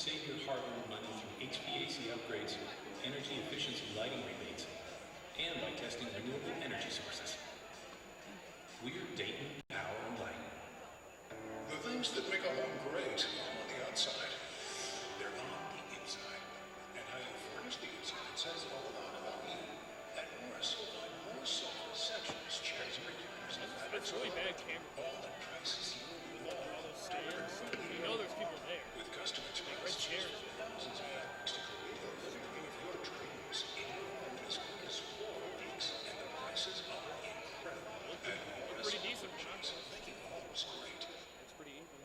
Save your hard-earned money through HVAC upgrades, energy efficiency lighting rebates, and by testing renewable energy sources. We're Dayton Power and Light. The things that make a home great are on the outside. They're on the inside. And how you furnish the inside says a lot about you. At Morris, you'll find more sofa, sections, chairs, and recliners. It's really bad camera. All at prices you love. All those stands. You know there's people there. With custom Red express chairs. thousands of fabrics to create a living room of your dreams in your home in as quick as 4 weeks. And the prices are incredible. At Morris, Pretty decent, huh? making homes great. It's pretty even.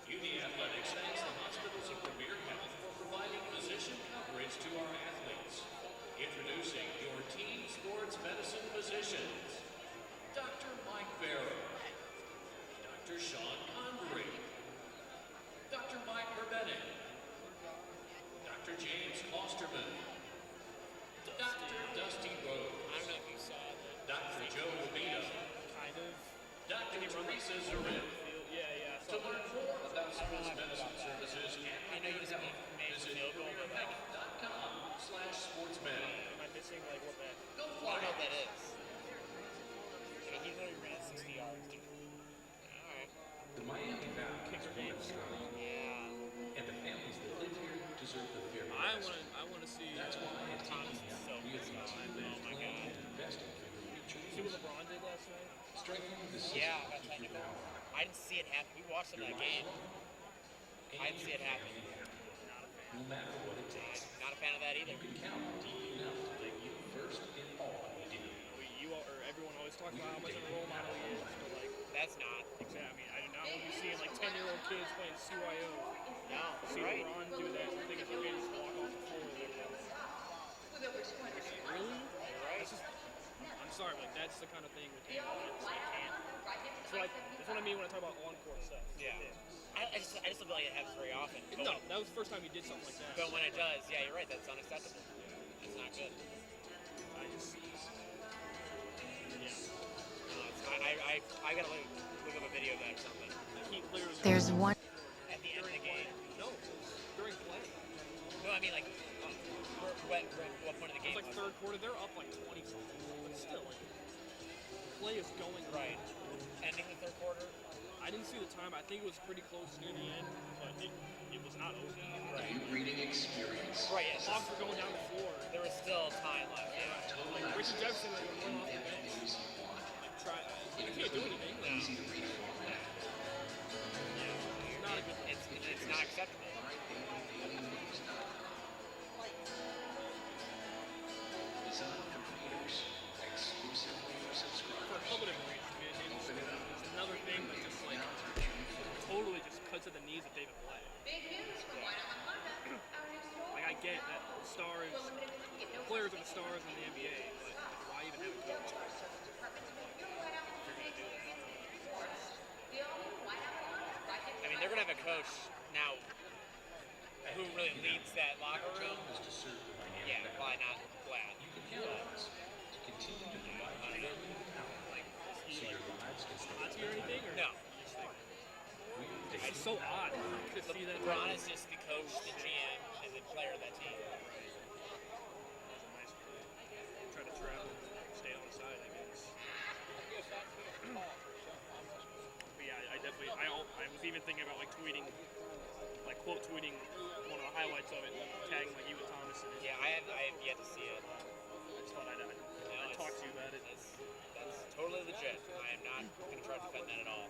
UD Athletics thanks the hospitals of Premier Health for providing physician coverage to our athletes. Introducing your team sports medicine physicians, Dr. Mike Barrow, Dr. Sean Convery, Dr. Mike Herbenek, Dr. James Klosterman, Dr. Dusty Rhodes, I don't know if you saw that. Dr. Joe Rubino, Kind of. Dr. Teresa Zarin. Yeah. To learn more about sports medicine services and I know you just have information visit available. PremierMedic.com/sportsmed. Am I missing like what that? Go I don't know Flyers! what that is. I mean, he literally ran 60 yards, dude. Alright. The Miami Valley is wonderful, Yeah. and the families that live here deserve the very I best. want to see. That's why I'm Thomas taking is so out real good. things Oh my and god. investing for the future. See what LeBron did last night? Strengthening the system Yeah, to that's keep you technical. down. I didn't see it happen. We watched some of that game. I didn't see it happen. No matter what it takes, Not a fan of that either. you can count on DP now to put you first in all you do. You all, or everyone always talks about how much of a role model he is, but like, That's not. exactly. I mean, I do not want to be seeing like 10-year-old kids playing CYO. No. See Right? LeBron do that. I think it's okay to just walk off the floor. Really? Right. That's just, I'm sorry, like that's the kind of thing with him. I just like, can't. That's what I mean when I talk about on-court stuff. Yeah. I just don't feel like it happens very often. But No, that was the first time he did something like that. But when it does, yeah, you're right. That's unacceptable. It's not good. I just, yeah. No, I gotta look up a video of that or something. He clearly. There's one. At the end of the game. No, during play. No, I mean like, what point of the It game was like third quarter. They're up like 20 something, but still, like, play is going Right. Ending the third quarter. I didn't see the time. I think it was pretty close near the end, but it was not over. Right. Reading experience. Right. Yeah. Hawks were going down the floor. There was still time left. Yeah. Like Richard Jefferson like went off the bench. Like try. You can't do anything. No. Easy to read format. It's not a good. It's not acceptable. Design for creators. Exclusively for For subscribers. public reach, man, it's another thing that just like totally just cuts at the knees of David Blatt. Like I get that stars, players are the stars in the NBA, but why even have a coach? I mean, they're gonna have a coach now who really leads that locker room. Is to serve the Miami Yeah, Valley. probably not Glad. You can count on us to continue to provide you every power, so your lives can stay Nazi or anything? Or No. you just think, We're Dayton. it's so odd to see that. LeBron is just the coach, the GM, and the player of that team. Try to travel, stay on the side, I guess. But yeah, I definitely, I was even thinking about like tweeting, like quote tweeting one of the highlights of it, tagging like you and Thomas in it. Yeah, I have yet to see it. I just thought I'd talk to you about it. That's totally legit. I am not gonna try to defend that at all.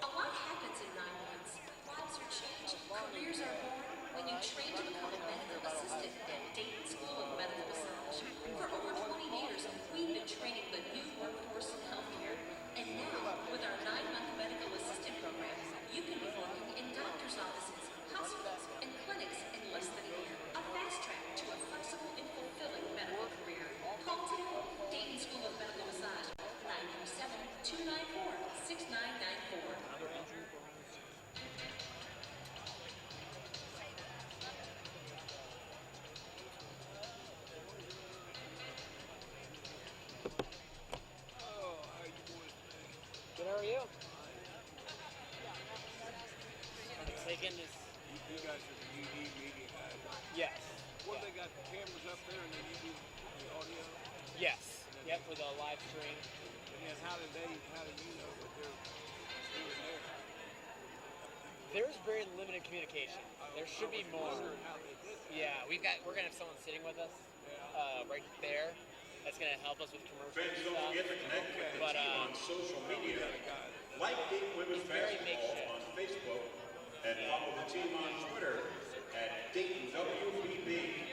A lot happens in 9 months. Lives are changed, careers are born when you train to become a medical assistant at Dayton School of Medical Massage. For over 20 years, we've been training the new workforce in healthcare. And now, with our 9-month medical assistant program, you can be working in doctor's offices, hospitals, and clinics in less than a year. A fast track to a flexible and fulfilling medical career. Call today. Dayton School of Medical Massage, 937-294-6994. got the cameras up there, and then you do the audio. Yes. Yep, for the live stream. And then how do you know what they're doing there? There's very limited communication. There should be more. How they did it. Yeah, we're gonna have someone sitting with us right there. That's gonna help us with commercials Fans, and don't stuff. forget to connect with the But, team on social media. Like Dayton Women's very Basketball makeshift. on Facebook and follow the team on Twitter at Dayton WBB.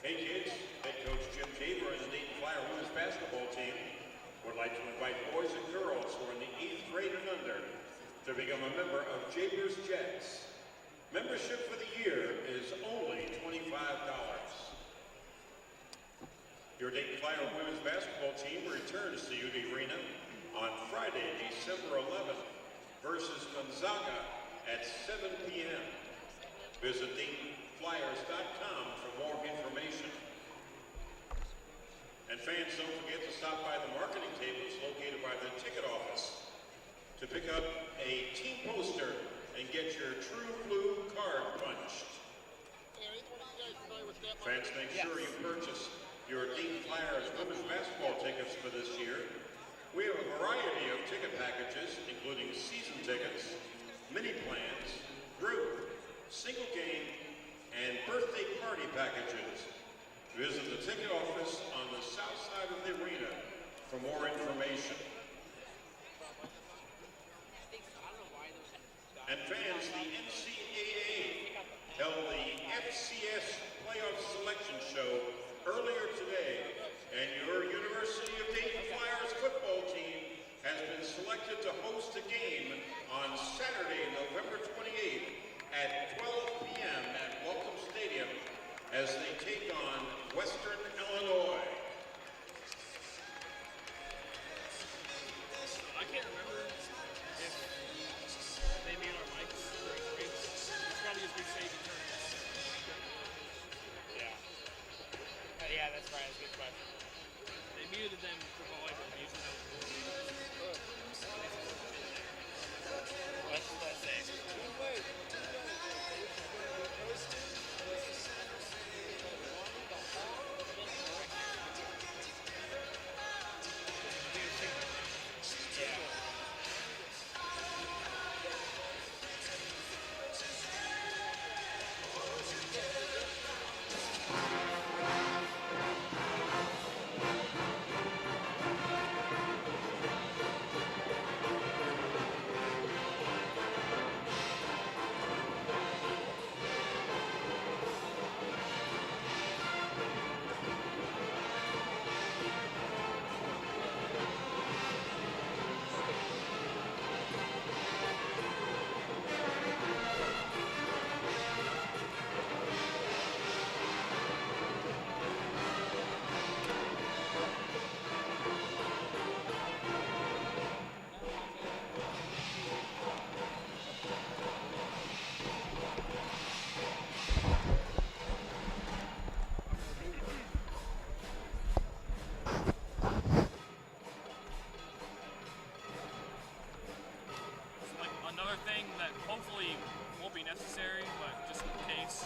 Hey kids, head coach Jim Tabor and the Dayton Flyer women's basketball team would like to invite boys and girls who are in the 8th grade and under to become a member of Jaber's Jets. Membership for the year is only $25. Your Dayton Flyer women's basketball team returns to UD Arena on Friday, December 11th versus Gonzaga at 7 p.m. Visit DaytonFlyers.com for more information. And fans, don't forget to stop by the marketing tables located by the ticket office to pick up a team poster and get your True Blue card punched. Fans, make sure you purchase your Dayton Flyers women's basketball tickets for this year. We have a variety of ticket packages, including season tickets, mini plans, group, single game, and birthday party packages. Visit the ticket office on the south side of the arena for more information. And fans, the NCAA held the FCS Playoff Selection Show earlier today, and your University of Dayton Flyers football team has been selected to host a game on Saturday, November 28th at 12 p.m. at Welcome Stadium as they take on Western Illinois. I can't remember if they mute our mics during the games. It's probably just be saving tournaments. Yeah. Yeah, that's right. That's a good question. They muted them for volleyball using those. Let's see. Like another thing that hopefully won't be necessary, but just in case,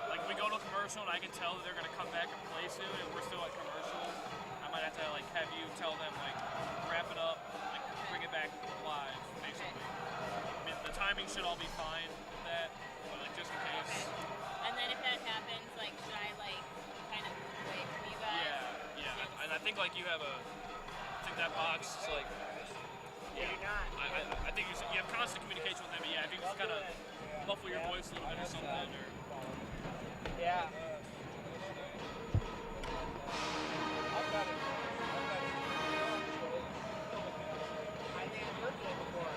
like we go to a commercial and I can tell that they're gonna come back and play soon, and we're still at commercial. I might have to like have you tell them like wrap it up, like bring it back live, basically. I mean, the timing should all be fine with that, but like just in case. And then if that happens, like, should I, like, kind of wait for you guys? Yeah, and I think like you have that box is like. Yeah, I think you have constant communication with them, but yeah, if you just kind of muffle your voice a little bit or something, or... Yeah. I think I've heard that before.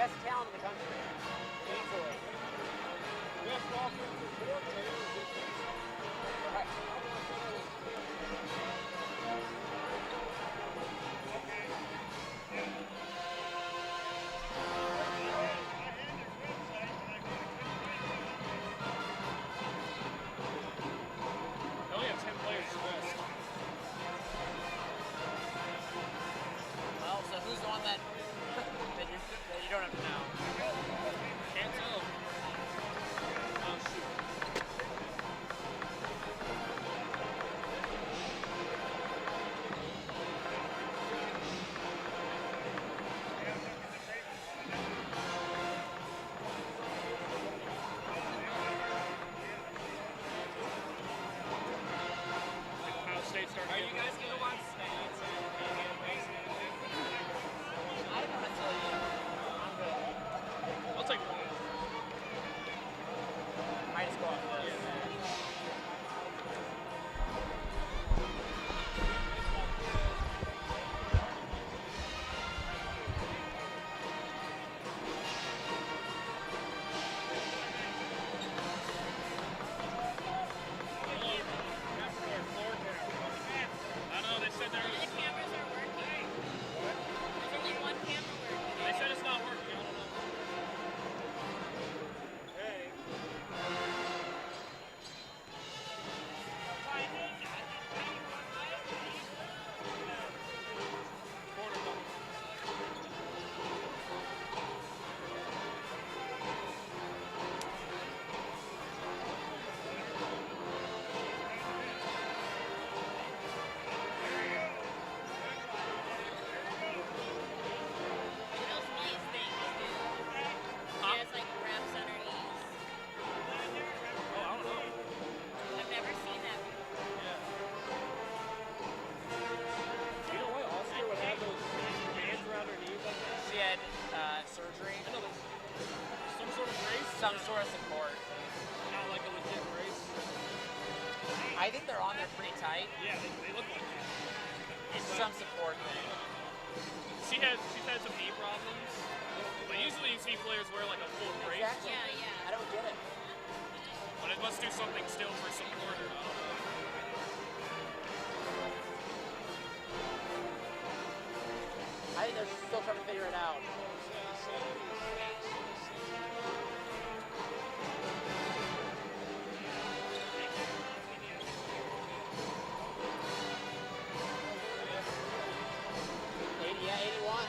best talent in the country. Easily. Best offensive coordinator is this season. Right. They only have 10 players dressed. Well, so who's the one that you don't have to know? Can't tell. Oh, shoot. Like Ohio State starting to get gonna watch States? I don't necessarily. I'm good. I'll take one. Might just go off this. I know, they said None of the cameras are working. There's only one camera working. they said it's not working. I don't know. Hey, Corner ball. What else these things do? He has like wraps on her knees. Oh, I don't know. I've never seen that before. Yeah. you know what? Oscar would have those hands around her knees like that. She had surgery. I know there's some sort of brace. Some sort of support. Not like a legit brace. I think they're on there pretty tight. Yeah, they look like that. It's some support thing. She's had some knee problems. But usually you see players wear like a full brace. Exactly. Yeah, yeah. I don't get it. But it must do something still for support. I don't know. I think they're still trying to figure it out. Yeah, 81.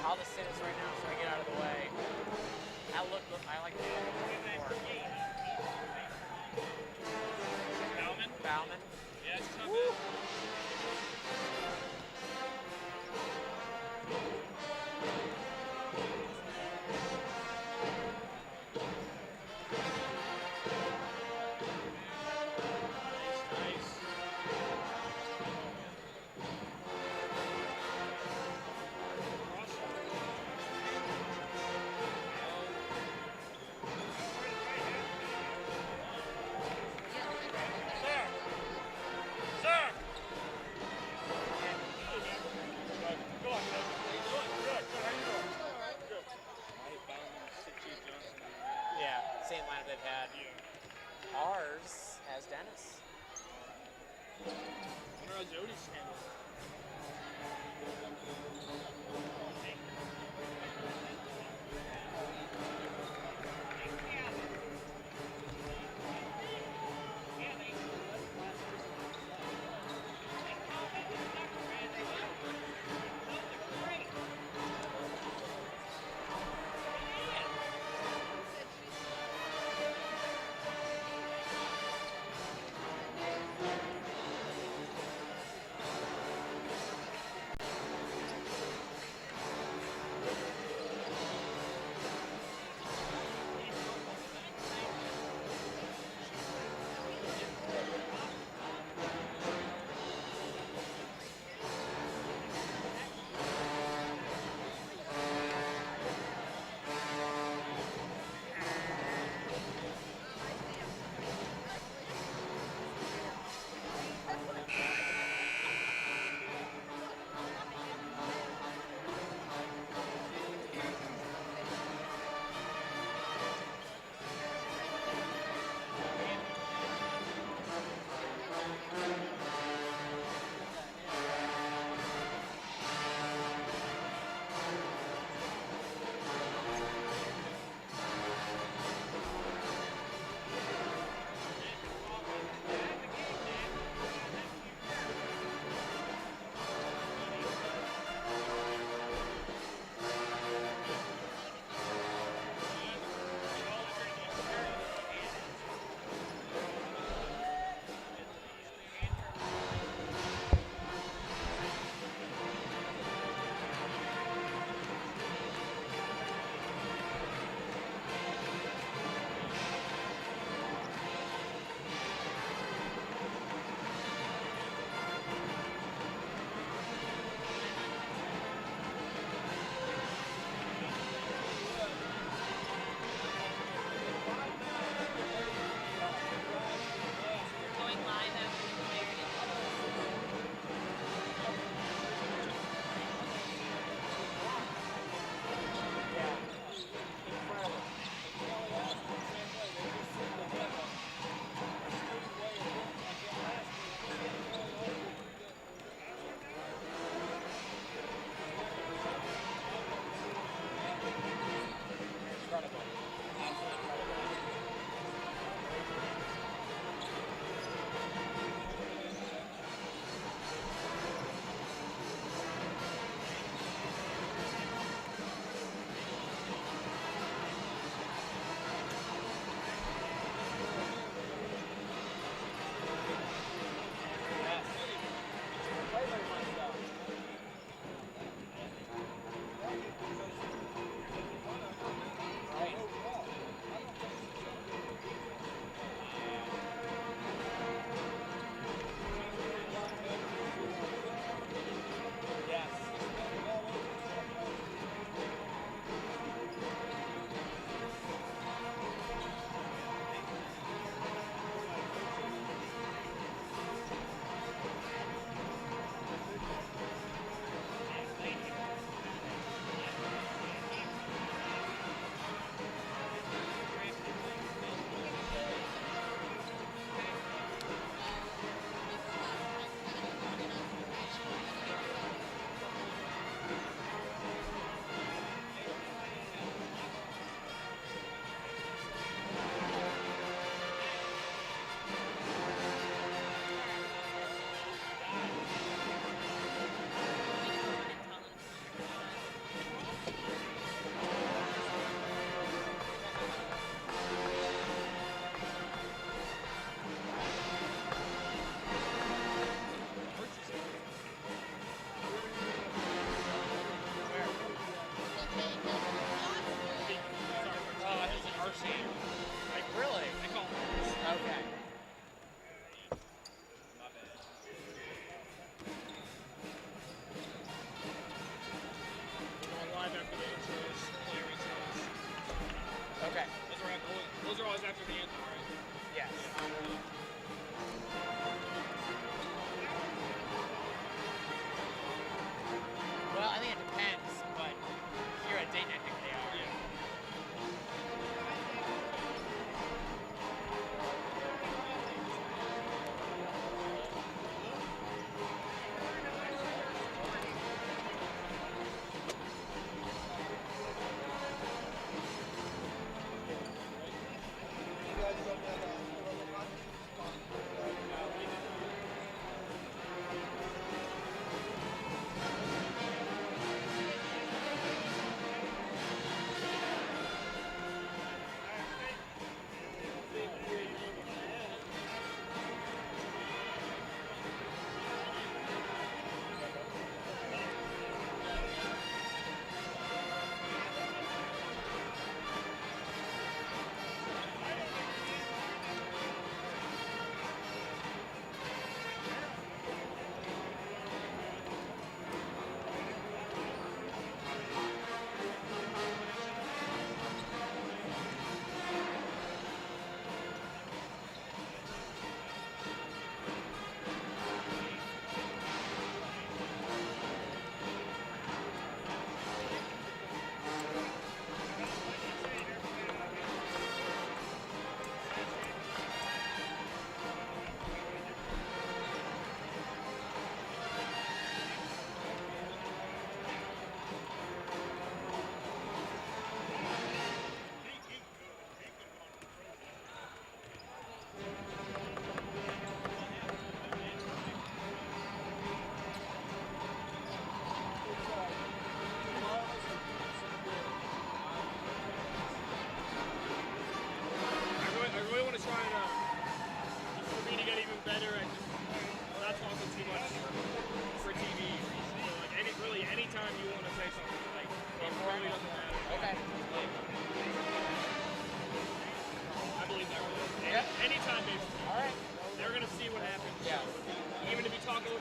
I'll just sit this right now so I get out of the way. I like the look of the Bauman? Bauman. Yeah, she's not Woo. bad. Nice. Yeah, same lineup they've had. Ours has Dennis. Wonder how Jody's handled it.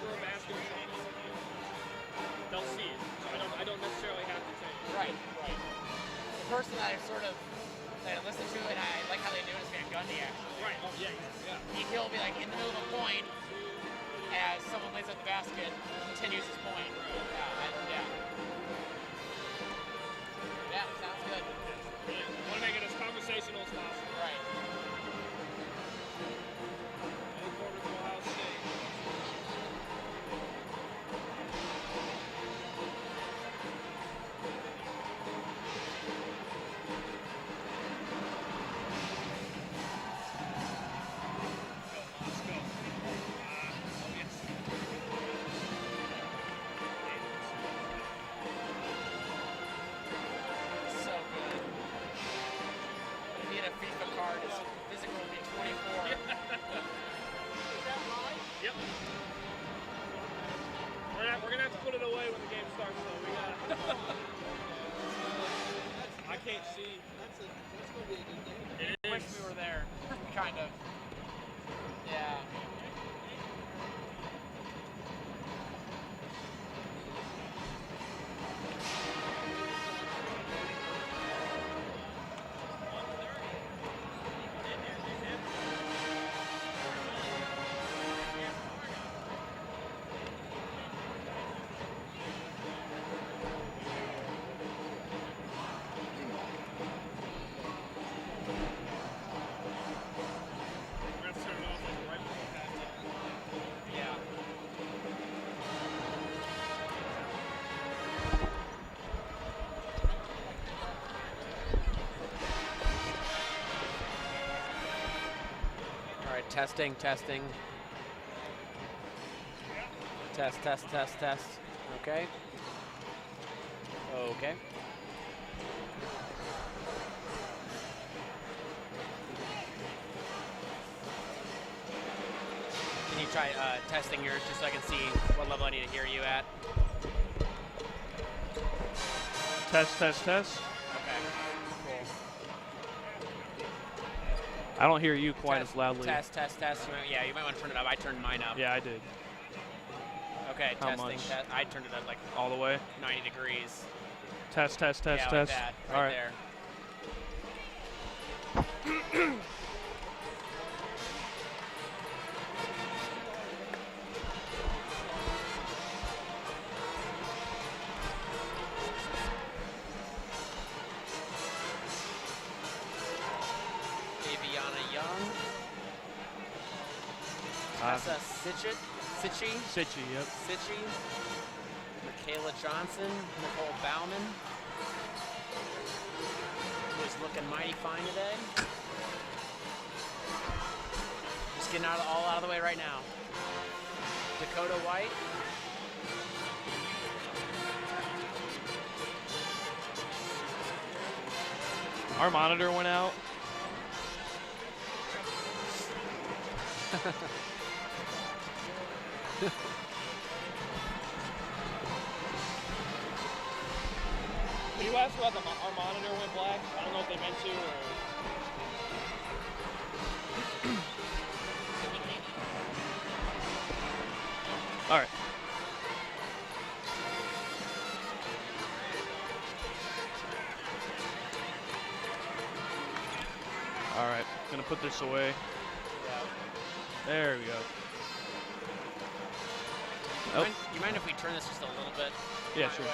over a basket or something, they'll see it. So I don't necessarily have to tell you. Right. The person that I listen to and I like how they do it is Van Gundy, actually. Right. Oh yeah. He'll be like in the middle of a point as someone lays up the basket, continues his point. Yeah, sounds good. Yeah. Want to make it as conversational as possible. Right. Any quarter to Ohio State. So good. I need a FIFA card. His physical will be 24. Is that live? Yep. We're gonna have to put it away when the game starts, though. We got. I can't see. It I wish is. we were there. Kind of. Yeah. We're gonna have to turn it off like right before halftime. Yeah. All right, testing. Test. Okay. Can you try testing yours just so I can see what level I need to hear you at? Test. Okay. Cool. I don't hear you quite as loudly. Test. Yeah, you might want to turn it up. I turned mine up. Yeah, I did. Okay, How testing. much? I turned it up like All the way. 90 degrees. Test. Yeah, like that, right All right. there. Aviana Young. Tessa Sitchy. Sitchy, yep. Sitchy. Michaela Johnson. Nicole Bauman. Who's looking mighty fine today. Just getting all out of the way right now. Dakota White. Our monitor went out. Can you ask about our monitor went black? I don't know if they meant to or. All right. All right. Gonna put this away. There we go. Oh. You mind if we turn this just a little bit? Yeah, my sure. way?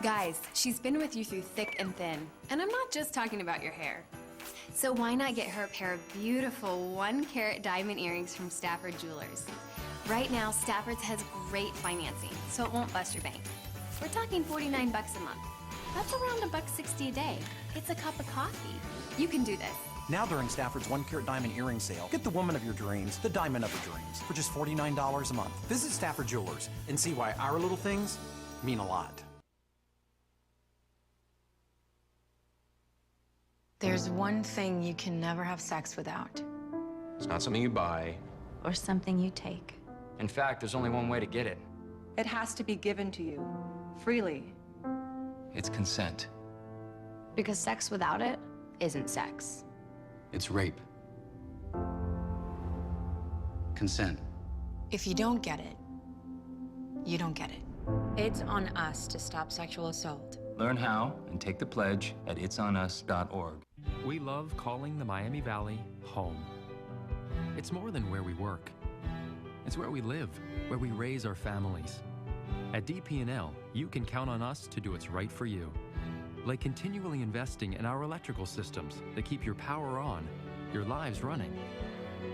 Guys, she's been with you through thick and thin. And I'm not just talking about your hair. So why not get her a pair of beautiful 1-carat diamond earrings from Stafford Jewelers? Right now, Stafford's has great financing, so it won't bust your bank. We're talking $49 bucks a month. That's around $1.60 a day. It's a cup of coffee. You can do this. Now during Stafford's 1-carat diamond earring sale, get the woman of your dreams, the diamond of her dreams, for just $49 a month. Visit Stafford Jewelers and see why our little things mean a lot. There's one thing you can never have sex without. It's not something you buy. Or something you take. In fact, there's only one way to get it. It has to be given to you, freely. It's consent. Because sex without it isn't sex. It's rape. Consent. If you don't get it, you don't get it. It's on us to stop sexual assault. Learn how and take the pledge at itsonus.org. We love calling the Miami Valley home. It's more than where we work. It's where we live, where we raise our families. At DP&L, you can count on us to do what's right for you. Like continually investing in our electrical systems that keep your power on, your lives running,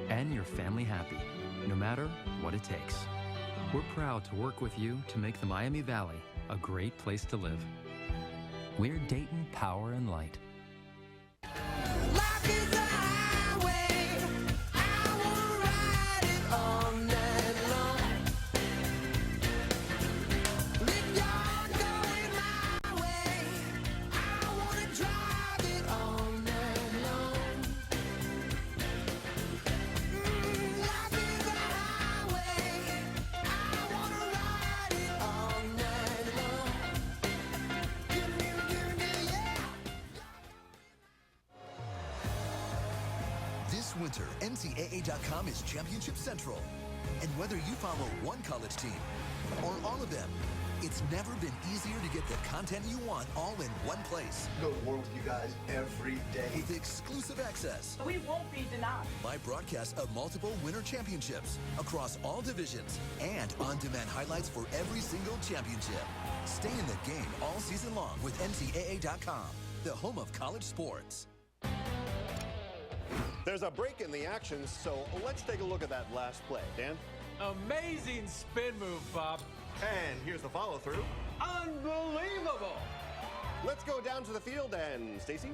and your family happy, no matter what it takes. We're proud to work with you to make the Miami Valley a great place to live. We're Dayton Power and Light. Life is a highway. I wanna ride it all night long. If you're going my way, I wanna drive it all night long. Life is a highway. I wanna ride it all night long. Give me, yeah. This winter, NCAA.com is Championship Central. And whether you follow one college team or all of them, it's never been easier to get the content you want all in one place. Go to war with you guys every day. With exclusive access. We won't be denied. Live broadcasts of multiple winter championships across all divisions and on-demand highlights for every single championship. Stay in the game all season long with NCAA.com, the home of college sports. There's a break in the action, so let's take a look at that last play. Dan? Amazing spin move, Bob. And here's the follow-through. Unbelievable. Let's go down to the field and Stacy?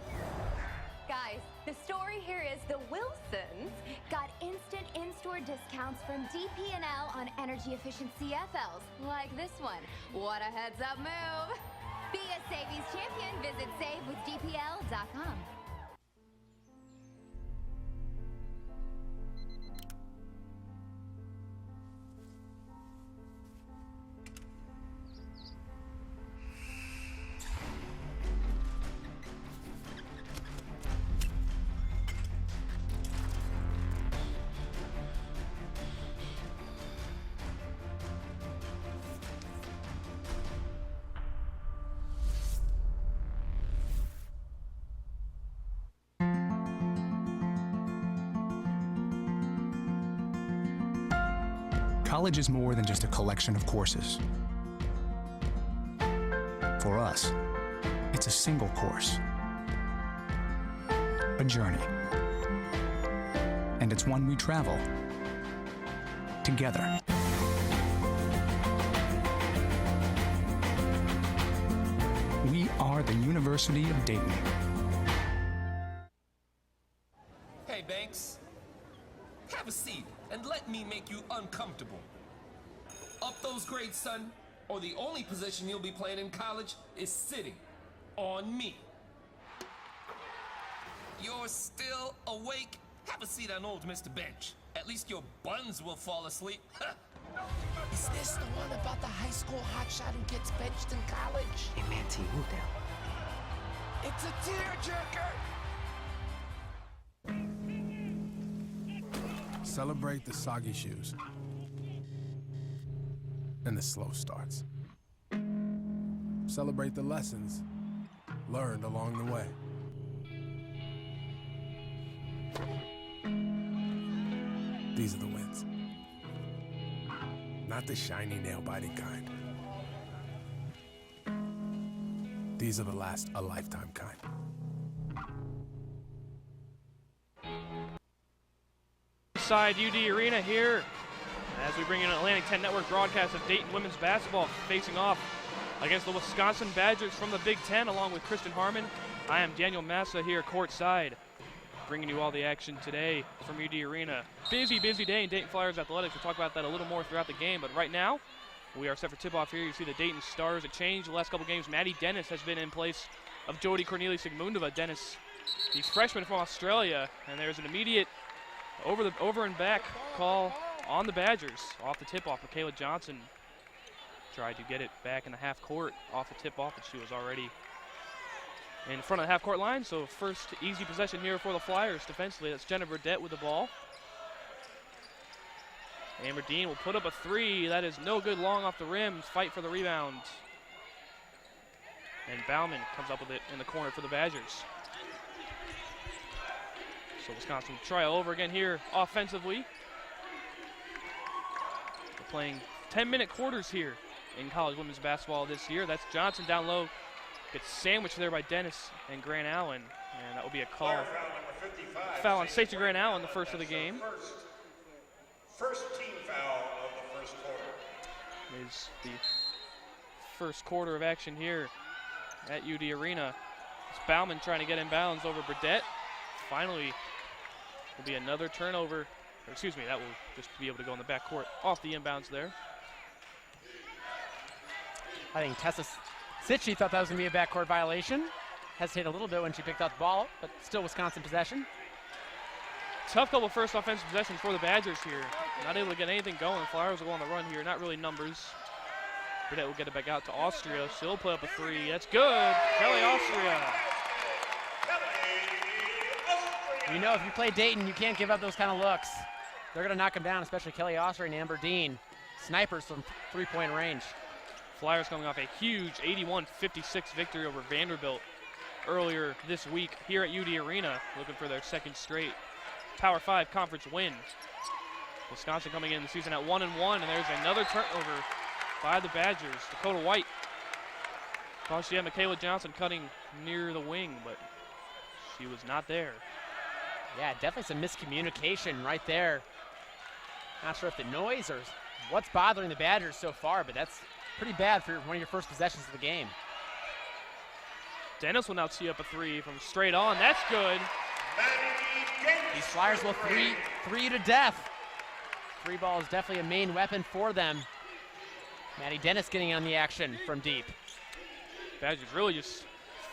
Guys, the story here is the Wilsons got instant in-store discounts from DP&L on energy-efficient CFLs, like this one. What a heads-up move. Be a savings champion. Visit savewithdpl.com. College is more than just a collection of courses. For us, it's a single course, a journey, and it's one we travel together. We are the University of Dayton. Hey, Banks. Have a seat and let me make you uncomfortable. Up those grades, son, or the only position you'll be playing in college is sitting on me. You're still awake? Have a seat on old Mr. Bench. At least your buns will fall asleep. Is this the one about the high school hotshot who gets benched in college? Hey, man, T, move down. It's a tearjerker! Celebrate the soggy shoes and the slow starts. Celebrate the lessons learned along the way. These are the wins. Not the shiny, nail-biting kind. These are the last a lifetime kind. Inside UD Arena here as we bring in an Atlantic 10 Network broadcast of Dayton women's basketball facing off against the Wisconsin Badgers from the Big Ten, along with Kristen Harmon. I am Daniel Massa here courtside, bringing you all the action today from UD Arena. Busy day in Dayton Flyers athletics. We'll talk about that a little more throughout the game, but right now we are set for tip-off here. You see the Dayton Stars. It changed the last couple games. Maddie Dennis has been in place of Jody Cornelis-Sigmundova. Dennis, the freshman from Australia, and there's an immediate over and back call on the Badgers off the tip-off. Michaela Johnson tried to get it back in the half court off the tip-off, but she was already in front of the half court line. So first easy possession here for the Flyers defensively. That's Jenna Burdett with the ball. Amber Dean will put up a three. That is no good, long off the rim. Fight for the rebound. And Bauman comes up with it in the corner for the Badgers. So Wisconsin will try over again here offensively. We're playing 10-minute quarters here in college women's basketball this year. That's Johnson down low. Gets sandwiched there by Dennis and Grant Allen. And that will be a call. Foul on Stacey Grant Allen, the first of the game. First team foul of the first quarter. Is the first quarter of action here at UD Arena. It's Bauman trying to get inbounds over Burdett. Finally, will be another turnover. Or excuse me, that will just be able to go in the backcourt off the inbounds there. I think Tessa Sitchie thought that was going to be a backcourt violation. Hesitated a little bit when she picked up the ball, but still Wisconsin possession. Tough couple of first offensive possessions for the Badgers here. Not able to get anything going. The Flyers will go on the run here. Not really numbers. Burdett will get it back out to Austria. She'll put up a three. That's good. Kelly Austria. You know, if you play Dayton, you can't give up those kind of looks. They're going to knock them down, especially Kelly Austria and Amber Dean. Snipers from three-point range. Flyers coming off a huge 81-56 victory over Vanderbilt earlier this week here at UD Arena, looking for their second straight Power 5 conference win. Wisconsin coming in the season at 1-1, and there's another turnover by the Badgers. Dakota White thought she had Michaela Johnson cutting near the wing, but she was not there. Yeah, definitely some miscommunication right there. Not sure if the noise or what's bothering the Badgers so far, but that's pretty bad for one of your first possessions of the game. Dennis will now tee up a three from straight on. That's good. These Flyers will three to death. Three ball is definitely a main weapon for them. Maddie Dennis getting on the action from deep. Badgers really just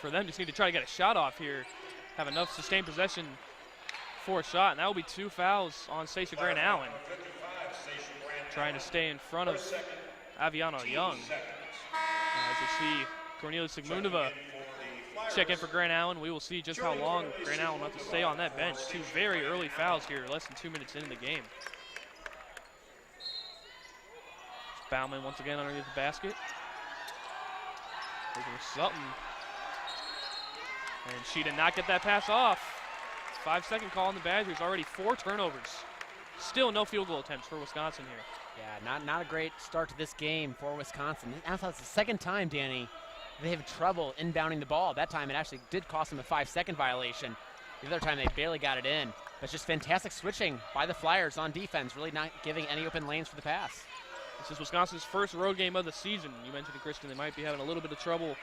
need to try to get a shot off here. Have enough sustained possession for a shot, and that will be two fouls on Stacey Grant Allen. Trying to stay in front of Aviana Young. As you see Cornelis-Sigmundova check in for Grant Allen. We will see just how long Grant Allen will have to stay on that bench. Two very early fouls here, less than 2 minutes into the game. Bauman once again underneath the basket. Looking for something. And she did not get that pass off. 5-second call on the Badgers, already 4 turnovers. Still no field goal attempts for Wisconsin here. Yeah, not a great start to this game for Wisconsin. It's the second time, Danny, they have trouble inbounding the ball. That time it actually did cost them a 5-second violation. The other time they barely got it in. But just fantastic switching by the Flyers on defense, really not giving any open lanes for the pass. This is Wisconsin's first road game of the season. You mentioned it, Christian, they might be having a little bit of trouble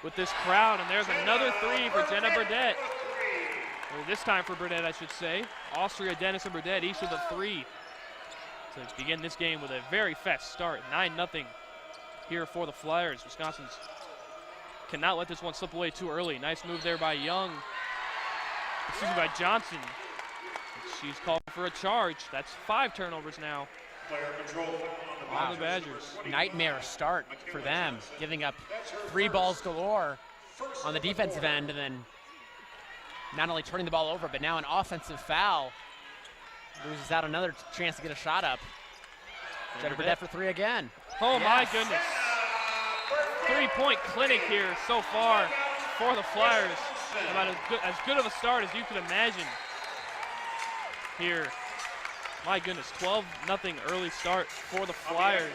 with this crowd, and there's another three for Jenna Burdett. Or this time for Burdett, I should say. Austria, Dennis, and Burdett each with a three to begin this game with a very fast start. 9-0 here for the Flyers. Wisconsin's cannot let this one slip away too early. Nice move there by by Johnson. She's called for a charge. That's 5 turnovers now. Wow. The Badgers. Nightmare start for them, giving up 3 balls galore on the defensive end, and then not only turning the ball over, but now an offensive foul. Loses out another chance to get a shot up. Jenna Burdett for 3 again. Oh, yes. My goodness. 3-point clinic here so far for the Flyers. About as good of a start as you could imagine here. My goodness, 12-0 early start for the Flyers.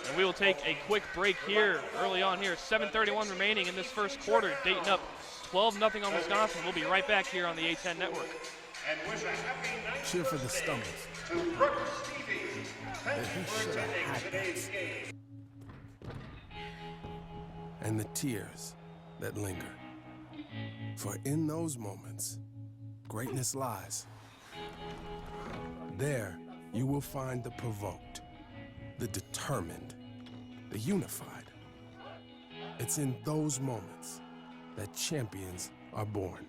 And we will take a quick break here, early on here. 7:31 remaining in this first quarter. Dayton up 12-0 on Wisconsin. We'll be right back here on the A10 Network. And wish a happy Cheer for the stomachs. to Brooks Stevie. Thank you for attending today's game. And the tears that linger. For in those moments, greatness lies. There, you will find the provoked, the determined, the unified. It's in those moments that champions are born.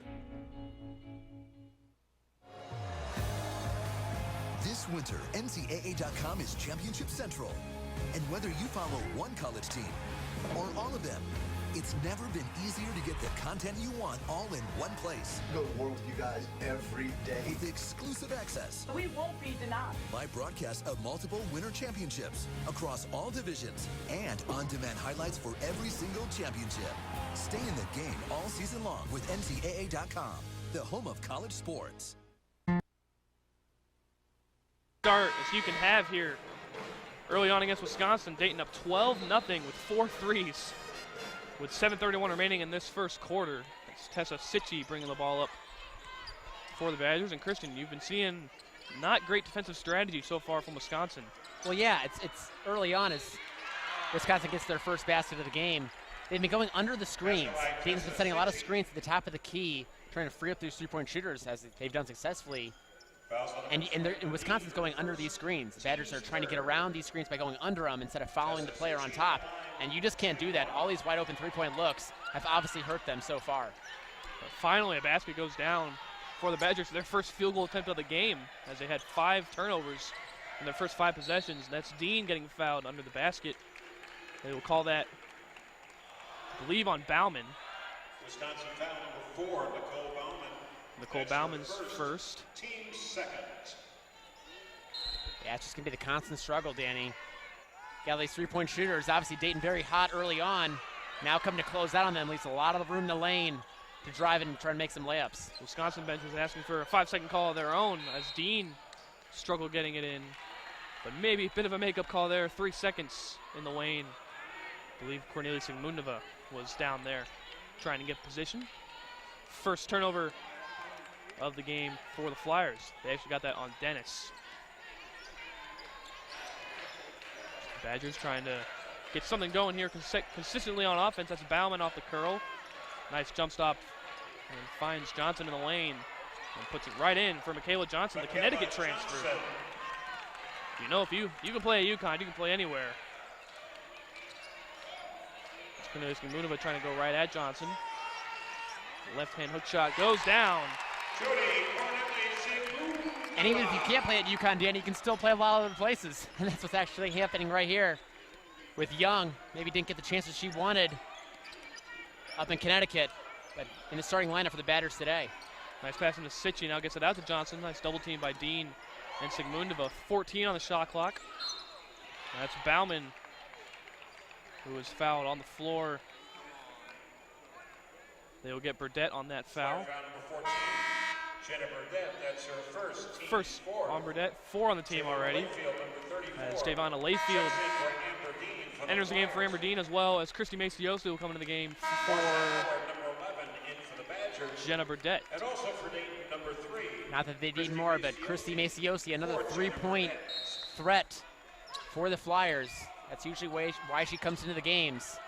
This winter, NCAA.com is Championship Central. And whether you follow one college team or all of them, it's never been easier to get the content you want all in one place. Go to war with you guys every day. With exclusive access. We won't be denied. Live broadcasts of multiple winter championships across all divisions and on-demand highlights for every single championship. Stay in the game all season long with NCAA.com, the home of college sports. Start as you can have here early on against Wisconsin. Dayton up 12-0 with 4 threes with 7:31 remaining in this first quarter. It's Tessa Sitchie bringing the ball up for the Badgers. And Christian, you've been seeing not great defensive strategy so far from Wisconsin. Well, yeah, it's early on as Wisconsin gets their first basket of the game. They've been going under the screens. Dayton's been setting a lot of screens at the top of the key, trying to free up these three-point shooters as they've done successfully. And Wisconsin's going under these screens. The Badgers are trying to get around these screens by going under them instead of following the player on top. And you just can't do that. All these wide open three-point looks have obviously hurt them so far. But finally, a basket goes down for the Badgers, their first field goal attempt of the game, as they had 5 turnovers in their first 5 possessions. And that's Dean getting fouled under the basket. They will call that, I believe, on Bauman. Wisconsin foul number 4, Nicole Bauman. Nicole Bauman's first. Team second. Yeah, it's just going to be the constant struggle, Danny. Got these three-point shooters. Obviously, Dayton very hot early on. Now coming to close out on them. Leaves a lot of room in the lane to drive and try and make some layups. Wisconsin bench is asking for a 5-second call of their own as Dean struggled getting it in. But maybe a bit of a makeup call there. 3 seconds in the lane. I believe Cornelia Sigmundova was down there trying to get position. First turnover of the game for the Flyers. They actually got that on Dennis. Badgers trying to get something going here consistently on offense. That's Bauman off the curl. Nice jump stop and finds Johnson in the lane and puts it right in for Michaela Johnson, the Connecticut transfer. You know, if you can play at UConn, you can play anywhere. Munova trying to go right at Johnson. Left-hand hook shot goes down. And even if you can't play at UConn, Danny, you can still play a lot of other places. And that's what's actually happening right here with Young. Maybe didn't get the chances she wanted up in Connecticut, but in the starting lineup for the Badgers today. Nice pass into Sitchie, now gets it out to Johnson. Nice double team by Dean and Sigmundova. 14 on the shot clock. That's Bauman, who was fouled on the floor. They will get Burdett on that foul. Jenna Burdett, that's her first. First on Burdett, 4 on the team already. As Davonna Layfield enters the game for Amber as well as Christy Maciosi will come into the game for Jenna Burdett. And also for Dayton, number 3. Not that they need more, but Christy Maciosi, another 3-point threat for the Flyers. That's usually why she comes into the games.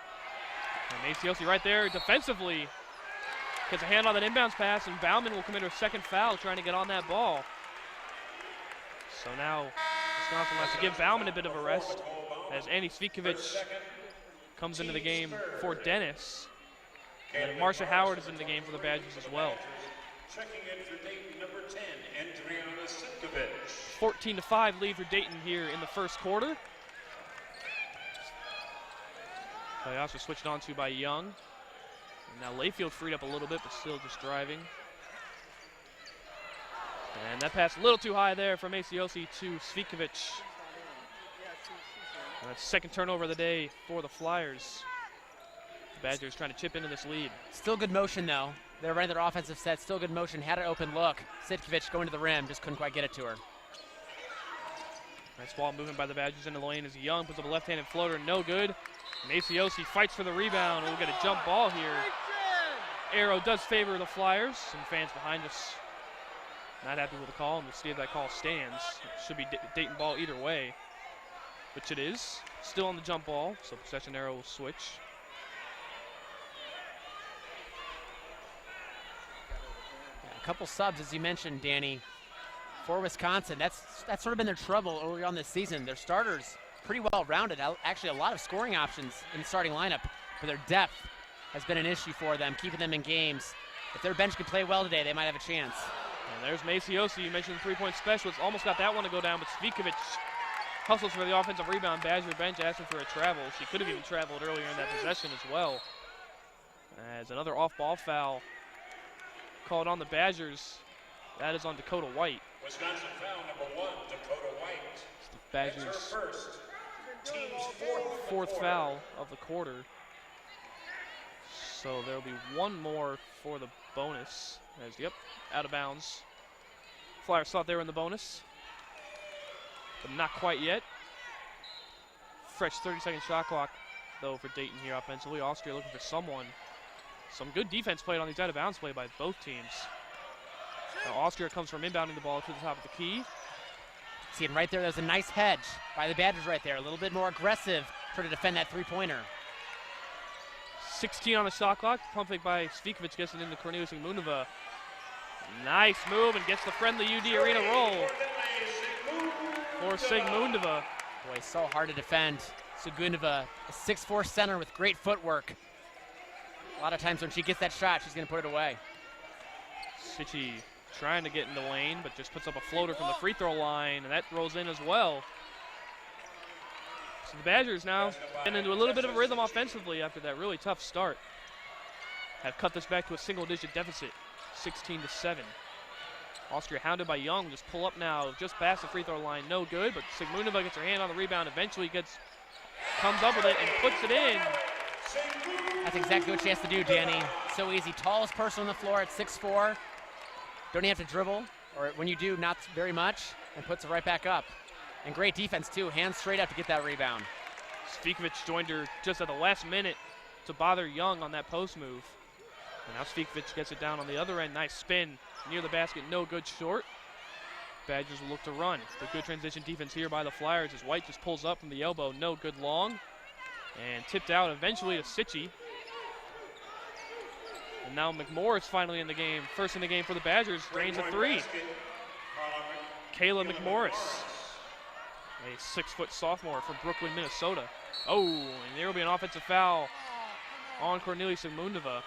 And Maciosi right there defensively gets a hand on that inbounds pass, and Bauman will commit her second foul trying to get on that ball. So now Wisconsin has to give Bauman a bit of a rest as Annie Svikovic comes into the game for Dennis. And Marsha Howard is in the game for the Badgers as well. Checking in for Dayton, number 10, Andriana Sitkovic. 14-5 lead for Dayton here in the first quarter. Playoffs are switched on to by Young. And now Layfield freed up a little bit, but still just driving. And that pass a little too high there from Maciosi to Svikovic. And that's second turnover of the day for the Flyers. The Badgers trying to chip into this lead. Still good motion, though. They're running their offensive set. Still good motion. Had an open look. Sitkovic going to the rim. Just couldn't quite get it to her. Nice ball moving by the Badgers into the lane as Young puts up a left-handed floater, no good. Maciosi fights for the rebound. We'll get a jump ball here. Arrow does favor the Flyers. Some fans behind us not happy with the call, and we'll see if that call stands. It should be Dayton ball either way, which it is. Still on the jump ball, so possession arrow will switch. A couple subs, as you mentioned, Danny, for Wisconsin. That's sort of been their trouble early on this season. Their starters pretty well rounded. Actually, a lot of scoring options in the starting lineup, but their depth has been an issue for them, keeping them in games. If their bench can play well today, they might have a chance. And there's Maciosi. You mentioned the three-point specialist. Almost got that one to go down, but Svikovic hustles for the offensive rebound. Badger bench asking for a travel. She could have even traveled earlier in that possession as well. As another off-ball foul called on the Badgers. That is on Dakota White. Wisconsin foul number 1, Dakota White. It's the Badgers' That's her first. Team's fourth foul of the quarter. So there'll be one more for the bonus. As, yep, out of bounds. Flyers thought they were in the bonus, but not quite yet. Fresh 30-second shot clock, though, for Dayton here offensively. Austria looking for someone. Some good defense played on these out-of-bounds play by both teams. Now Austria comes from inbounding the ball to the top of the key. See it right there. There's a nice hedge by the Badgers right there. A little bit more aggressive trying to defend that three-pointer. 16 on the shot clock. Pump fake by Svikovic gets it into Cornelius Sigmundova. Nice move and gets the friendly UD Arena roll for Sigmundova. Boy, so hard to defend. Sigmundova, a 6'4" center with great footwork. A lot of times when she gets that shot, she's going to put it away. Sitchy trying to get in the lane, but just puts up a floater from the free throw line, and that rolls in as well. So the Badgers now getting into a little bit of a rhythm offensively after that really tough start. Have cut this back to a single-digit deficit, 16-7. Austria hounded by Young, just pull up now, just past the free throw line, no good, but Sigmundova gets her hand on the rebound, eventually comes up with it and puts it in. That's exactly what she has to do, Danny. So easy. Tallest person on the floor at 6'4". Don't even have to dribble, or when you do, not very much, and puts it right back up. And great defense, too. Hands straight up to get that rebound. Svikovic joined her just at the last minute to bother Young on that post move. And now Svikovic gets it down on the other end. Nice spin near the basket, no good short. Badgers will look to run. The good transition defense here by the Flyers as White just pulls up from the elbow, no good long. And tipped out eventually to Sitchy. And now McMorris finally in the game. First in the game for the Badgers, drains a three. Kayla McMorris, a 6-foot sophomore from Brooklyn, Minnesota. Oh, and there will be an offensive foul on Cornelia Sigmundova.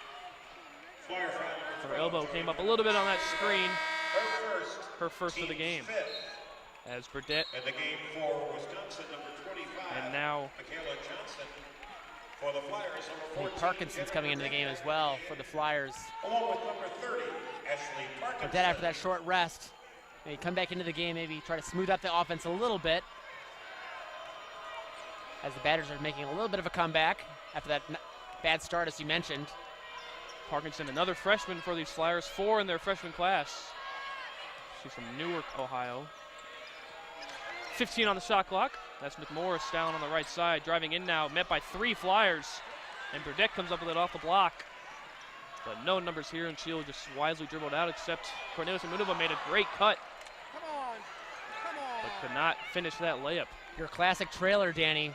Her elbow came up a little bit on that screen. Her first of the game. As Burdette. And the game for Wisconsin, number 25. And now Michaela Johnson for the Flyers, number 14. Parkinson's coming into the game as well for the Flyers. Along with number 30, Ashley Parkinson. Burdette after that short rest. Maybe come back into the game, maybe try to smooth out the offense a little bit. As the Badgers are making a little bit of a comeback after that bad start, as you mentioned. Parkinson, another freshman for these Flyers, 4 in their freshman class. She's from Newark, Ohio. 15 on the shot clock. That's McMorris down on the right side, driving in now, met by 3 Flyers. And Burdette comes up with it off the block. But no numbers here, and she'll just wisely dribbled out, except Cornelia Sigmundova made a great cut. But could not finish that layup. Your classic trailer, Danny.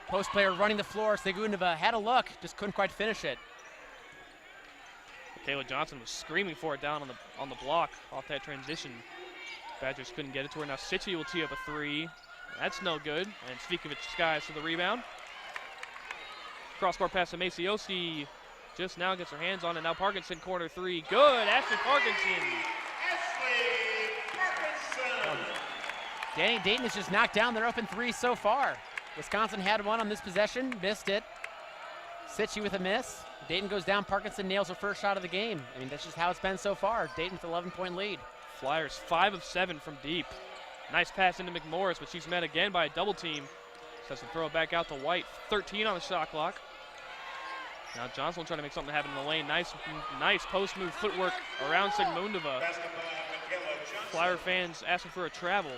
Post player running the floor. Sigmundova had a look, just couldn't quite finish it. Kayla Johnson was screaming for it down on the block off that transition. Badgers couldn't get it to her. Now Sitchy will tee up a 3. That's no good. And Svikovic skies for the rebound. Cross-court pass to Maciosi. Just now gets her hands on it. Now Parkinson, corner 3. Good. Ashley Parkinson. Danny, Dayton has just knocked down their open 3 so far. Wisconsin had one on this possession, missed it. Sitchy with a miss. Dayton goes down. Parkinson nails her first shot of the game. I mean, that's just how it's been so far. Dayton with 11-point lead. Flyers 5 of 7 from deep. Nice pass into McMorris, but she's met again by a double team. So has to throw it back out to White. 13 on the shot clock. Now Johnson will try to make something happen in the lane. Nice post move footwork around Sigmundova. Flyer fans asking for a travel.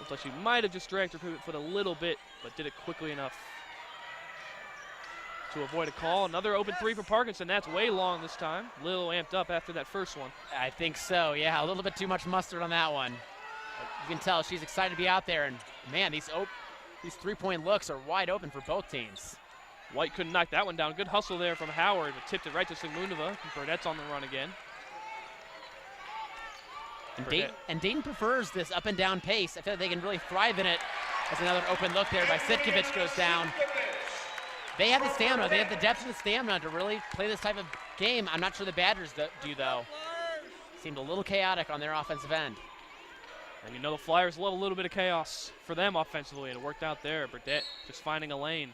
Looks like she might have just dragged her pivot foot a little bit, but did it quickly enough to avoid a call. Another open three for Parkinson. That's way long this time. A little amped up after that first one. I think so, yeah. A little bit too much mustard on that one. You can tell she's excited to be out there, and man, these three-point looks are wide open for both teams. White couldn't knock that one down. Good hustle there from Howard, but tipped it right to Sigmunova. Burdett's on the run again. And Dayton prefers this up and down pace. I feel like they can really thrive in it. As another open look there by Sitkovich goes down. They have the stamina. They have the depth and the stamina to really play this type of game. I'm not sure the Badgers do, though. Seemed a little chaotic on their offensive end. And you know the Flyers love a little bit of chaos for them offensively, and it worked out there. Burdett just finding a lane.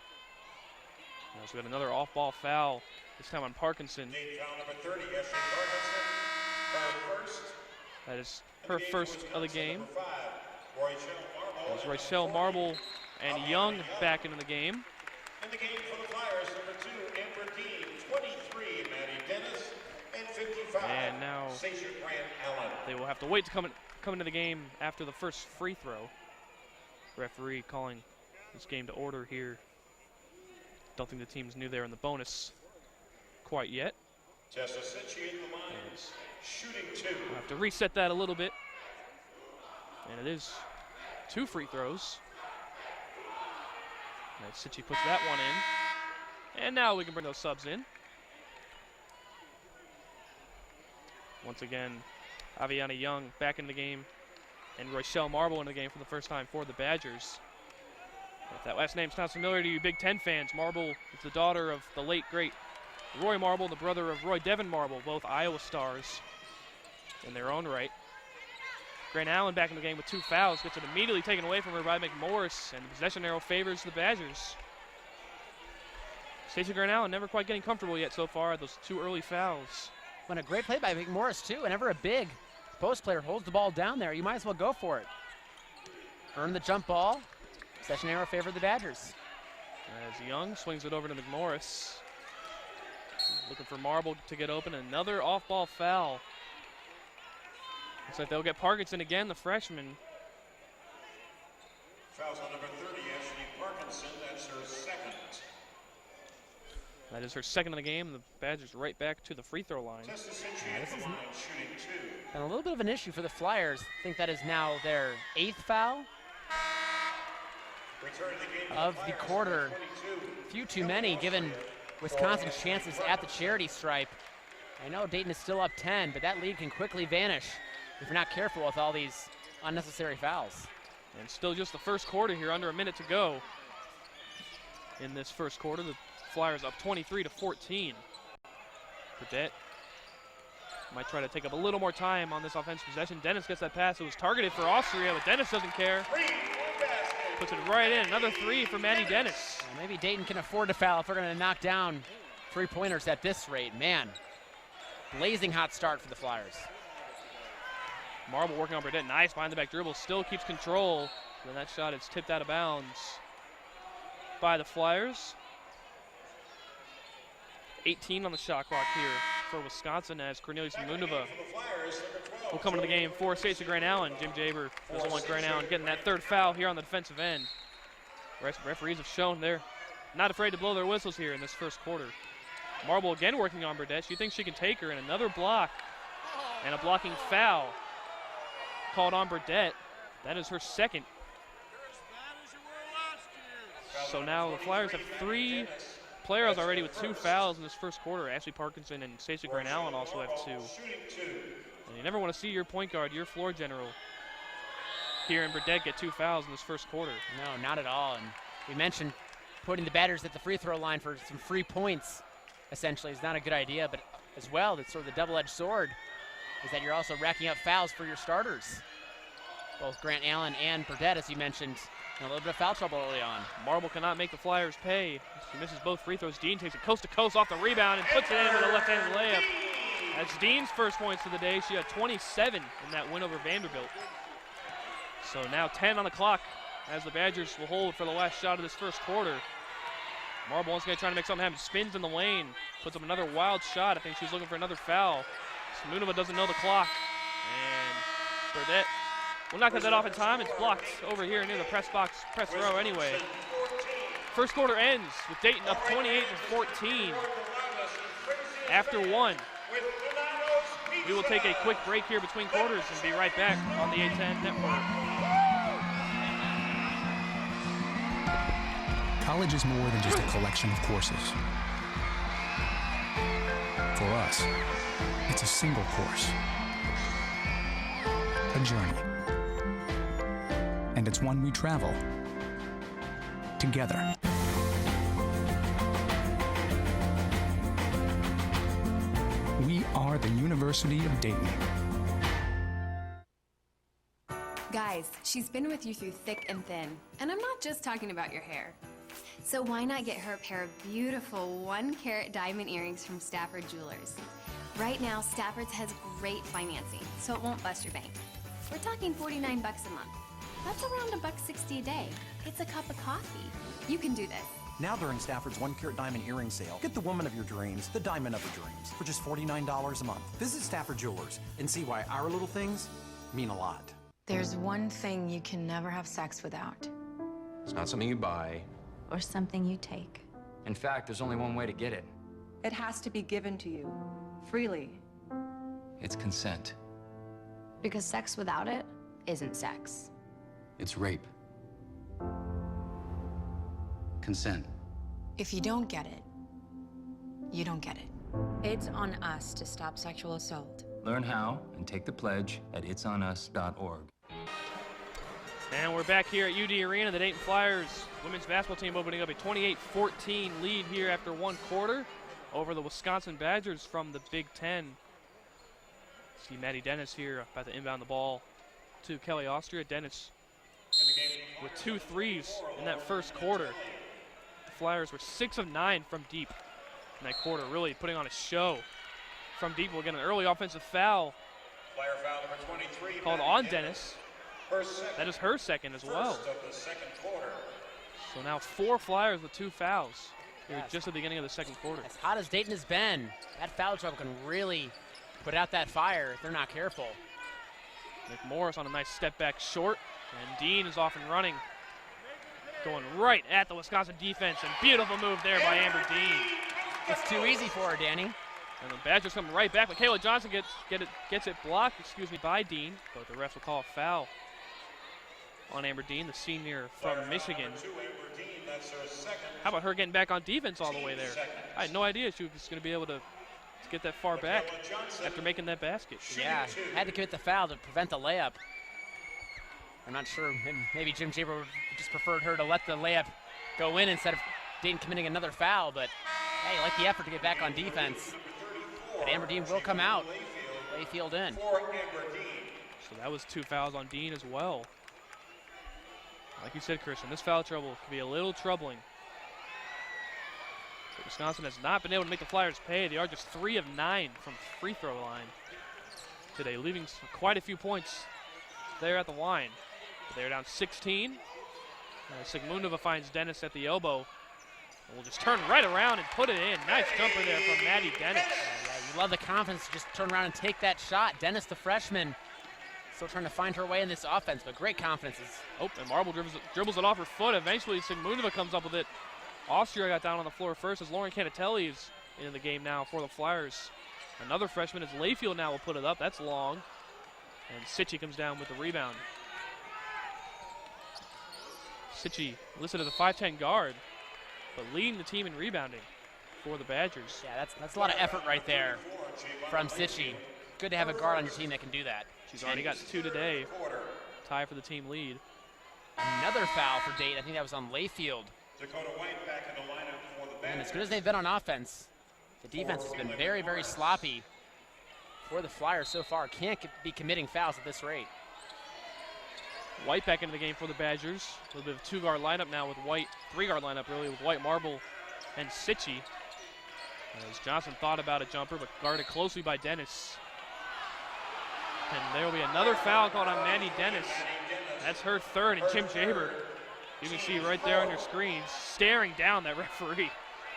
Now, so we got another off-ball foul, this time on Parkinson. Foul number 30, Ashley Parkinson, her first. That is her first of the game. Roychelle There's Roychelle Marble and Young back into the game. In the game for the Flyers, number 2, Amber Dean, 23, Maddie Dennis, and 55, And now Sasha Grant Allen. they will have to wait to come into the game after the first free throw. Referee calling this game to order here. Don't think the teams knew they were in the bonus quite yet. Tessa Sitchi in the line, shooting 2. We'll have to reset that a little bit. And it is 2 free throws. And Sitchi puts that one in. And now we can bring those subs in. Once again, Aviana Young back in the game. And Roychelle Marble in the game for the first time for the Badgers. If that last name sounds familiar to you Big Ten fans, Marble is the daughter of the late, great Roy Marble, the brother of Roy Devon Marble, both Iowa stars in their own right. Grant Allen back in the game with 2 fouls, gets it immediately taken away from her by McMorris, and the possession arrow favors the Badgers. Stacey Grant Allen never quite getting comfortable yet so far, those 2 early fouls. And a great play by McMorris, too. Whenever a big post player holds the ball down there, you might as well go for it. Earn the jump ball. Possession arrow favored the Badgers. As Young swings it over to McMorris. Looking for Marble to get open. Another off-ball foul. Looks like they'll get Parkinson again, the freshman. Fouls on number 30, Ashley Parkinson. That's her second. That is her second of the game. The Badgers right back to the free throw line. Tessa Sitchi in the line, shooting 2. And a little bit of an issue for the Flyers. I think that is now their 8th foul of the quarter. Few too many given Wisconsin's chances at the charity stripe. I know Dayton is still up 10, but that lead can quickly vanish if you're not careful with all these unnecessary fouls. And still just the first quarter here, under a minute to go. In this first quarter, the Flyers up 23-14. Burdett might try to take up a little more time on this offensive possession. Dennis gets that pass. It was targeted for Austria, but Dennis doesn't care. Puts it right in. Another 3 for Maddie Dennis. Well, maybe Dayton can afford to foul if they're going to knock down 3-pointers at this rate. Man, blazing hot start for the Flyers. Marble working on Burdett. Nice behind the back dribble. Still keeps control. Then that shot is tipped out of bounds by the Flyers. 18 on the shot clock here for Wisconsin as Cornelius Munova will come into the game for Stacey Grant Allen. Jim Jaber doesn't want Grant Allen getting that 3rd foul here on the defensive end. Referees have shown they're not afraid to blow their whistles here in this first quarter. Marble again working on Burdett. She thinks she can take her, and another block and a blocking foul called on Burdett. That is her second. So now the Flyers have 3 players already with 2 fouls in this first quarter. Ashley Parkinson and Stacey Grant Allen also have 2. And you never want to see your point guard, your floor general, here in Burdett get 2 fouls in this first quarter. No, not at all. And we mentioned putting the batters at the free throw line for some free points, essentially, is not a good idea. But as well, that's sort of the double-edged sword, is that you're also racking up fouls for your starters. Both Grant Allen and Burdett, as you mentioned, in a little bit of foul trouble early on. Marble cannot make the Flyers pay. She misses both free throws. Dean takes it coast to coast off the rebound and puts it in with a left-handed layup. That's Dean's first points of the day. She had 27 in that win over Vanderbilt. So now 10 on the clock as the Badgers will hold for the last shot of this first quarter. Marble once again trying to make something happen. Spins in the lane. Puts up another wild shot. I think she's looking for another foul. Smunova doesn't know the clock. And Burdett We'll not get that off in time. It's blocked over here near the press box, press row anyway. First quarter ends with Dayton up 28-14 after 1. We will take a quick break here between quarters and be right back on the A10 Network. College is more than just a collection of courses. For us, it's a single course, a journey. And it's one we travel together. We are the University of Dayton. Guys, she's been with you through thick and thin. And I'm not just talking about your hair. So why not get her a pair of beautiful 1-carat diamond earrings from Stafford Jewelers? Right now, Stafford's has great financing, so it won't bust your bank. We're talking $49 a month. That's around $1.60 a day. It's a cup of coffee. You can do this. Now during Stafford's 1-carat diamond earring sale, get the woman of your dreams, the diamond of her dreams, for just $49 a month. Visit Stafford Jewelers and see why our little things mean a lot. There's one thing you can never have sex without. It's not something you buy. Or something you take. In fact, there's only one way to get it. It has to be given to you, freely. It's consent. Because sex without it isn't sex. It's rape. Consent. If you don't get it, you don't get it. It's on us to stop sexual assault. Learn how and take the pledge at itsonus.org. And we're back here at UD Arena. The Dayton Flyers women's basketball team opening up a 28-14 lead here after 1 quarter over the Wisconsin Badgers from the Big Ten. See Maddie Dennis here about to inbound the ball to Kelly Austria. Dennis with 2 threes in that first quarter. The Flyers were 6 of 9 from deep in that quarter, really putting on a show from deep. We'll get an early offensive foul Flyer foul number 23. called on Dennis. That is her second as well. So now 4 Flyers with 2 fouls here just at the beginning of the second quarter. As hot as Dayton has been, that foul trouble can really put out that fire if they're not careful. McMorris on a nice step back short, and Dean is off and running. Going right at the Wisconsin defense, and beautiful move there by Amber Dean. It's too easy for her, Danny. And the Badgers coming right back. Michaela Johnson gets it blocked, by Dean, but the refs will call a foul on Amber Dean, the senior from Michigan. How about her getting back on defense all the way there? I had no idea she was going to be able to get that far back after making that basket. Yeah, had to commit the foul to prevent the layup. I'm not sure, maybe Jim Jaber just preferred her to let the layup go in instead of Dayton committing another foul, but hey, I like the effort to get back on defense. But Amber Dean will come out, Layfield in. So that was 2 fouls on Dean as well. Like you said, Christian, this foul trouble could be a little troubling. But Wisconsin has not been able to make the Flyers pay. They are just 3 of 9 from free throw line today, leaving quite a few points there at the line. But they're down 16. Sigmundova finds Dennis at the elbow. And will just turn right around and put it in. Nice jumper there from Maddie Dennis. Yeah, you love the confidence to just turn around and take that shot. Dennis, the freshman, still trying to find her way in this offense, but great confidence. Oh, and Marble dribbles it off her foot. Eventually, Sigmundova comes up with it. Austria got down on the floor first as Lauren Canatelli is in the game now for the Flyers. Another freshman as Layfield now will put it up. That's long. And Sitchy comes down with the rebound. Sitchy listed as a 5'10 guard, but leading the team in rebounding for the Badgers. Yeah, that's a lot of effort right there from Sitchy. Good to have a guard on your team that can do that. She's already got 2 today. Tie for the team lead. Another foul for Dayton. I think that was on Layfield. Dakota White back in the lineup for the Badgers. And as good as they've been on offense, the defense has been very, very sloppy for the Flyers so far. Can't be committing fouls at this rate. White back into the game for the Badgers. A little bit of 2-guard lineup now with White, 3-guard lineup really with White, Marble, and Sitchy. As Johnson thought about a jumper, but guarded closely by Dennis. And there will be another foul called on Maddie Dennis. That's her 3rd, and Jim Jaber, you can see right there on your screen, staring down that referee.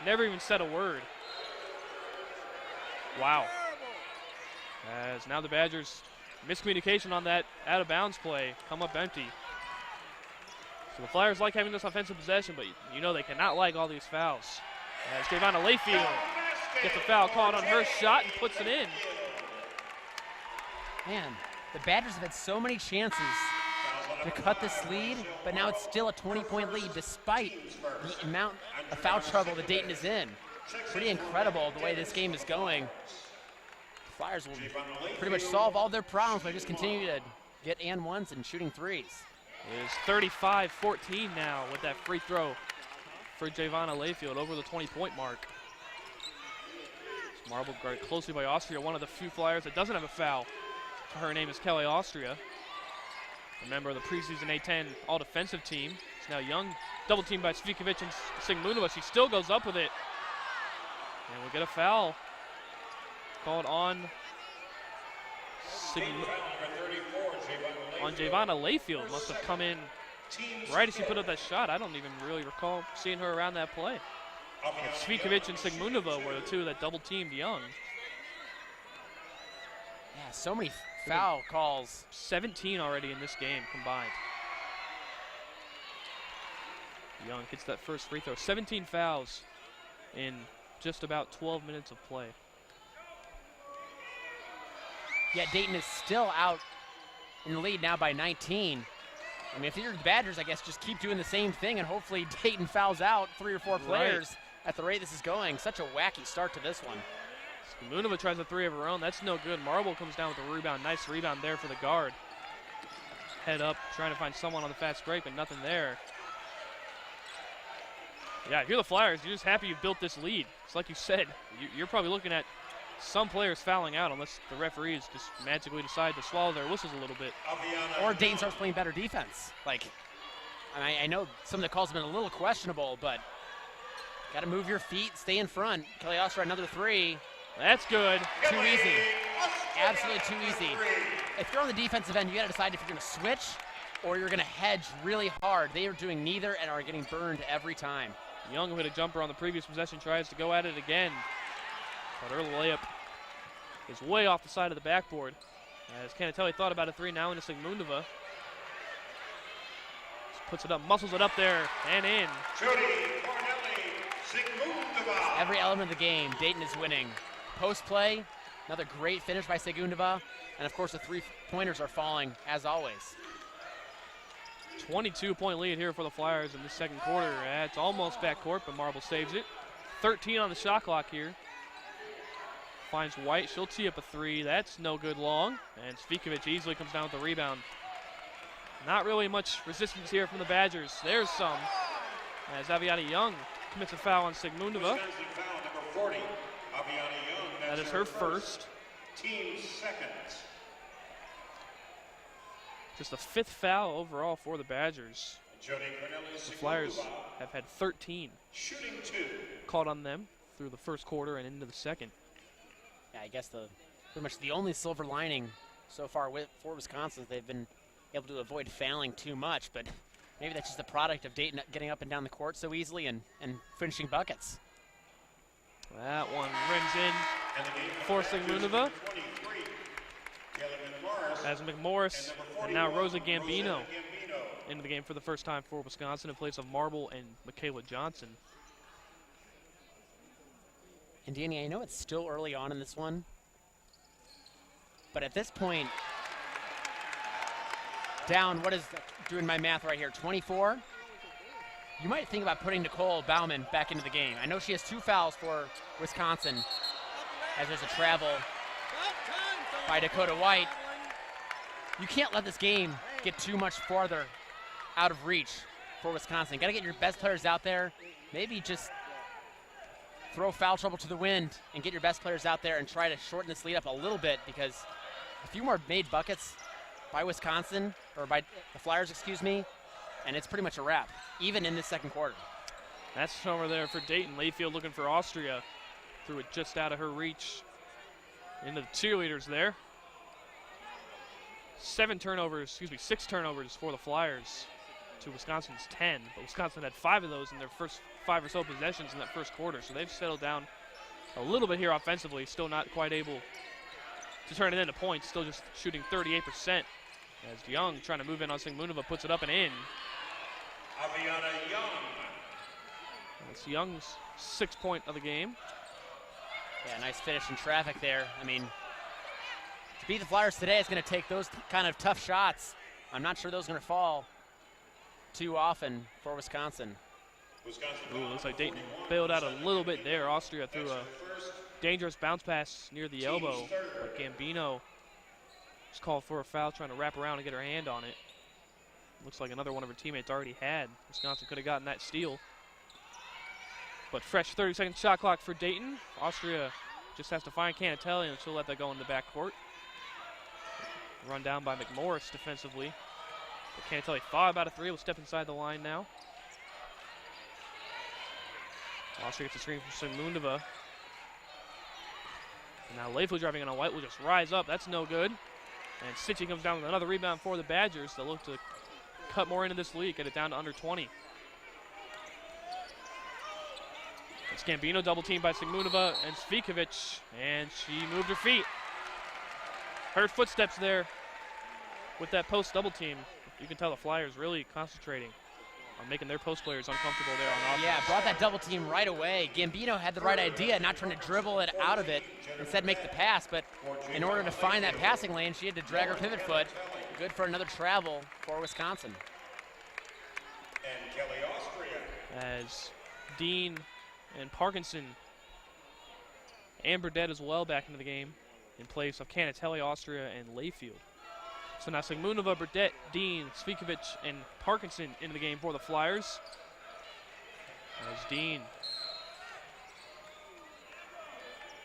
Never even said a word. Wow. As now the Badgers Miscommunication on that out-of-bounds play. Come up empty. So the Flyers like having this offensive possession, but you know they cannot like all these fouls. As Javonna Layfield gets a foul called on her shot and puts it in. Man, the Badgers have had so many chances to cut this lead, but now it's still a 20-point lead despite the amount of foul trouble that Dayton is in. Pretty incredible the way this game is going. The Flyers will pretty much solve all their problems by just continuing to get and ones and shooting threes. It is 35-14 now with that free throw for Javonna Layfield over the 20-point mark. Marble guarded closely by Austria, one of the few Flyers that doesn't have a foul. Her name is Kelly Austria, a member of the preseason A-10 all-defensive team. It's now Young, double teamed by Svikovic and Sigmunova. She still goes up with it. And we'll get a foul called on Javonna Layfield. Must have come in right as she put up that shot. I don't even really recall seeing her around that play. And Svikovic and Sigmunova were the two that double teamed Young. Yeah, so many foul calls. 17 already in this game combined. Young hits that first free throw. 17 fouls in just about 12 minutes of play. Yeah, Dayton is still out in the lead now by 19. I mean, if you're the Badgers, I guess just keep doing the same thing and hopefully Dayton fouls out 3 or 4 players at the rate this is going. Such a wacky start to this one. Munova tries a three of her own. That's no good. Marble comes down with a rebound. Nice rebound there for the guard. Head up, trying to find someone on the fast break, but nothing there. Yeah, if you're the Flyers, you're just happy you've built this lead. It's like you said, you're probably looking at some players fouling out unless the referees just magically decide to swallow their whistles a little bit. Or Dayton starts playing better defense. Like, I know some of the calls have been a little questionable, but got to move your feet, stay in front. Kelly Oster, another three. That's good. Too easy. Absolutely too easy. If you're on the defensive end, you got to decide if you're going to switch or you're going to hedge really hard. They are doing neither and are getting burned every time. Young, who hit a jumper on the previous possession, tries to go at it again. But her layup is way off the side of the backboard. As Canatelli thought about a three, now into Sigmundova. Puts it up, muscles it up there, and in. Every element of the game, Dayton is winning. Post play, another great finish by Sigundova, and of course the 3-pointers are falling as always. 22-point lead here for the Flyers in the second quarter. It's almost backcourt, but Marble saves it. 13 on the shot clock here. Finds White, she'll tee up a three. That's no good long, and Svikovic easily comes down with the rebound. Not really much resistance here from the Badgers. There's some, as Aviana Young commits a foul on Sigmundova. That is her first. Team second. Just the 5th foul overall for the Badgers. The Flyers have had 13 called on them through the first quarter and into the second. Yeah, I guess pretty much the only silver lining so far for Wisconsin is they've been able to avoid fouling too much, but maybe that's just the product of Dayton getting up and down the court so easily and finishing buckets. That one rims in for Sigmundova. As McMorris and now Rosa Gambino into the game for the first time for Wisconsin in place of Marble and Michaela Johnson. And Danny, I know it's still early on in this one, but at this point, down, doing my math right here, 24, you might think about putting Nicole Bauman back into the game. I know she has 2 fouls for Wisconsin as there's a travel by Dakota White. You can't let this game get too much farther out of reach for Wisconsin. Got to get your best players out there. Maybe just throw foul trouble to the wind and get your best players out there and try to shorten this lead up a little bit, because a few more made buckets by Wisconsin, or by the Flyers, excuse me, and it's pretty much a wrap, even in this second quarter. That's over there for Dayton. Layfield looking for Austria. Threw it just out of her reach into the cheerleaders there. 6 turnovers for the Flyers to Wisconsin's 10, but Wisconsin had 5 of those in their first 5 or so possessions in that first quarter, so they've settled down a little bit here offensively, still not quite able to turn it into points, still just shooting 38%. As Young trying to move in on Sigmunova, puts it up and in. Aviana Young. That's Young's 6th point of the game. Yeah, nice finish in traffic there. I mean, to beat the Flyers today, it's going to take those kind of tough shots. I'm not sure those are going to fall too often for Wisconsin. Ooh, looks like Dayton bailed out a little bit there. Austria threw a dangerous bounce pass near the elbow, but Gambino just called for a foul, trying to wrap around and get her hand on it. Looks like another one of her teammates already had. Wisconsin could have gotten that steal. But fresh 30-second shot clock for Dayton. Austria just has to find Canatelli, and she'll let that go in the backcourt. Run down by McMorris defensively. But Canatelli thought about a three, will step inside the line now. Austria gets a screen from Sigmunova. And now Layfield driving in on White will just rise up. That's no good. And Stitchie comes down with another rebound for the Badgers. They'll look to cut more into this lead, get it down to under 20. It's Gambino double teamed by Sigmunova and Svikovic, and she moved her feet. Heard footsteps there with that post double team. You can tell the Flyers really concentrating on making their post players uncomfortable there on offense. Yeah, brought that double team right away. Gambino had the right idea, not trying to dribble it out of it, instead make the pass, but in order to find that passing lane, she had to drag her pivot foot. Good for another travel for Wisconsin. And Kelly Austria. As Dean and Parkinson and Burdett as well back into the game in place of Canatelli, Austria, and Layfield. So now Sigmunova, Burdett, Dean, Svikovic, and Parkinson into the game for the Flyers. As Dean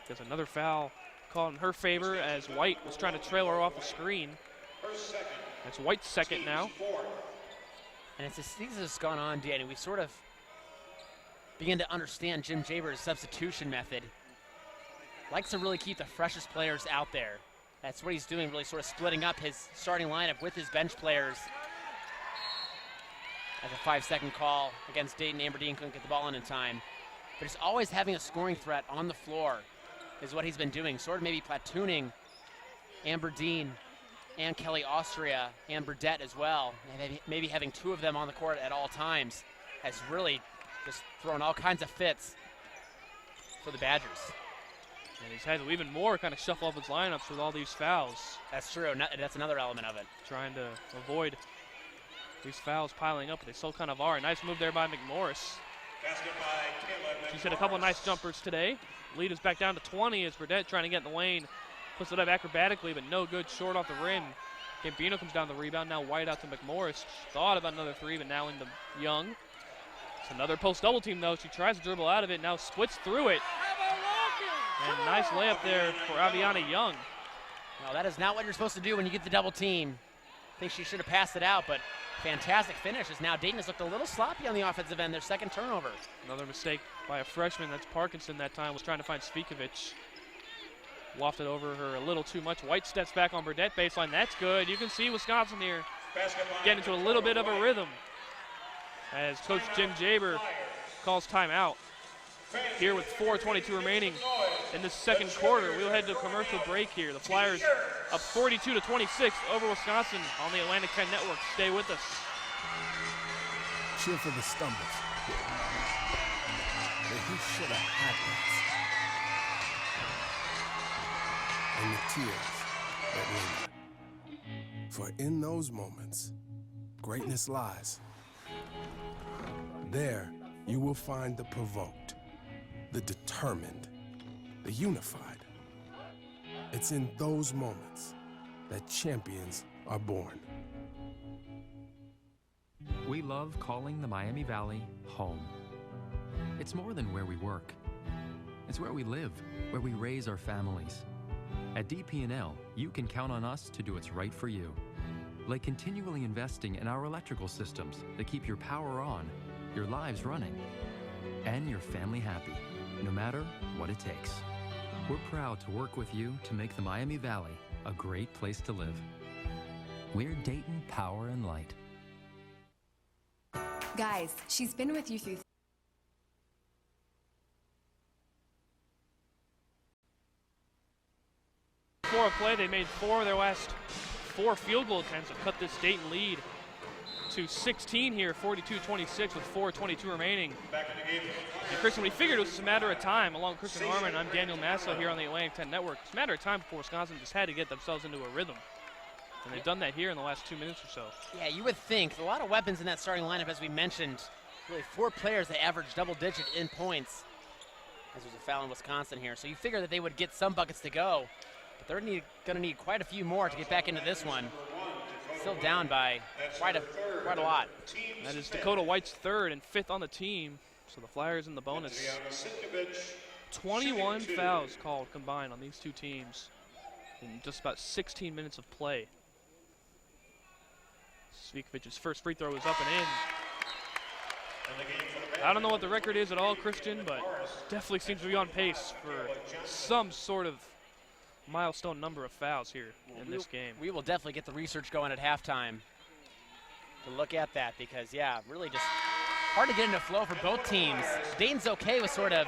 gets another foul called in her favor as White was trying to trail her off the screen. That's White's second now. And as this season has gone on, Danny, we sort of begin to understand Jim Jaber's substitution method. Likes to really keep the freshest players out there. That's what he's doing, really sort of splitting up his starting lineup with his bench players. As a 5-second call against Dayton, Amber Dean couldn't get the ball in time. But he's always having a scoring threat on the floor is what he's been doing, sort of maybe platooning Amber Dean and Kelly Austria and Burdett as well. And maybe having two of them on the court at all times has really just thrown all kinds of fits for the Badgers. And he's had to even more kind of shuffle up his lineups with all these fouls. That's true. That's another element of it. Trying to avoid these fouls piling up, but they still kind of are. Nice move there by McMorris. She's hit a couple of nice jumpers today. Lead is back down to 20 as Burdett trying to get in the lane. Puts it up acrobatically, but no good, short off the rim. Gambino comes down the rebound. Now White out to McMorris. Thought about another three, but now into Young. It's another post double team though. She tries to dribble out of it, now splits through it. And nice layup there for Aviana Young. No, that is not what you're supposed to do when you get the double team. I think she should have passed it out, but fantastic finish as now Dayton has looked a little sloppy on the offensive end, their second turnover. Another mistake by a freshman, that's Parkinson that time, was trying to find Svikovic. Wafted over her a little too much. White steps back on Burdett baseline, that's good. You can see Wisconsin here getting into a little bit of a rhythm as Coach Jim Jaber calls timeout. Here with 4:22 remaining in the second quarter. We'll head to a commercial break here. The Flyers up 42-26 over Wisconsin on the Atlantic 10 Network. Stay with us. Cheer for the stumbles. But he should have had that. And the tears that linger. For in those moments, greatness lies. There, you will find the provoked, the determined, the unified. It's in those moments that champions are born. We love calling the Miami Valley home. It's more than where we work. It's where we live, where we raise our families. At DP&L, you can count on us to do what's right for you. Like continually investing in our electrical systems that keep your power on, your lives running, and your family happy, no matter what it takes. We're proud to work with you to make the Miami Valley a great place to live. We're Dayton Power and Light. Guys, she's been with you through 2:04 of play. They made 4 of their last 4 field goal attempts to cut this Dayton lead to 16 here, 42-26 with 4:22 remaining. And Christian, we figured it was just a matter of time. Along with Christian Harmon, I'm Daniel Massa here on the Atlantic 10 Network. It's a matter of time before Wisconsin just had to get themselves into a rhythm. And they've done that here in the last 2 minutes or so. Yeah, you would think. A lot of weapons in that starting lineup, as we mentioned. Really 4 players that average double-digit in points. As there's a foul in Wisconsin here. So you figure that they would get some buckets to go. But they're going to need quite a few more to get back into this one. Still down by quite a lot. That is Dakota White's 3rd and 5th on the team. So the Flyers in the bonus. 21 fouls called combined on these two teams in just about 16 minutes of play. Svikovic's first free throw is up and in. I don't know what the record is at all, Christian, but definitely seems to be on pace for some sort of milestone number of fouls here in this game. We will definitely get the research going at halftime to look at that because, yeah, really just hard to get into flow for both teams. Dayton's okay with sort of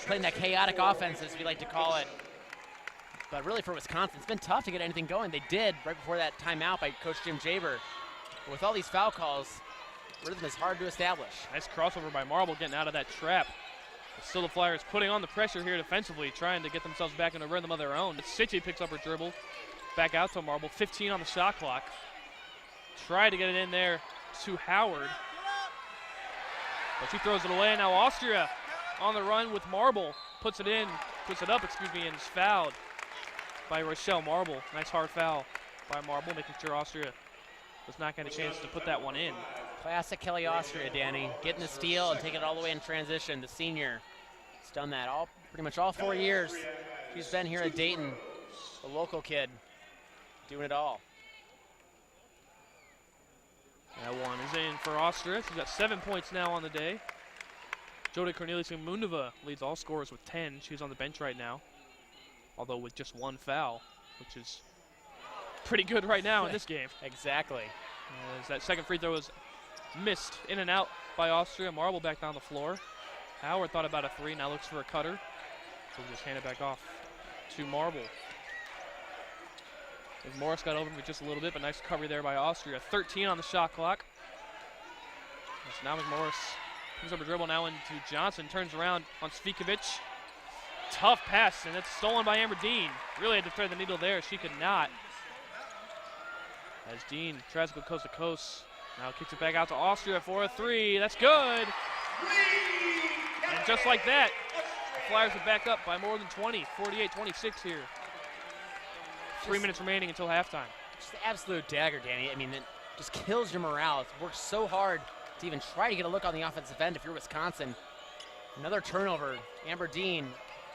playing that chaotic offense, as we like to call it. But really for Wisconsin, it's been tough to get anything going. They did right before that timeout by Coach Jim Jaber. But with all these foul calls, rhythm is hard to establish. Nice crossover by Marble getting out of that trap. But still the Flyers putting on the pressure here defensively, trying to get themselves back in a rhythm of their own. City picks up her dribble. Back out to Marble, 15 on the shot clock. Try to get it in there to Howard. But she throws it away. Now Austria on the run with Marble. Puts it up, and is fouled by Rochelle Marble. Nice hard foul by Marble, making sure Austria does not get a chance to put that one in. Classic Kelly Austria, Danny. Getting the steal and taking it all the way in transition. The senior has done that pretty much all 4 years. She's been here at Dayton, a local kid, doing it all. That one is in for Austria. She's got 7 points now on the day. Jode Cornelius-Mundova leads all scorers with 10. She's on the bench right now, although with just 1 foul, which is pretty good right now in this game. Exactly. As that second free throw was missed in and out by Austria. Marble back down the floor. Howard thought about a 3, now looks for a cutter. So we'll just hand it back off to Marble. As Morris got over for just a little bit, but nice recovery there by Austria. 13 on the shot clock. As now McMorris picks up a dribble now into Johnson, turns around on Svikovic. Tough pass, and it's stolen by Amber Dean. Really had to thread the needle there. She could not. As Dean tries to go coast to coast. Now kicks it back out to Austria for a 3. That's good. And just like that, the Flyers are back up by more than 20. 48-26 here. 3 minutes remaining until halftime. Just an absolute dagger, Danny. I mean, it just kills your morale. It's worked so hard to even try to get a look on the offensive end if you're Wisconsin. Another turnover. Amber Dean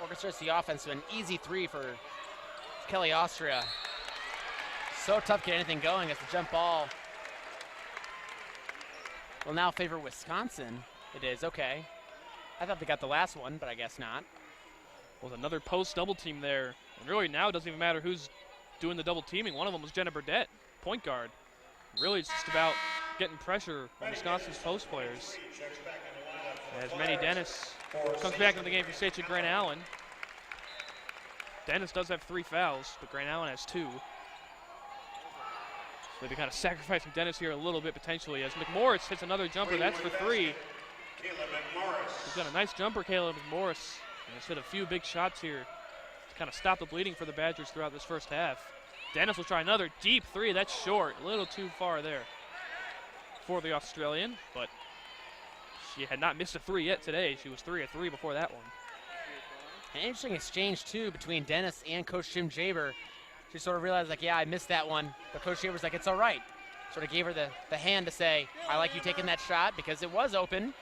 orchestrates the offense to an easy 3 for Kelly Austria. So tough to get anything going as the jump ball will now favor Wisconsin. It is, okay. I thought they got the last one, but I guess not. Well, another post double team there. And really now it doesn't even matter who's doing the double teaming. One of them was Jenna Burdett, point guard. Really it's just about getting pressure on Wisconsin's post players. As Manny Dennis comes back into the game for Sacha Grant Allen. Dennis does have 3 fouls, but Grant Allen has 2. So they're kind of sacrificing Dennis here a little bit potentially as McMorris hits another jumper. That's for 3. He's got a nice jumper, Caleb McMorris. And he's hit a few big shots here to kind of stop the bleeding for the Badgers throughout this first half. Dennis will try another deep 3. That's short, a little too far there for the Australian, but she had not missed a 3 yet today. She was 3 of 3 before that one. An interesting exchange, too, between Dennis and Coach Jim Jaber. She sort of realized, like, yeah, I missed that one. But Coach Jaber's like, it's all right. Sort of gave her the hand to say, I like you taking that shot because it was open.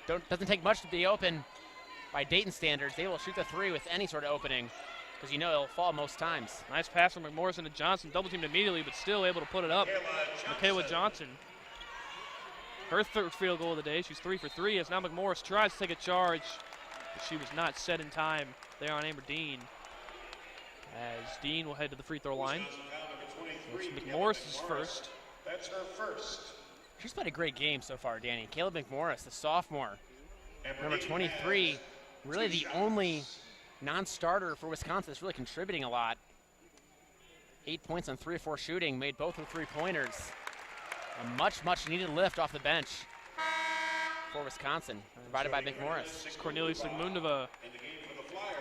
Doesn't take much to be open by Dayton standards. They will shoot the 3 with any sort of opening because you know it'll fall most times. Nice pass from McMorris into Johnson. Double teamed immediately, but still able to put it up. Michaela Johnson. Her 3rd field goal of the day. She's 3 for 3 as now McMorris tries to take a charge, but she was not set in time there on Amber Dean. As Dean will head to the free throw line. McMorris is first. That's her first. She's played a great game so far, Danny. Caleb McMorris, the sophomore, number 23, really the only non-starter for Wisconsin that's really contributing a lot. 8 points on 3 or 4 shooting, made both with 3-pointers. A much needed lift off the bench for Wisconsin, provided by McMorris. Cornelius Sigmundova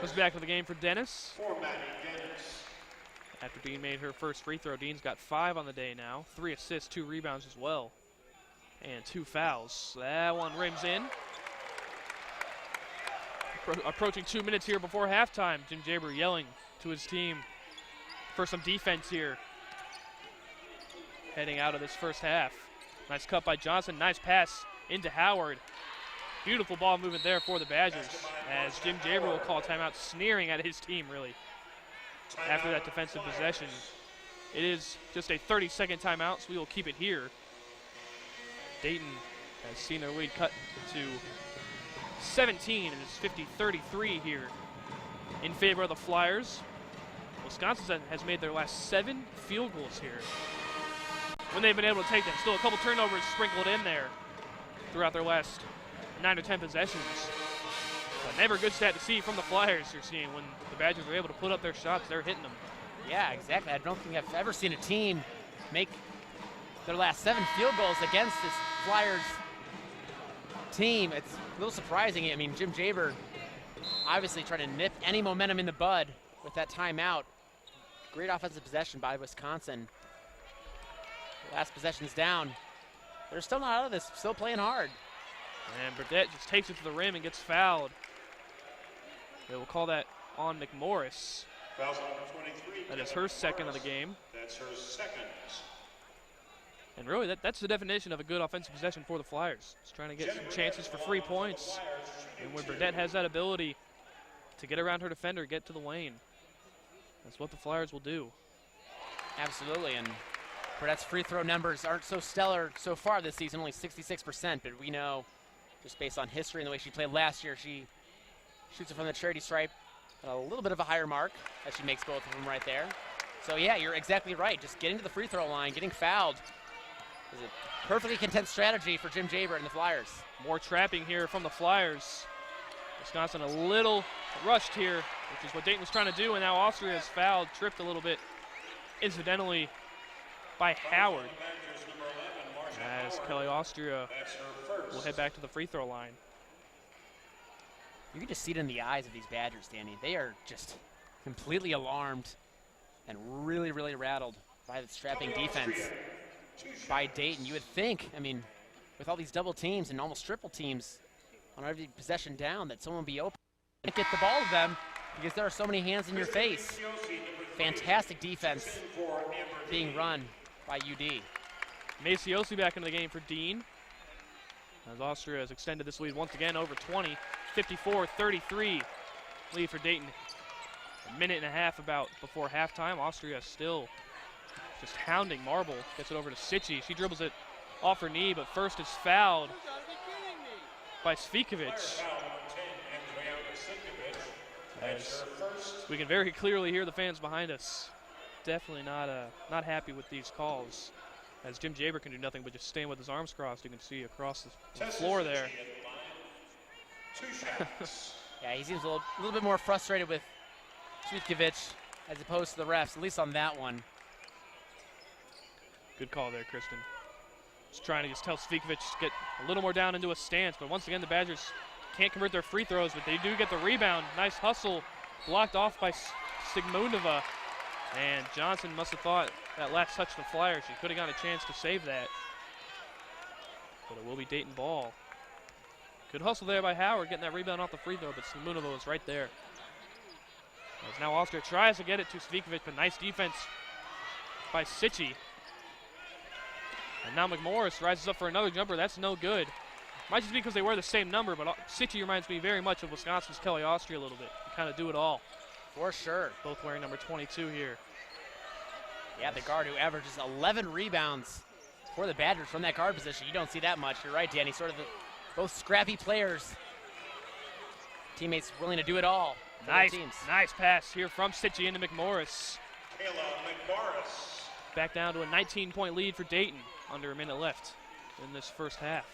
was back in the game for Dennis. After Dean made her first free throw, Dean's got 5 on the day now. 3 assists, 2 rebounds as well, and 2 fouls. That one rims in. Approaching 2 minutes here before halftime. Jim Jaber yelling to his team for some defense here. Heading out of this first half. Nice cut by Johnson, nice pass into Howard. Beautiful ball movement there for the Badgers, as Jim Jaber will call timeout, sneering at his team really after that defensive possession. It is just a 30-second timeout, so we will keep it here. Dayton has seen their lead cut to 17, and it's 50-33 here in favor of the Flyers. Wisconsin has made their last 7 field goals here when they've been able to take them. Still a couple turnovers sprinkled in there throughout their last 9 or 10 possessions. But never a good stat to see from the Flyers. You're seeing when the Badgers are able to put up their shots, they're hitting them. Yeah, exactly. I don't think I've ever seen a team make their last 7 field goals against this Flyers team. It's a little surprising. I mean, Jim Jaber obviously trying to nip any momentum in the bud with that timeout. Great offensive possession by Wisconsin. Last possession's down. They're still not out of this, still playing hard. And Burdett just takes it to the rim and gets fouled. They will call that on McMorris. Fouls number 23. That is her second of the game. That's her second. And really, that's the definition of a good offensive possession for the Flyers. Just trying to get some chances for 3 points. And when Burdett has that ability to get around her defender, get to the lane, that's what the Flyers will do. Absolutely, and Burdett's free throw numbers aren't so stellar so far this season, only 66%, but we know just based on history and the way she played last year, she shoots it from the charity stripe at a little bit of a higher mark, as she makes both of them right there. So yeah, you're exactly right. Just getting to the free throw line, getting fouled is a perfectly content strategy for Jim Jaber and the Flyers. More trapping here from the Flyers. Wisconsin a little rushed here, which is what Dayton was trying to do, and now Austria is fouled, tripped a little bit, incidentally, by Howard. As Kelly Austria will head back to the free throw line. You can just see it in the eyes of these Badgers, Danny. They are just completely alarmed and really rattled by the strapping defense by Dayton. You would think, I mean, with all these double teams and almost triple teams on every possession down, that someone would be open and get the ball to them because there are so many hands in your face. Fantastic defense being run by UD. Maciosi back into the game for Dean, as Austria has extended this lead once again over 20. 54-33 lead for Dayton. A minute and a half about before halftime. Austria still just hounding Marble. Gets it over to Sitchy. She dribbles it off her knee, but first is fouled by Svikovic. As we can very clearly hear the fans behind us. Definitely not happy with these calls. As Jim Jaber can do nothing but just stand with his arms crossed. You can see across the floor there. Yeah, he seems a little bit more frustrated with Svikovic as opposed to the refs, at least on that one. Good call there, Kristen. Just trying to tell Svikovic to get a little more down into a stance, but once again the Badgers can't convert their free throws, but they do get the rebound. Nice hustle, blocked off by Sigmundova. And Johnson must have thought that last touch the Flyers. She could have got a chance to save that. But it will be Dayton ball. Good hustle there by Howard, getting that rebound off the free throw, but Sigmundova was right there. As now Austria tries to get it to Svikovic, but nice defense by Sitchy. And now McMorris rises up for another jumper. That's no good. Might just be because they wear the same number, but Sitchy reminds me very much of Wisconsin's Kelly Austria a little bit. They kind of do it all. For sure. Both wearing number 22 here. Yeah, the guard who averages 11 rebounds for the Badgers from that guard position. You don't see that much. You're right, Danny. Sort of both scrappy players. Teammates willing to do it all for their teams. Nice pass here from Sitchy into McMorris. Kayla McMorris. Back down to a 19-point lead for Dayton. Under a minute left in this first half.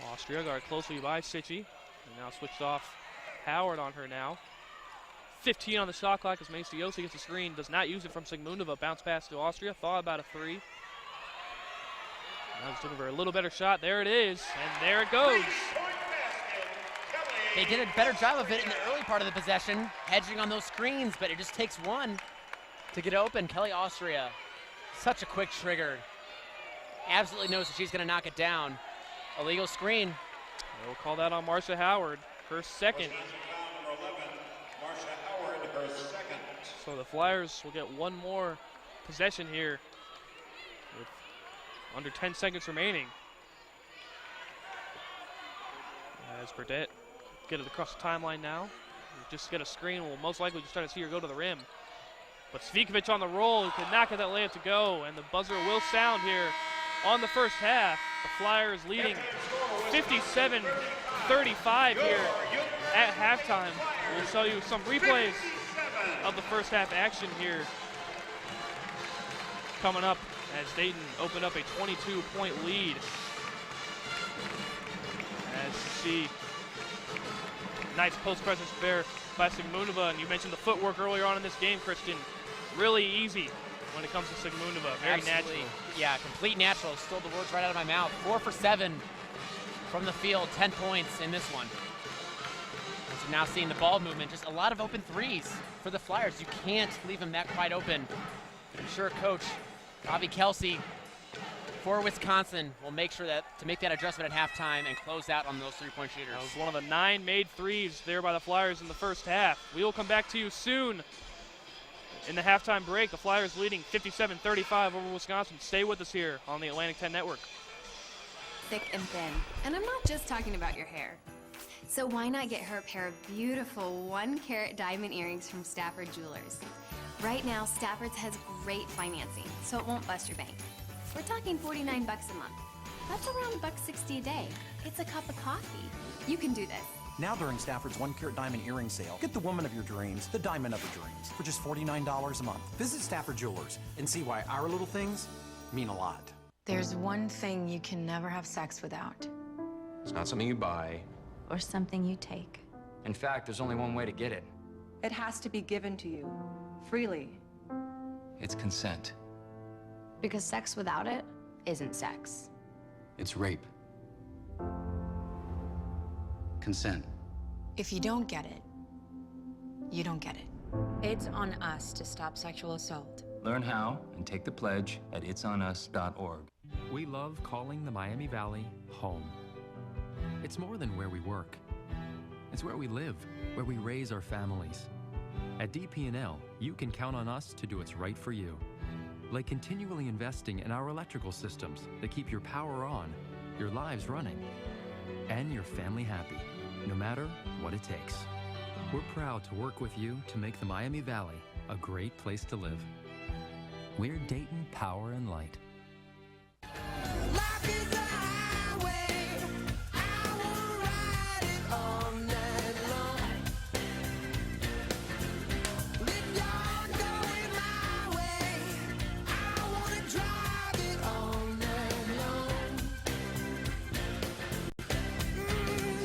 Austria guard closely by Sitchy. And now switched off Howard on her now. 15 on the shot clock as Maciosi gets a screen, does not use it from Sigmundova. Bounce pass to Austria, thought about a three. Now he's looking for a little better shot. There it is, and there it goes. They did a better job of it in the early part of the possession, hedging on those screens, but it just takes one to get open. Kelly Austria, such a quick trigger. Absolutely knows that she's going to knock it down. Illegal screen. We'll call that on Marcia Howard, her second. So the Flyers will get one more possession here with under 10 seconds remaining. As Burdette get it across the timeline now. Just get a screen. We'll most likely just start to see her go to the rim. But Svikovic on the roll, he could not get that layup to go, and the buzzer will sound here on the first half. The Flyers leading 57-35 here at halftime. We'll show you some replays of the first half action here coming up as Dayton opened up a 22-point lead. As you see, nice post presence there by Sigmundova, and you mentioned the footwork earlier on in this game, Christian. Really easy when it comes to Sigmundova, very natural. Yeah, complete natural. Stole the words right out of my mouth. 4 for 7 from the field, 10 points in this one. As you're now seeing the ball movement, just a lot of open threes for the Flyers. You can't leave them that wide open. I'm sure Coach Bobby Kelsey for Wisconsin will make sure that to make that adjustment at halftime and close out on those three-point shooters. That was one of the 9 made threes there by the Flyers in the first half. We will come back to you soon in the halftime break. The Flyers leading 57-35 over Wisconsin. Stay with us here on the Atlantic 10 Network. Thick and thin. And I'm not just talking about your hair. So why not get her a pair of beautiful 1-carat diamond earrings from Stafford Jewelers? Right now, Stafford's has great financing, so it won't bust your bank. We're talking $49 a month. That's around $1.60 a day. It's a cup of coffee. You can do this. Now during Stafford's 1-carat diamond earring sale, get the woman of your dreams, the diamond of your dreams, for just $49 a month. Visit Stafford Jewelers and see why our little things mean a lot. There's one thing you can never have sex without. It's not something you buy. Or something you take. In fact, there's only one way to get it. It has to be given to you, freely. It's consent. Because sex without it isn't sex. It's rape. Consent. If you don't get it, you don't get it. It's on us to stop sexual assault. Learn how and take the pledge at itsonus.org. We love calling the Miami Valley home. It's more than where we work. It's where we live, where we raise our families. At DP&L, you can count on us to do what's right for you. Like continually investing in our electrical systems that keep your power on, your lives running, and your family happy, no matter what it takes. We're proud to work with you to make the Miami Valley a great place to live. We're Dayton Power and Light. Life is a highway. I wanna ride it all night long. Let God go in my way. I wanna drive it all night long.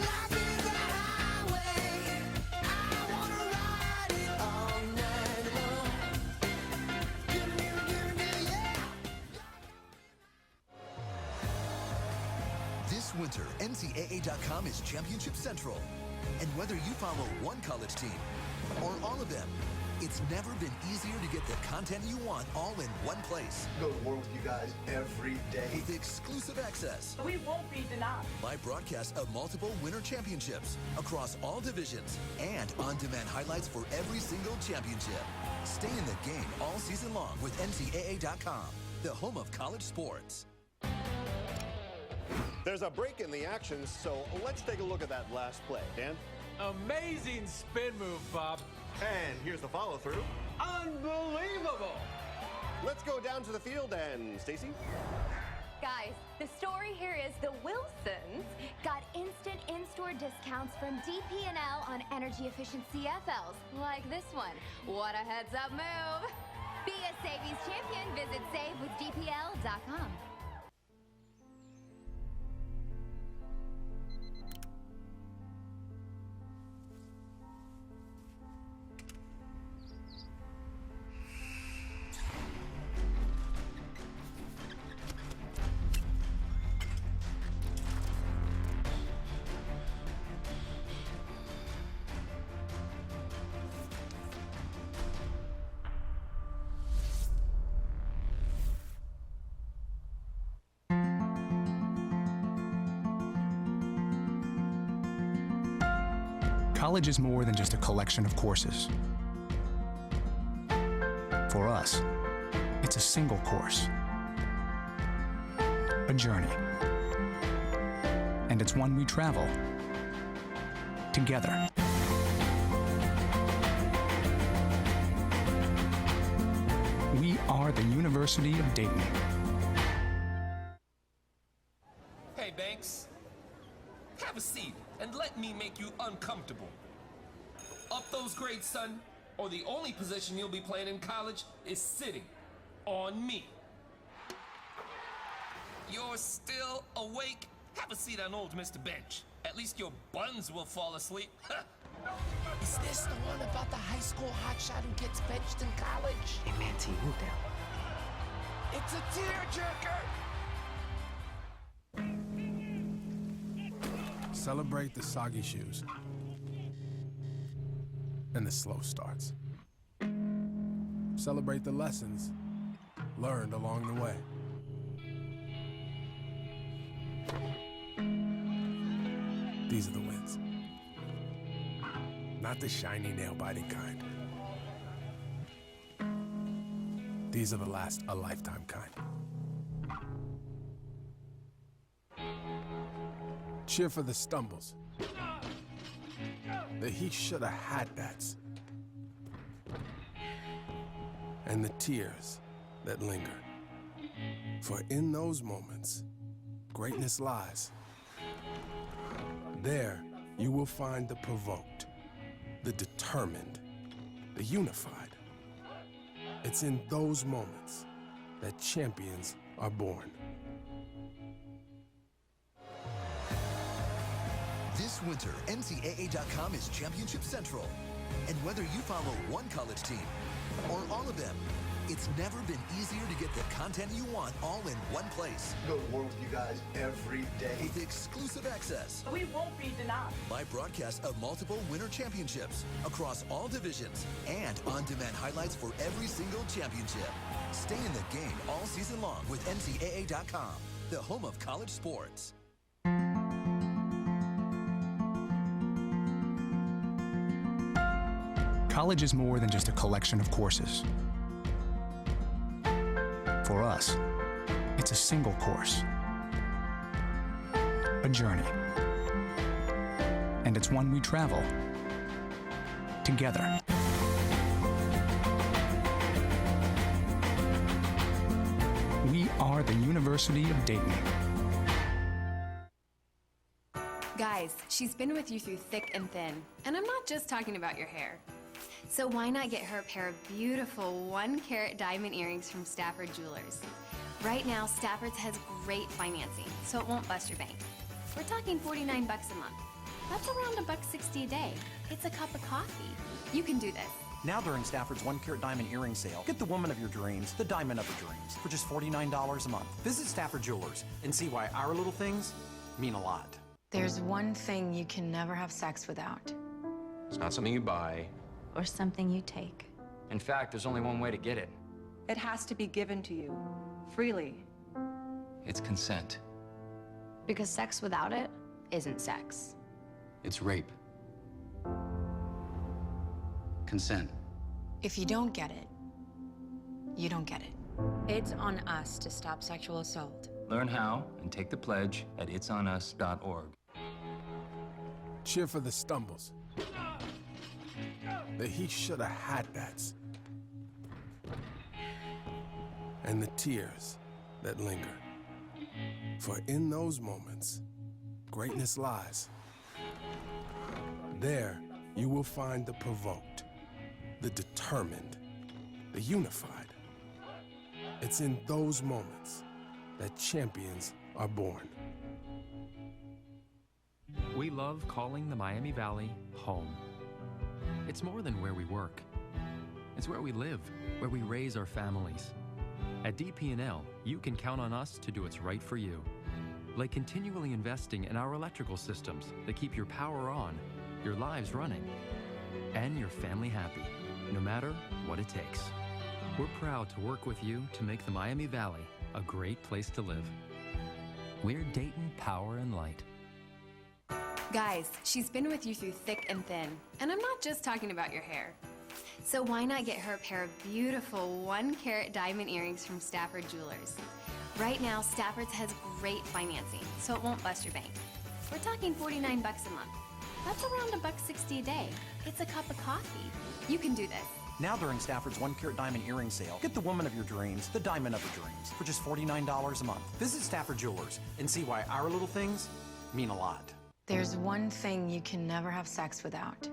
Life is a highway. I wanna ride it all night long. Give me, yeah. This winter, NCAA.com is Championship Central. And whether you follow one college team or all of them, it's never been easier to get the content you want all in one place. Go to war with you guys every day. With exclusive access, We won't be denied. live broadcasts of multiple winter championships across all divisions, and on-demand highlights for every single championship. Stay in the game all season long with NCAA.com, the home of college sports. There's a break in the action, so let's take a look at that last play. Dan? Amazing spin move, Bob. And here's the follow-through. Unbelievable. Let's go down to the field and Stacy? Guys, the story here is the Wilsons got instant in-store discounts from DP&L on energy efficient CFLs, like this one. What a heads-up move. Be a savings champion. Visit savewithdpl.com. College is more than just a collection of courses. For us, it's a single course, a journey, and it's one we travel together. We are the University of Dayton. Hey, Banks. Have a seat and let me make you uncomfortable. Up those grades, son, or the only position you'll be playing in college is sitting on me. You're still awake? Have a seat on old Mr. Bench. At least your buns will fall asleep. Is this the one about the high school hotshot who gets benched in college? Hey, man, T, move down. It's a tearjerker! Celebrate the soggy shoes and the slow starts. Celebrate the lessons learned along the way. These are the wins. Not the shiny, nail-biting kind. These are the last a lifetime kind. Cheer for the stumbles. The he shoulda had that's. And the tears that linger. For in those moments, greatness lies. There, you will find the provoked, the determined, the unified. It's in those moments that champions are born. This winter, NCAA.com is Championship Central. And whether you follow one college team or all of them, it's never been easier to get the content you want all in one place. Go to war with you guys every day. With exclusive access. We won't be denied. Live broadcasts of multiple winter championships across all divisions and on-demand highlights for every single championship. Stay in the game all season long with NCAA.com, the home of college sports. College is more than just a collection of courses. For us, it's a single course, a journey, and it's one we travel together. We are the University of Dayton. Guys, she's been with you through thick and thin. And I'm not just talking about your hair. So why not get her a pair of beautiful 1-carat diamond earrings from Stafford Jewelers? Right now, Stafford's has great financing, so it won't bust your bank. We're talking $49 a month. That's around $1.60 a day. It's a cup of coffee. You can do this. Now during Stafford's 1-carat diamond earring sale, get the woman of your dreams, the diamond of her dreams, for just $49 a month. Visit Stafford Jewelers and see why our little things mean a lot. There's one thing you can never have sex without. It's not something you buy. Or something you take. In fact, there's only one way to get it. It has to be given to you, freely. It's consent. Because sex without it isn't sex. It's rape. Consent. If you don't get it, you don't get it. It's on us to stop sexual assault. Learn how and take the pledge at itsonus.org. Cheer for the stumbles. The he shoulda had that's. And the tears that linger. For in those moments, greatness lies. There, you will find the provoked, the determined, the unified. It's in those moments that champions are born. We love calling the Miami Valley home. It's more than where we work. It's where we live, where we raise our families. At DP&L, you can count on us to do what's right for you. Like continually investing in our electrical systems that keep your power on, your lives running, and your family happy, no matter what it takes. We're proud to work with you to make the Miami Valley a great place to live. We're Dayton Power and Light. Guys, she's been with you through thick and thin. And I'm not just talking about your hair. So why not get her a pair of beautiful 1-carat diamond earrings from Stafford Jewelers? Right now, Stafford's has great financing, so it won't bust your bank. We're talking $49 a month. That's around $1.60 a day. It's a cup of coffee. You can do this. Now during Stafford's 1-carat diamond earring sale, get the woman of your dreams, the diamond of your dreams, for just $49 a month. Visit Stafford Jewelers and see why our little things mean a lot. There's one thing you can never have sex without.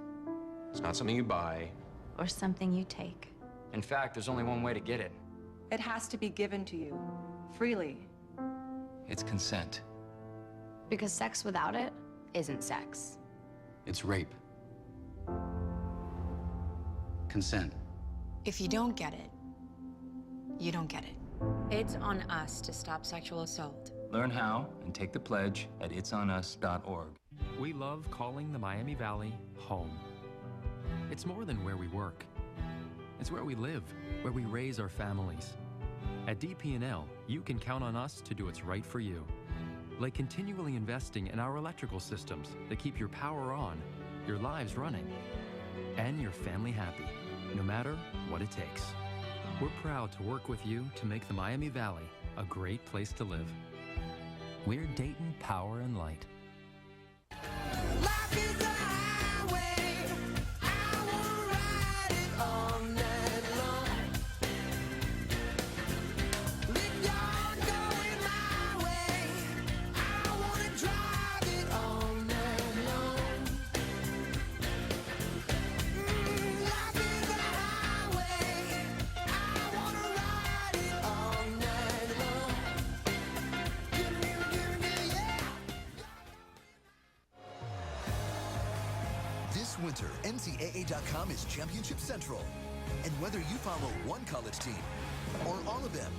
It's not something you buy. Or something you take. In fact, there's only one way to get it. It has to be given to you, freely. It's consent. Because sex without it isn't sex. It's rape. Consent. If you don't get it, you don't get it. It's on us to stop sexual assault. Learn how and take the pledge at itsonus.org. We love calling the Miami Valley home. It's more than where we work. It's where we live, where we raise our families. At DP&L, you can count on us to do what's right for you. Like continually investing in our electrical systems that keep your power on, your lives running, and your family happy, no matter what it takes. We're proud to work with you to make the Miami Valley a great place to live. We're Dayton Power and Light. Life is a highway. I wanna ride it all night long. If you're going my way, I wanna drive it all night long. Life is a highway. I wanna ride it all night long. Give me, yeah. This winter, NCAA.com is Championship Central. And whether you follow one college team or all of them,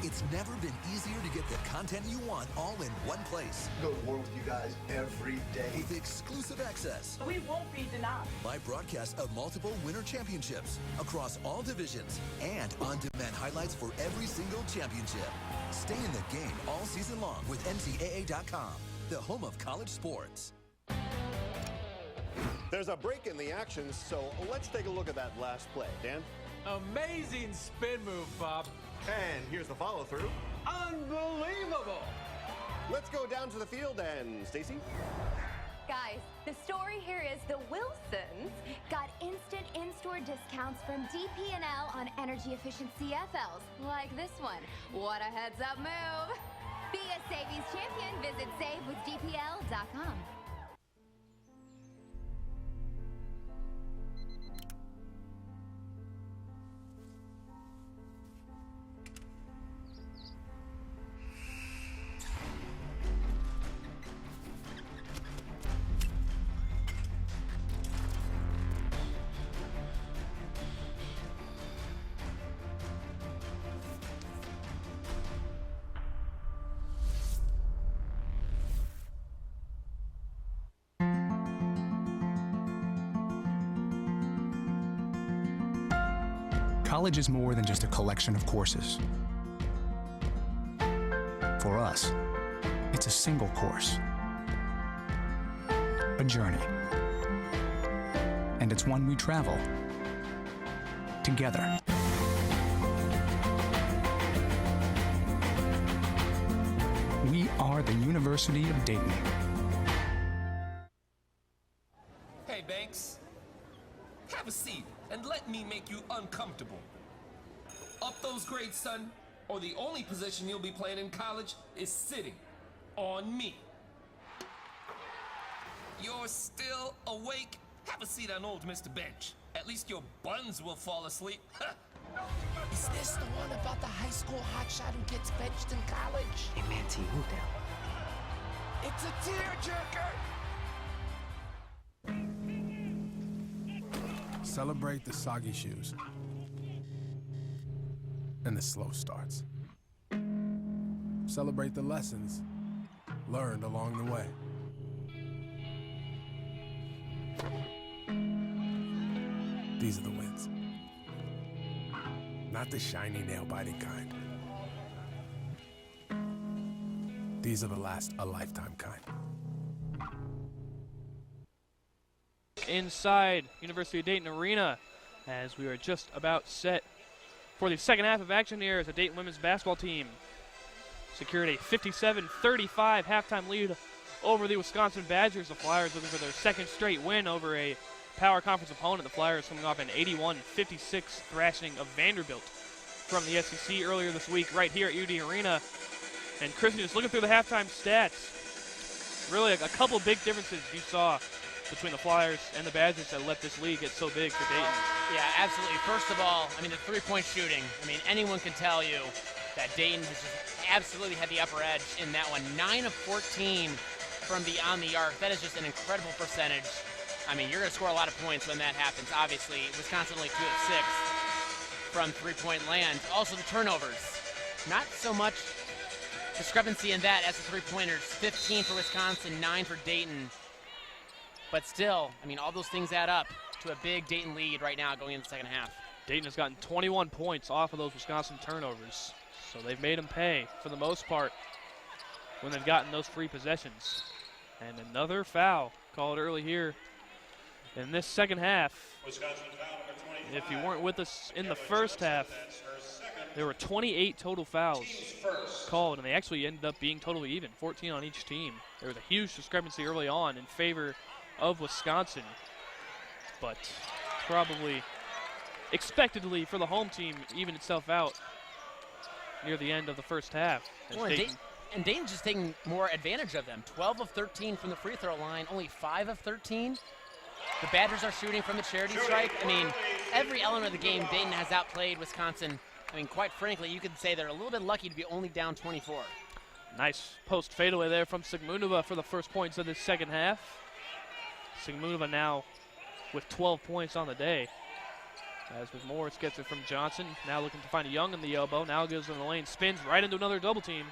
it's never been easier to get the content you want all in one place. Go to war with you guys every day. With exclusive access, We won't be denied. live broadcasts of multiple winter championships across all divisions, and on-demand highlights for every single championship. Stay in the game all season long with NCAA.com, the home of college sports. There's a break in the action, so let's take a look at that last play. Dan? Amazing spin move, Bob. And here's the follow-through. Unbelievable. Let's go down to the field and Stacy? Guys, the story here is the Wilsons got instant in-store discounts from DP&L on energy-efficient CFLs, like this one. What a heads-up move! Be a savings champion. Visit savewithdpl.com. College is more than just a collection of courses. For us, it's a single course, a journey, and it's one we travel together. We are the University of Dayton. Hey, Banks. Have a seat and let me make you uncomfortable. Up those grades, son, or the only position you'll be playing in college is sitting on me. You're still awake? Have a seat on old Mr. Bench. At least your buns will fall asleep. Is this the one about the high school hotshot who gets benched in college? Hey, Manti, who the It's a tearjerker! Celebrate the soggy shoes and the slow starts. Celebrate the lessons learned along the way. These are the wins. Not the shiny, nail-biting kind. These are the last a lifetime kind. inside University of Dayton Arena as we are just about set for the second half of action here as the Dayton women's basketball team secured a 57-35 halftime lead over the Wisconsin Badgers. The Flyers looking for their second straight win over a power conference opponent. The Flyers coming off an 81-56 thrashing of Vanderbilt from the SEC earlier this week right here at UD Arena. And Kristen, just looking through the halftime stats, really a couple big differences you saw between the Flyers and the Badgers that let this league get so big for Dayton. Yeah, absolutely. First of all, I mean, the three-point shooting. I mean, anyone can tell you that Dayton has just absolutely had the upper edge in that one. 9 of 14 from beyond the arc. That is just an incredible percentage. I mean, you're going to score a lot of points when that happens, obviously. Wisconsin only 2 of 6 from three-point land. Also the turnovers. Not so much discrepancy in that as the three-pointers. 15 for Wisconsin, 9 for Dayton. But still, I mean, all those things add up to a big Dayton lead right now going into the second half. Dayton has gotten 21 points off of those Wisconsin turnovers. So they've made them pay for the most part when they've gotten those free possessions. And another foul called early here in this second half. If you weren't with us in the first half, there were 28 total fouls called, and they actually ended up being totally even, 14 on each team. There was a huge discrepancy early on in favor of Wisconsin, but probably expectedly for the home team even itself out near the end of the first half. Well, and Dayton's just taking more advantage of them. 12 of 13 from the free throw line, only 5 of 13. The Badgers are shooting from the charity stripe. I mean, every element of the game, Dayton has outplayed Wisconsin. I mean, quite frankly, you could say they're a little bit lucky to be only down 24. Nice post fadeaway there from Sigmunova for the first points of this second half. Sigmunova now with 12 points on the day. As Morris gets it from Johnson, now looking to find Young in the elbow. Now gives him the lane, spins right into another double team.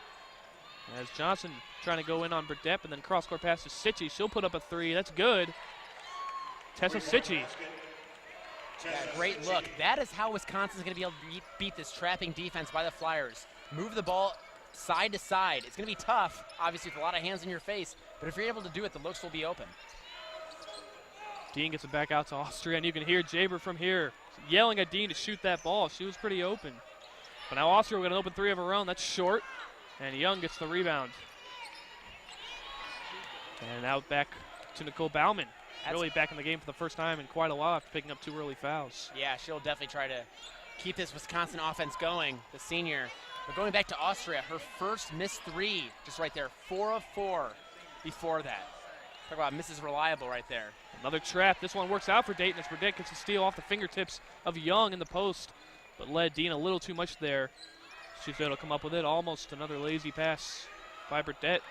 As Johnson trying to go in on Burdett, and then cross-court pass to Sitchy. She'll put up a three. That's good. Tessa Sitchy. Yeah, great look. That is how Wisconsin's going to be able to beat this trapping defense by the Flyers. Move the ball side to side. It's going to be tough, obviously, with a lot of hands in your face, but if you're able to do it, the looks will be open. Dean gets it back out to Austria, and you can hear Jaber from here yelling at Dean to shoot that ball. She was pretty open. But now Austria will get an open three of her own. That's short, and Young gets the rebound. And now back to Nicole Bauman. Really back in the game for the first time in quite a while after picking up 2 early fouls. Yeah, she'll definitely try to keep this Wisconsin offense going, the senior. But going back to Austria, her first missed 3, just right there, 4 of 4 before that. Talk about Mrs. Reliable right there. Another trap. This one works out for Dayton as Burdett gets a steal off the fingertips of Young in the post, but led Dean a little too much there. She's able to come up with it. Almost another lazy pass by Burdett.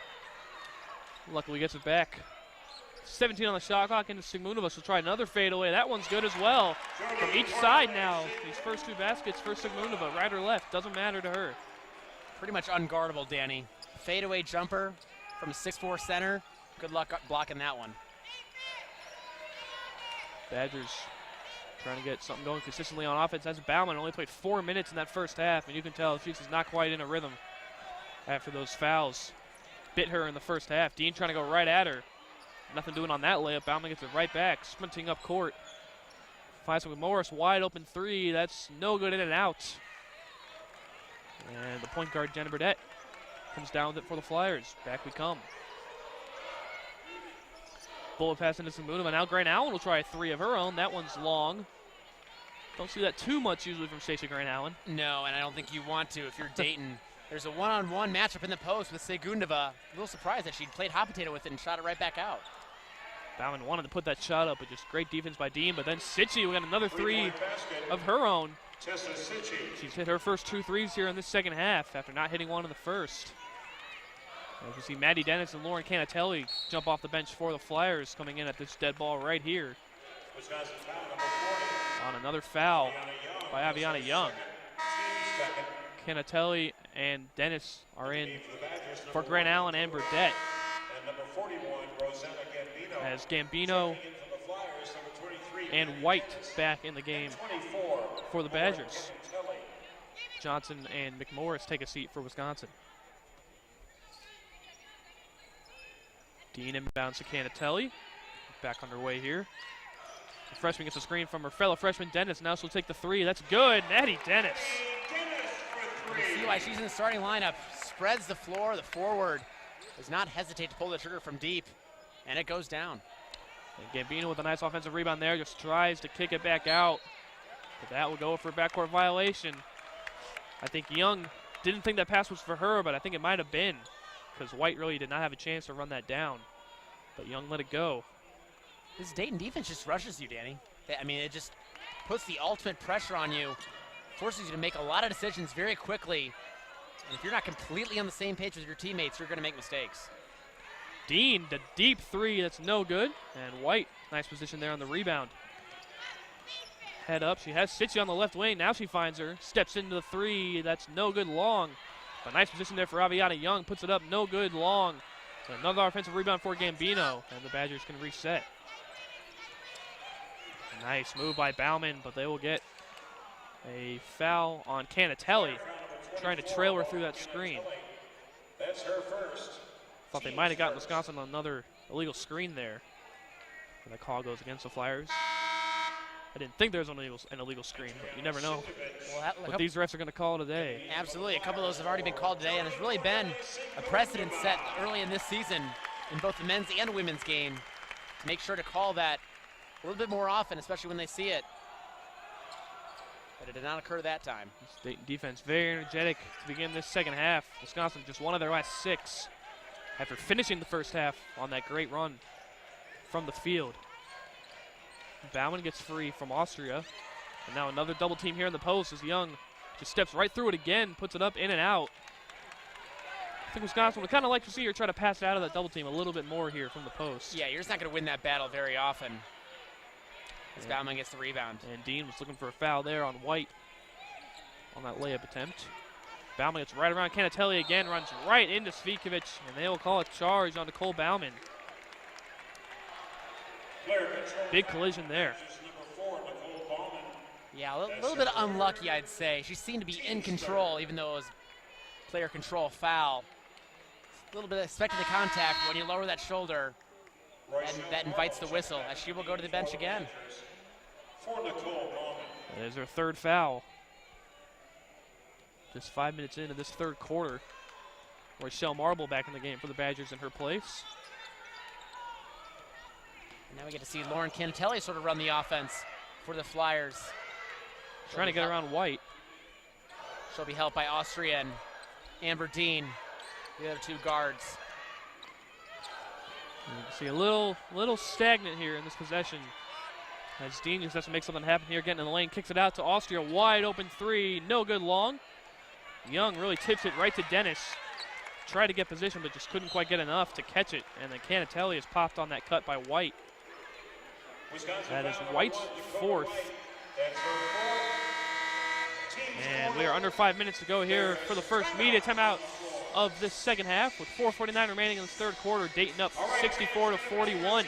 Luckily gets it back. 17 on the shot clock into Sigmunova. She'll try another fadeaway. That one's good as well. From each side now, these first 2 baskets for Sigmunova, right or left, doesn't matter to her. Pretty much unguardable, Danny. Fadeaway jumper from a 6'4 center. Good luck blocking that one. Badgers trying to get something going consistently on offense. That's Bauman. Only played 4 minutes in that first half, and you can tell she's not quite in a rhythm after those fouls. Bit her in the first half. Dean trying to go right at her. Nothing doing on that layup. Bauman gets it right back, sprinting up court. Finds with Morris, wide open 3. That's no good, in and out. And the point guard, Jenna Burdett, comes down with it for the Flyers. Back we come. Bullet pass into Sigmunova. Now Grant Allen will try a 3 of her own. That one's long. Don't see that too much usually from Stacey Grant Allen. No, and I don't think you want to if you're Dayton. There's a one-on-one matchup in the post with Sigmunova. A little surprised that she played hot potato with it and shot it right back out. Bauman wanted to put that shot up, but just great defense by Dean. But then Sitchy, we got another 3 of her own. She's hit her first 2 threes here in this second half after not hitting one in the first. As we see Maddie Dennis and Lauren Canatelli jump off the bench for the Flyers, coming in at this dead ball right here. On another foul by Aviana Young. Canatelli and Dennis are in for Grant Allen and Burdett. As Gambino and White back in the game for the Badgers. Johnson and McMorris take a seat for Wisconsin. Dean inbounds to Canatelli. Back underway here. The freshman gets a screen from her fellow freshman, Dennis. Now she'll take the three. That's good. Maddie Dennis. You see why she's in the starting lineup. Spreads the floor. The forward does not hesitate to pull the trigger from deep, and it goes down. And Gambino with a nice offensive rebound there. Just tries to kick it back out. But that will go for a backcourt violation. I think Young didn't think that pass was for her, but I think it might have been because White really did not have a chance to run that down. But Young let it go. This Dayton defense just rushes you, Danny. I mean, it just puts the ultimate pressure on you, forces you to make a lot of decisions very quickly. And if you're not completely on the same page with your teammates, you're going to make mistakes. Dean, the deep three, that's no good. And White, nice position there on the rebound. Head up, she has Sitchy on the left wing. Now she finds her, steps into the three. That's no good long. But nice position there for Aviana Young, puts it up, no good long. So another offensive rebound for Gambino, and the Badgers can reset. Nice move by Bauman, but they will get a foul on Canatelli, trying to trail her through that screen. That's her first. Thought they might have gotten Wisconsin on another illegal screen there. And that call goes against the Flyers. I didn't think there was an illegal screen, but you never know what these refs are going to call today. Absolutely. A couple of those have already been called today, and there's really been a precedent set early in this season in both the men's and women's game to make sure to call that a little bit more often, especially when they see it. But it did not occur that time. Dayton defense very energetic to begin this second half. Wisconsin just one of their last 6 after finishing the first half on that great run from the field. Bauman gets free from Austria. And now another double team here in the post as Young just steps right through it again, puts it up, in and out. I think Wisconsin would kind of like to see her try to pass it out of that double team a little bit more here from the post. Yeah, you're just not going to win that battle very often. As Bauman gets the rebound. And Dean was looking for a foul there on White on that layup attempt. Bauman gets right around Canatelli again, runs right into Svikovic, and they will call a charge on Nicole Bauman. Big collision there. Yeah, a little bit unlucky, I'd say. She seemed to be in control, even though it was player control foul. A little bit of expected the contact when you lower that shoulder, and that invites the whistle, as she will go to the bench again. That is her third foul. Just 5 minutes into this third quarter. Rochelle Marble back in the game for the Badgers in her place. And now we get to see Lauren Canatelli sort of run the offense for the Flyers. Trying to get around White. She'll be helped by Austria and Amber Dean, the other 2 guards. You can see a little stagnant here in this possession. As Dean just has to make something happen here, getting in the lane, kicks it out to Austria, wide open 3, no good long. Young really tips it right to Dennis. Tried to get position, but just couldn't quite get enough to catch it. And then Canatelli is popped on that cut by White. That is White's 4th. And we are under 5 minutes to go here for the first media timeout of this second half with 4:49 remaining in this third quarter. Dayton up 64-41.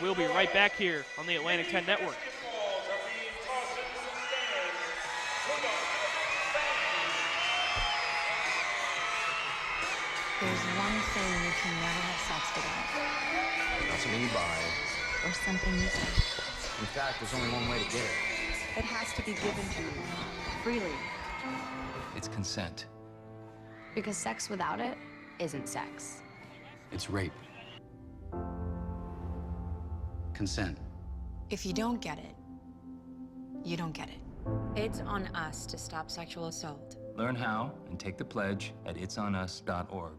We'll be right back here on the Atlantic 10 Network. There's one thing you can never have sex without. Not something you buy. Or something you take. In fact, there's only one way to get it. It has to be given to you freely. It's consent. Because sex without it isn't sex. It's rape. Consent. If you don't get it, you don't get it. It's on us to stop sexual assault. Learn how and take the pledge at itsonus.org.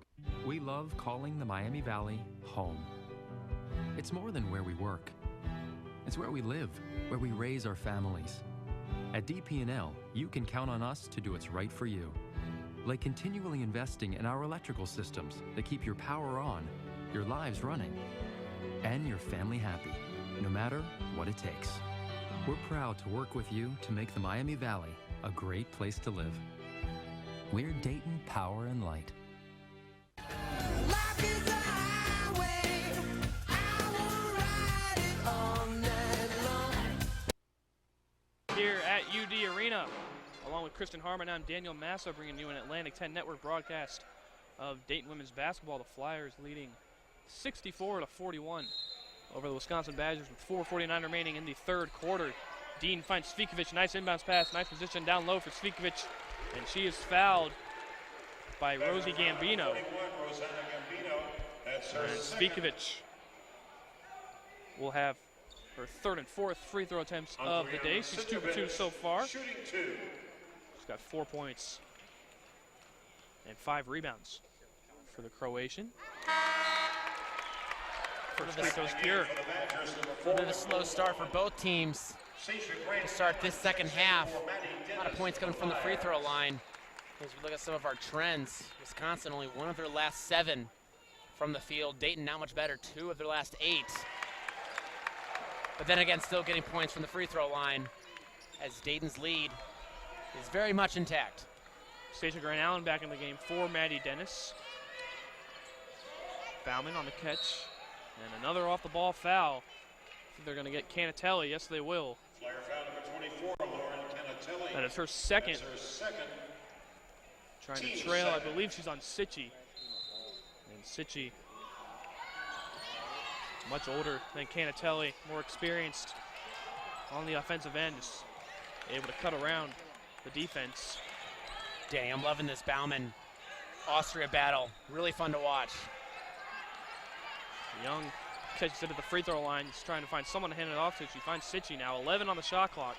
We love calling the Miami Valley home. It's more than where we work. It's where we live, where we raise our families. At DP&L, you can count on us to do what's right for you. Like continually investing in our electrical systems that keep your power on, your lives running, and your family happy, no matter what it takes. We're proud to work with you to make the Miami Valley a great place to live. We're Dayton Power and Light. Here at UD Arena, along with Kristen Harmon, I'm Daniel Massa, bringing you an Atlantic 10 Network broadcast of Dayton women's basketball. The Flyers leading 64-41 over the Wisconsin Badgers with 4:49 remaining in the third quarter. Dean finds Svikovic, nice inbounds pass, nice position down low for Svikovic, and she is fouled by Rosie Gambino. And Svikovic will have her third and fourth free throw attempts of the day. She's 2 for 2 so far. She's got 4 points and 5 rebounds for the Croatian. First free throw's pure. A little bit of a slow start for both teams to start this second half. A lot of points coming from the free throw line. As we look at some of our trends, Wisconsin only 1 of their last 7 from the field. Dayton not much better, 2 of their last 8. But then again, still getting points from the free throw line as Dayton's lead is very much intact. Stacia Grant Allen back in the game for Maddie Dennis. Bauman on the catch. And another off the ball foul. They're going to get Canatelli. Yes, they will. Flyer foul number 24, Lauren Canatelli. That is her second. That's her second. Trying to trail, I believe she's on Sitchy. And Sitchy, much older than Canatelli, more experienced on the offensive end, is able to cut around the defense. Dang, I'm loving this Bauman Austria battle. Really fun to watch. Young catches it at the free throw line. He's trying to find someone to hand it off to. She finds Sitchy now. 11 on the shot clock.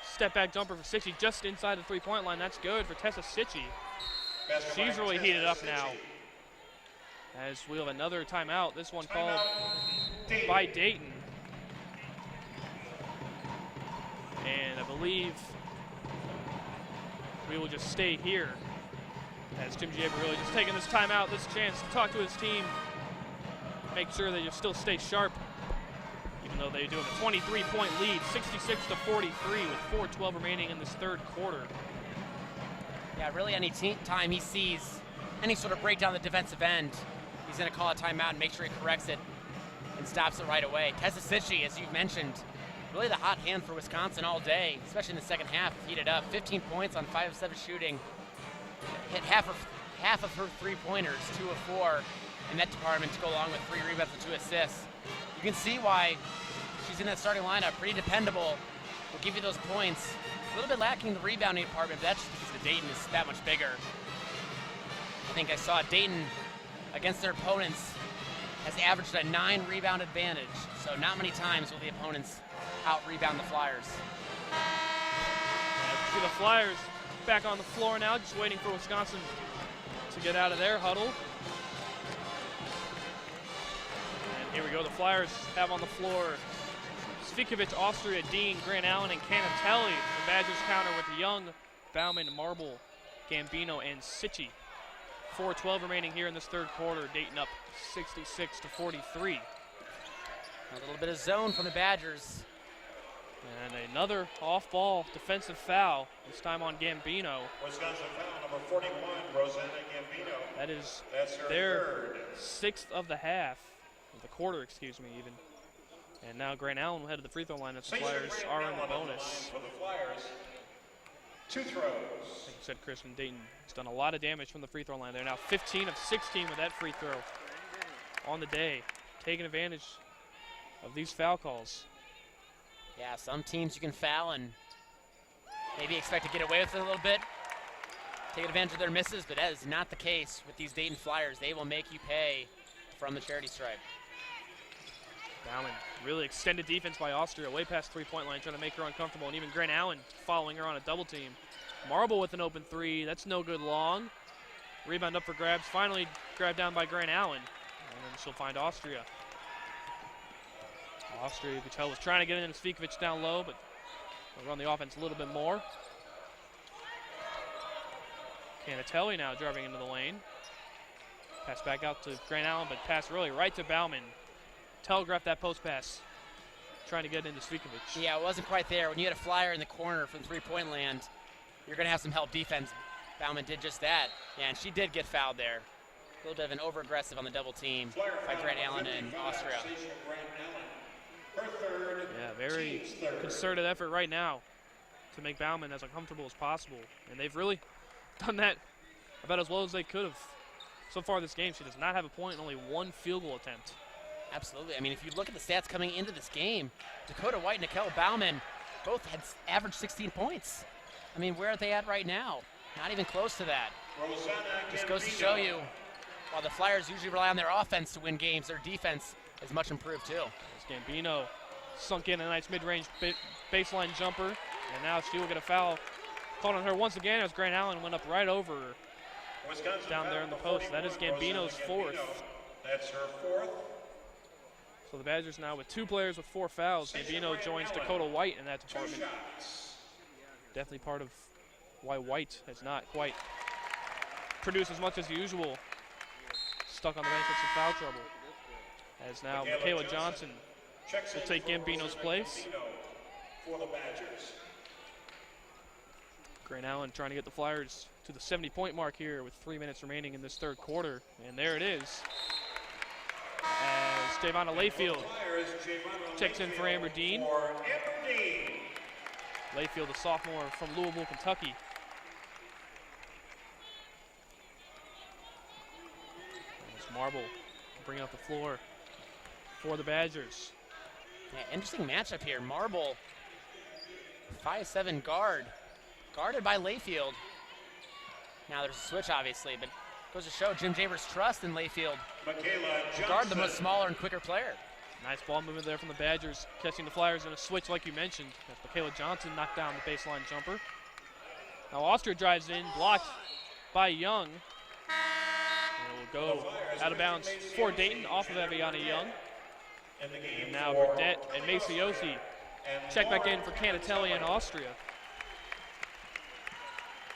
Step back jumper for Sitchy just inside the three-point line. That's good for Tessa Sitchy. She's really heated up now. As we have another timeout. This one called by Dayton. And I believe we will just stay here as Jim Giaber really just taking this timeout, this chance to talk to his team, make sure they just still stay sharp, even though they do have a 23-point lead, 66-43 with 4:12 remaining in this third quarter. Yeah, really any time he sees any sort of breakdown on the defensive end, he's going to call a timeout and make sure he corrects it and stops it right away. Tessa Sitchy, as you've mentioned, really the hot hand for Wisconsin all day, especially in the second half, heated up. 15 points on 5 of 7 shooting. Hit half of her three-pointers, 2 of 4 in that department to go along with 3 rebounds and 2 assists. You can see why she's in that starting lineup. Pretty dependable. Will give you those points. A little bit lacking the rebounding department, but that's just because the Dayton is that much bigger. I think I saw Dayton against their opponents has averaged a 9 rebound advantage. So not many times will the opponents out-rebound the Flyers. See the Flyers back on the floor now, just waiting for Wisconsin to get out of their huddle. And here we go, the Flyers have on the floor Svikovic, Austria, Dean, Grant Allen, and Canatelli. The Badgers counter with Young, Bauman, Marble, Gambino, and Sitchy. 4:12 remaining here in this third quarter. Dayton up 66-43. A little bit of zone from the Badgers. And another off-ball defensive foul, this time on Gambino. Wisconsin foul number 41, Rosanna Gambino. That is That's her their third. 6th of the half, of the quarter, excuse me, even. And now Grant Allen will head to the free throw line as the Flyers are in the bonus. For the Flyers, 2 throws. Like you said, Christian, Dayton has done a lot of damage from the free throw line. They're now 15 of 16 with that free throw on the day, taking advantage of these foul calls. Yeah, some teams you can foul and maybe expect to get away with it a little bit, take advantage of their misses, but that is not the case with these Dayton Flyers. They will make you pay from the charity stripe. Bauman, really extended defense by Austria, way past three-point line, trying to make her uncomfortable, and even Grant Allen following her on a double team. Marble with an open 3, that's no good long. Rebound up for grabs, finally grabbed down by Grant Allen, and then she'll find Austria. Austria, you could tell, was trying to get in Svikovic down low, but they'll run the offense a little bit more. Canatelli now driving into the lane. Pass back out to Grant Allen, but pass really right to Bauman. Telegraphed that post pass, trying to get into Svikovic. Yeah, it wasn't quite there. When you had a Flyer in the corner from three-point land, you're going to have some help defense. Bauman did just that. Yeah, and she did get fouled there. A little bit of an over-aggressive on the double team by Grant Allen and Austria. Yeah, very concerted effort right now to make Bauman as uncomfortable as possible. And they've really done that about as well as they could have. So far this game, she does not have a point and only 1 field goal attempt. Absolutely. I mean, if you look at the stats coming into this game, Dakota White and Nikel Bauman both had averaged 16 points. I mean, where are they at right now? Not even close to that. Just goes to show you, while the Flyers usually rely on their offense to win games, their defense is much improved too. As Gambino sunk in a nice mid-range baseline jumper, and now she will get a foul called on her once again as Grant Allen went up right over her down there in the post. That is Gambino's fourth. That's her fourth. So the Badgers now with 2 players with 4 fouls. Gambino joins Dakota White in that department. Definitely part of why White has not quite produced as much as usual. Stuck on the bench with some foul trouble. As now Michaela Johnson will take Gambino's place. For the Badgers. Grant Allen trying to get the Flyers to the 70-point mark here with 3 minutes remaining in this third quarter. And there it is. As Javonna Layfield checks in for Amber Dean. Layfield, a sophomore from Louisville, Kentucky. As Marble bringing up the floor for the Badgers. Yeah, interesting matchup here. Marble, 5'7" guard, guarded by Layfield. Now there's a switch, obviously, but goes to show Jim Javers' trust in Layfield to guard the much smaller and quicker player. Nice ball movement there from the Badgers, catching the Flyers in a switch like you mentioned. As Michaela Johnson knocked down the baseline jumper. Now Austria drives in, blocked by Young. And it will go out of bounds for Dayton, off of Aviana Young. And now Burdett and Maciosi check back in for Canatelli and Austria.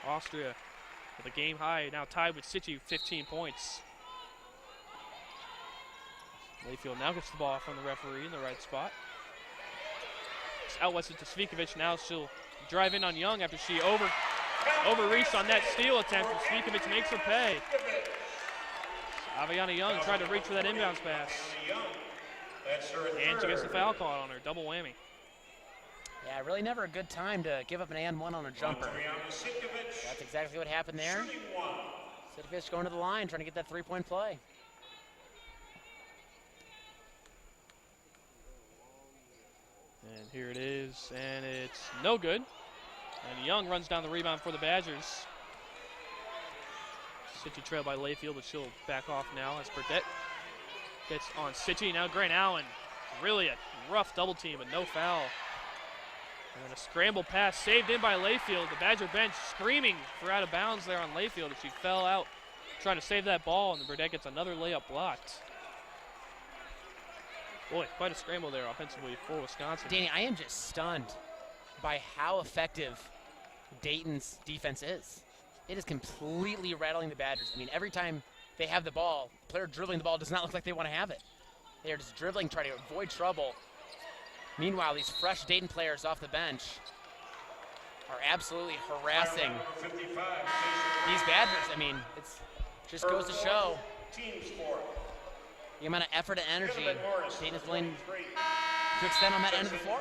Austria with a game high, now tied with Situ, 15 points. Layfield now gets the ball from the referee in the right spot. It's out west to Svikovic. Now she'll drive in on Young after she overreached on that steal attempt, and Svikovic makes her pay. Aviana Young tried to reach for that inbounds pass. And she gets the foul call on her, double whammy. Yeah, really never a good time to give up an and one on a jumper. That's exactly what happened there. Sitovic going to the line, trying to get that 3-point play. And here it is, and it's no good. And Young runs down the rebound for the Badgers. City trailed by Layfield, but she'll back off now as Burdett gets on City. Now Grant Allen, really a rough double team, but no foul. And then a scramble pass saved in by Layfield. The Badger bench screaming for out of bounds there on Layfield as she fell out trying to save that ball, and Burdett gets another layup blocked. Boy, quite a scramble there offensively for Wisconsin. Danny, I am just stunned by how effective Dayton's defense is. It is completely rattling the Badgers. I mean, every time they have the ball, the player dribbling the ball does not look like they want to have it. They are just dribbling, trying to avoid trouble. Meanwhile, these fresh Dayton players off the bench are absolutely harassing these Badgers. I mean, it just goes to show the amount of effort and energy Dayton is willing to extend on that end of the floor.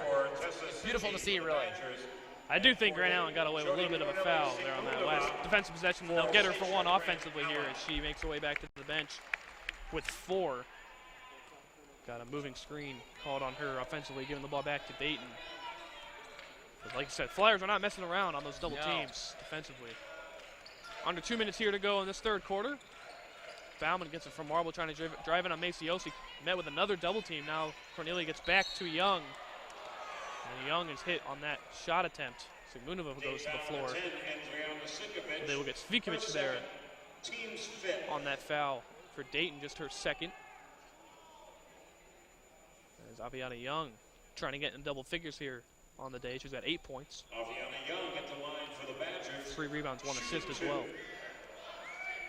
It's beautiful to see, really. I do think Grant Allen got away with a little bit of a foul there on that last defensive possession. They'll get her for one offensively here as she makes her way back to the bench with 4. Got a moving screen called on her offensively, giving the ball back to Dayton. But like I said, Flyers are not messing around on those double teams defensively. Under 2 minutes here to go in this third quarter. Bauman gets it from Marble, trying to drive in on Maciosi. Met with another double team. Now Cornelia gets back to Young. And Young is hit on that shot attempt. Sigmunova goes to the floor. And they will get Svikovic there on that foul for Dayton, just her second. There's Aviana Young trying to get in double figures here on the day. She's got 8 points. Aviana Young at the line for the Badgers. 3 rebounds, 1 assist as well.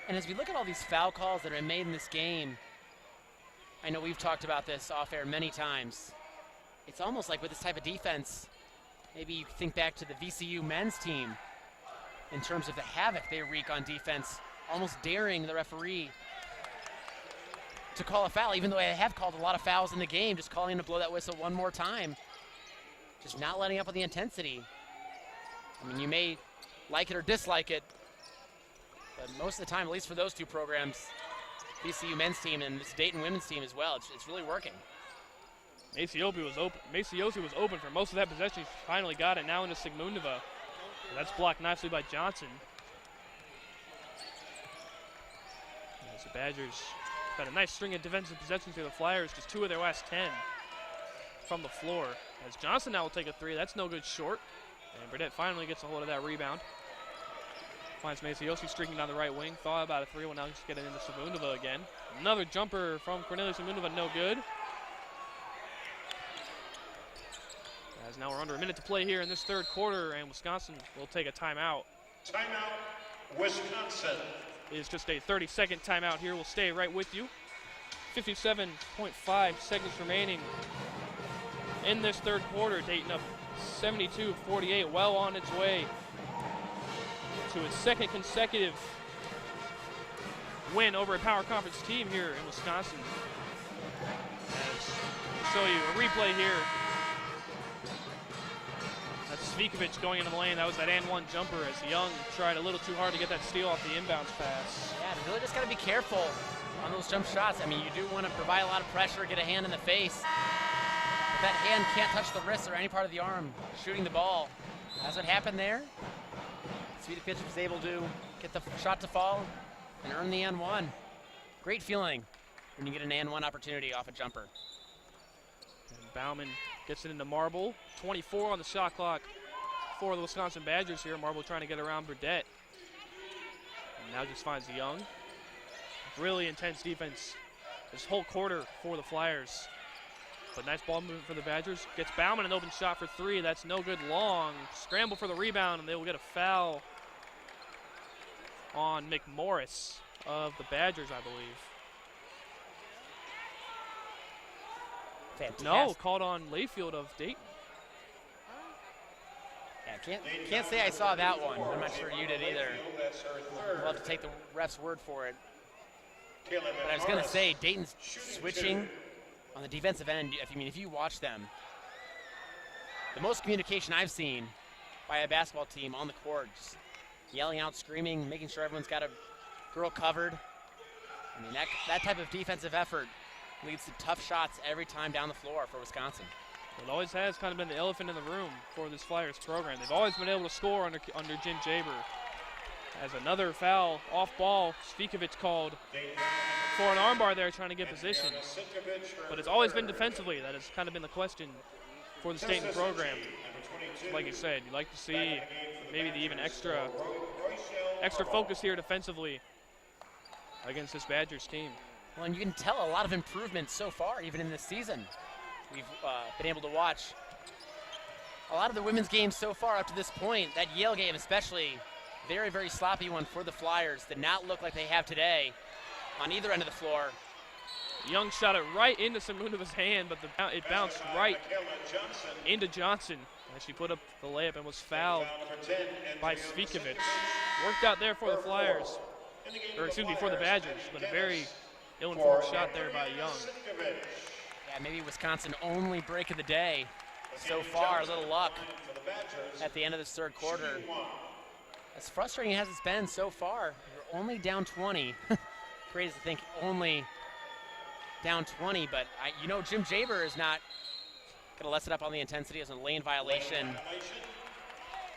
And as we look at all these foul calls that are made in this game, I know we've talked about this off air many times. It's almost like with this type of defense, maybe you think back to the VCU men's team in terms of the havoc they wreak on defense, almost daring the referee to call a foul, even though they have called a lot of fouls in the game, just calling him to blow that whistle one more time. Just not letting up on the intensity. I mean, you may like it or dislike it, but most of the time, at least for those two programs, VCU men's team and this Dayton women's team as well. It's really working. Maciosi was open for most of that possession. She finally got it now into Sigmundova. That's blocked nicely by Johnson. As the Badgers got a nice string of defensive possessions here. The Flyers just 2 of their last 10 from the floor. As Johnson now will take a 3. That's no good short. And Burdett finally gets a hold of that rebound. Finds Maciosi streaking down the right wing. Thought about a 3. Will now just get it into Sigmundova again. Another jumper from Cornelia Sigmundova, no good. As now we're under a minute to play here in this third quarter, and Wisconsin will take a timeout. Timeout, Wisconsin. It is just a 30-second timeout here. We'll stay right with you. 57.5 seconds remaining in this third quarter. Dayton up 72-48, well on its way to its second consecutive win over a power conference team here in Wisconsin. As we'll show you a replay here. That's Svikovic going into the lane. That was that and one jumper as Young tried a little too hard to get that steal off the inbounds pass. Yeah, you really just got to be careful on those jump shots. I mean, you do want to provide a lot of pressure, get a hand in the face. But that hand can't touch the wrist or any part of the arm shooting the ball. That's what happened there. Svikovic was able to get the shot to fall and earn the and one. Great feeling when you get an and one opportunity off a jumper. And Bauman gets it into Marble. 24 on the shot clock for the Wisconsin Badgers here. Marble trying to get around Burdett. And now just finds Young. Really intense defense this whole quarter for the Flyers. But nice ball movement for the Badgers. Gets Bauman an open shot for 3. That's no good long. Scramble for the rebound, and they will get a foul on McMorris of the Badgers, I believe. Fantastic. No, called on Layfield of Dayton. Yeah, can't say I saw that one. I'm not sure you did either. We'll have to take the ref's word for it. But I was going to say, Dayton's switching on the defensive end. If you watch them, the most communication I've seen by a basketball team on the court, just yelling out, screaming, making sure everyone's got a girl covered. I mean, that type of defensive effort leads to tough shots every time down the floor for Wisconsin. It always has kind of been the elephant in the room for this Flyers program. They've always been able to score under Jim Jaber. As another foul off ball, Svikovic called for an armbar there, trying to get positions. But it's always been defensively. That has kind of been the question for the Dayton program. Like you said, you'd like to see maybe the even extra focus here defensively against this Badgers team. Well, and you can tell a lot of improvement so far, even in this season. We've been able to watch a lot of the women's games so far up to this point. That Yale game especially, very, very sloppy one for the Flyers. Did not look like they have today on either end of the floor. Young shot it right into Simundova's hand, but it bounced right into Johnson as she put up the layup and was fouled by Svikovic. Worked out there for the Flyers, or excuse me, for the Badgers, but a very ill-informed shot there by Young. Yeah, maybe Wisconsin only break of the day so far. A little luck at the end of this third quarter. As frustrating as it's been so far, you're only down 20. Crazy to think only down 20, but Jim Jaber is not going to let it up on the intensity as a lane violation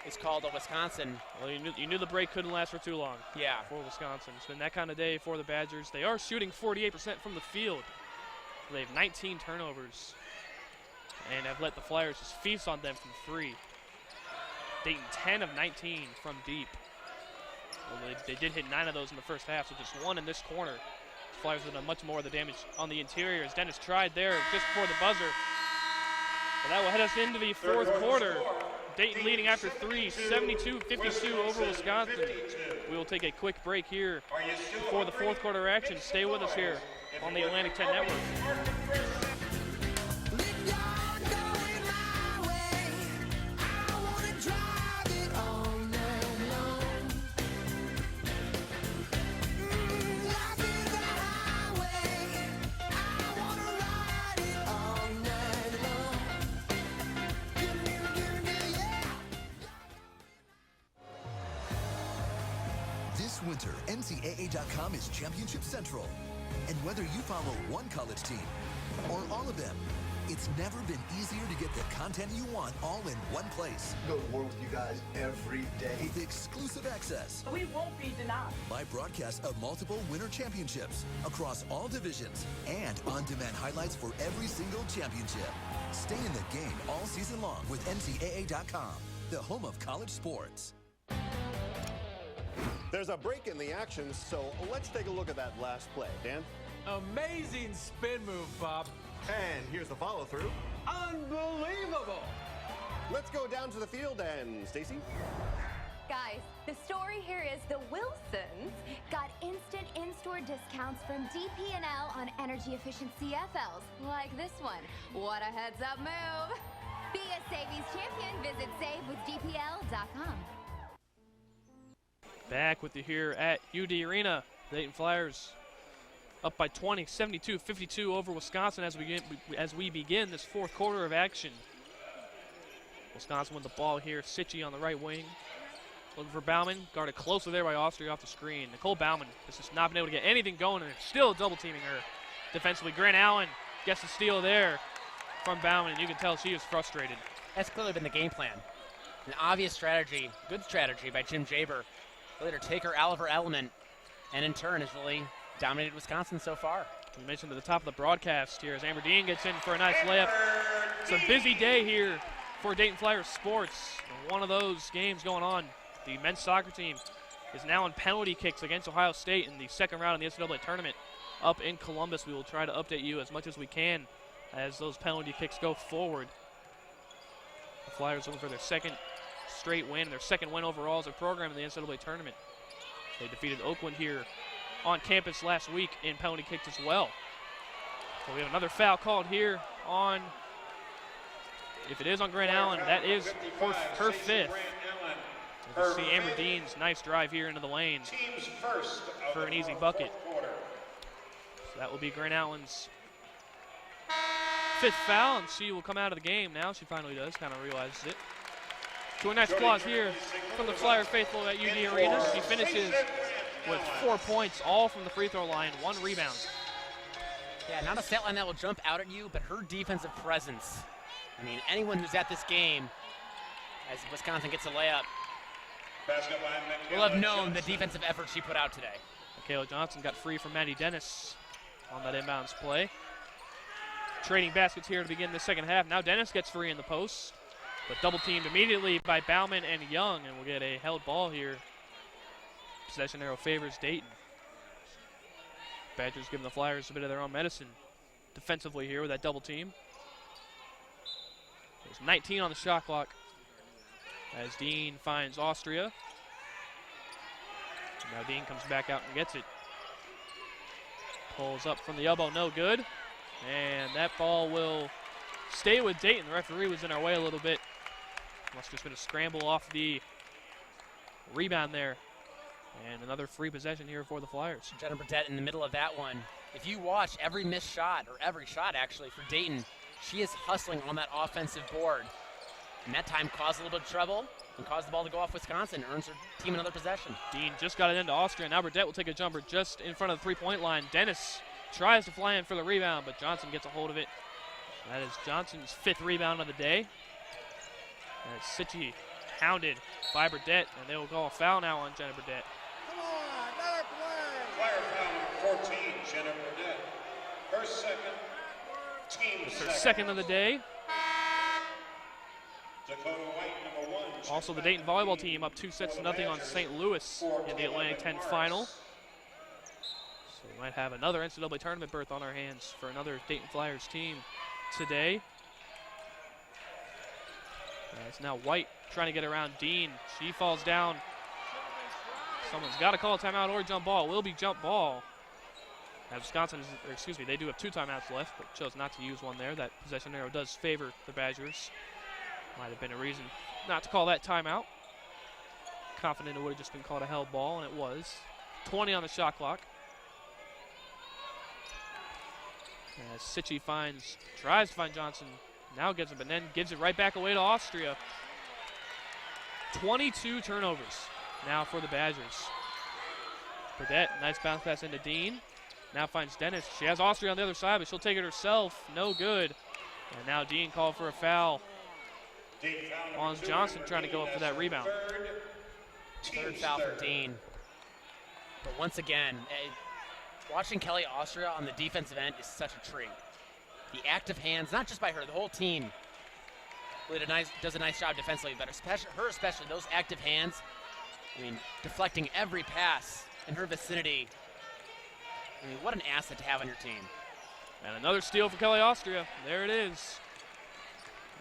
is called on Wisconsin. Well, you knew the break couldn't last for too long. Yeah. For Wisconsin. It's been that kind of day for the Badgers. They are shooting 48% from the field. They have 19 turnovers and have let the Flyers just feast on them from 3. Dayton 10 of 19 from deep. Well, they did hit 9 of those in the first half, so just 1 in this corner. The Flyers have done much more of the damage on the interior as Dennis tried there just before the buzzer. But that will head us into the fourth quarter. Dayton leading after 3, 72-52 over Wisconsin. We will take a quick break here before the fourth quarter action. Stay with us here on the Atlantic 10 Network. This winter, NCAA.com is Championship Central. And whether you follow one college team or all of them, it's never been easier to get the content you want all in one place. Go to war with you guys every day. With exclusive access. We won't be denied. Live broadcasts of multiple winter championships across all divisions and on-demand highlights for every single championship. Stay in the game all season long with NCAA.com, the home of college sports. There's a break in the action, so let's take a look at that last play. Dan? Amazing spin move, Bob. And here's the follow-through. Unbelievable. Let's go down to the field and Stacy? Guys, the story here is the Wilsons got instant in-store discounts from DP&L on energy-efficient CFLs, like this one. What a heads-up move. Be a savings champion. Visit savewithdpl.com. Back with you here at UD Arena. Dayton Flyers up by 20, 72-52 over Wisconsin as we begin this fourth quarter of action. Wisconsin with the ball here. Sitchy on the right wing. Looking for Bauman. Guarded closely there by Austria off the screen. Nicole Bauman has just not been able to get anything going, and they're still double-teaming her defensively. Grant Allen gets the steal there from Bauman, and you can tell she is frustrated. That's clearly been the game plan. An obvious strategy, good strategy by Jim Jaber. Really to take her out of her element, and in turn has really dominated Wisconsin so far. We mentioned at the top of the broadcast here as Amber Dean gets in for a nice layup. It's a busy day here for Dayton Flyers sports. One of those games going on. The men's soccer team is now in penalty kicks against Ohio State in the second round of the NCAA tournament up in Columbus. We will try to update you as much as we can as those penalty kicks go forward. The Flyers looking for their second straight win, their second win overall as a program in the NCAA tournament. They defeated Oakland here on campus last week in penalty kicks as well. So we have another foul called here on, if it is on Grant Allen, that is her fifth. You see Amber Dean's nice drive here into the lane for an easy bucket. So that will be Grant Allen's fifth foul, and she will come out of the game now. She finally does, kind of realizes it. To a nice applause here from the Flyer faithful at UD Arena. She finishes with 4 points, all from the free throw line, 1 rebound. Yeah, not a stat line that will jump out at you, but her defensive presence. I mean, anyone who's at this game, as Wisconsin gets a layup, will have known the defensive effort she put out today. Michaela Johnson got free from Maddie Dennis on that inbounds play. Trading baskets here to begin the second half. Now Dennis gets free in the post, but double teamed immediately by Bauman and Young, and we'll get a held ball here. Possession arrow favors Dayton. Badgers giving the Flyers a bit of their own medicine defensively here with that double team. There's 19 on the shot clock as Dean finds Austria. Now Dean comes back out and gets it. Pulls up from the elbow, no good. And that ball will stay with Dayton. The referee was in our way a little bit. Must have just been a scramble off the rebound there. And another free possession here for the Flyers. Jenna Burdett in the middle of that one. If you watch every missed shot, or every shot actually for Dayton, she is hustling on that offensive board. And that time caused a little bit of trouble and caused the ball to go off Wisconsin, earns her team another possession. Dean just got it into Austria. Now Burdett will take a jumper just in front of the three-point line. Dennis tries to fly in for the rebound, but Johnson gets a hold of it. That is Johnson's 5th rebound of the day. And Sitchy hounded by Burdett, and they will call a foul now on Jenna Burdett. Flyer foul number 14, Jenna Burdett. Her second, team Her second of the day. Dakota White, number 1. Also, the Dayton volleyball team up 2-0 on St. Louis in the Atlantic 10 final. So we might have another NCAA tournament berth on our hands for another Dayton Flyers team today. It's now White trying to get around Dean. She falls down. Someone's got to call a timeout or jump ball. It will be jump ball. As Wisconsin, they do have 2 timeouts left, but chose not to use one there. That possession arrow does favor the Badgers. Might have been a reason not to call that timeout. Confident it would have just been called a held ball, and it was. 20 on the shot clock. As Sitchy tries to find Johnson, now gets it, but then gives it right back away to Austria. 22 turnovers now for the Badgers. Burdett, nice bounce pass into Dean. Now finds Dennis. She has Austria on the other side, but she'll take it herself. No good. And now Dean called for a foul. On Johnson trying to go up for that rebound. Third foul for Dean. But once again, watching Kelly Austria on the defensive end is such a treat. The active hands, not just by her, the whole team really does a nice job defensively, but especially those active hands. I mean, deflecting every pass in her vicinity. I mean, what an asset to have on your team. And another steal for Kelly Austria. There it is.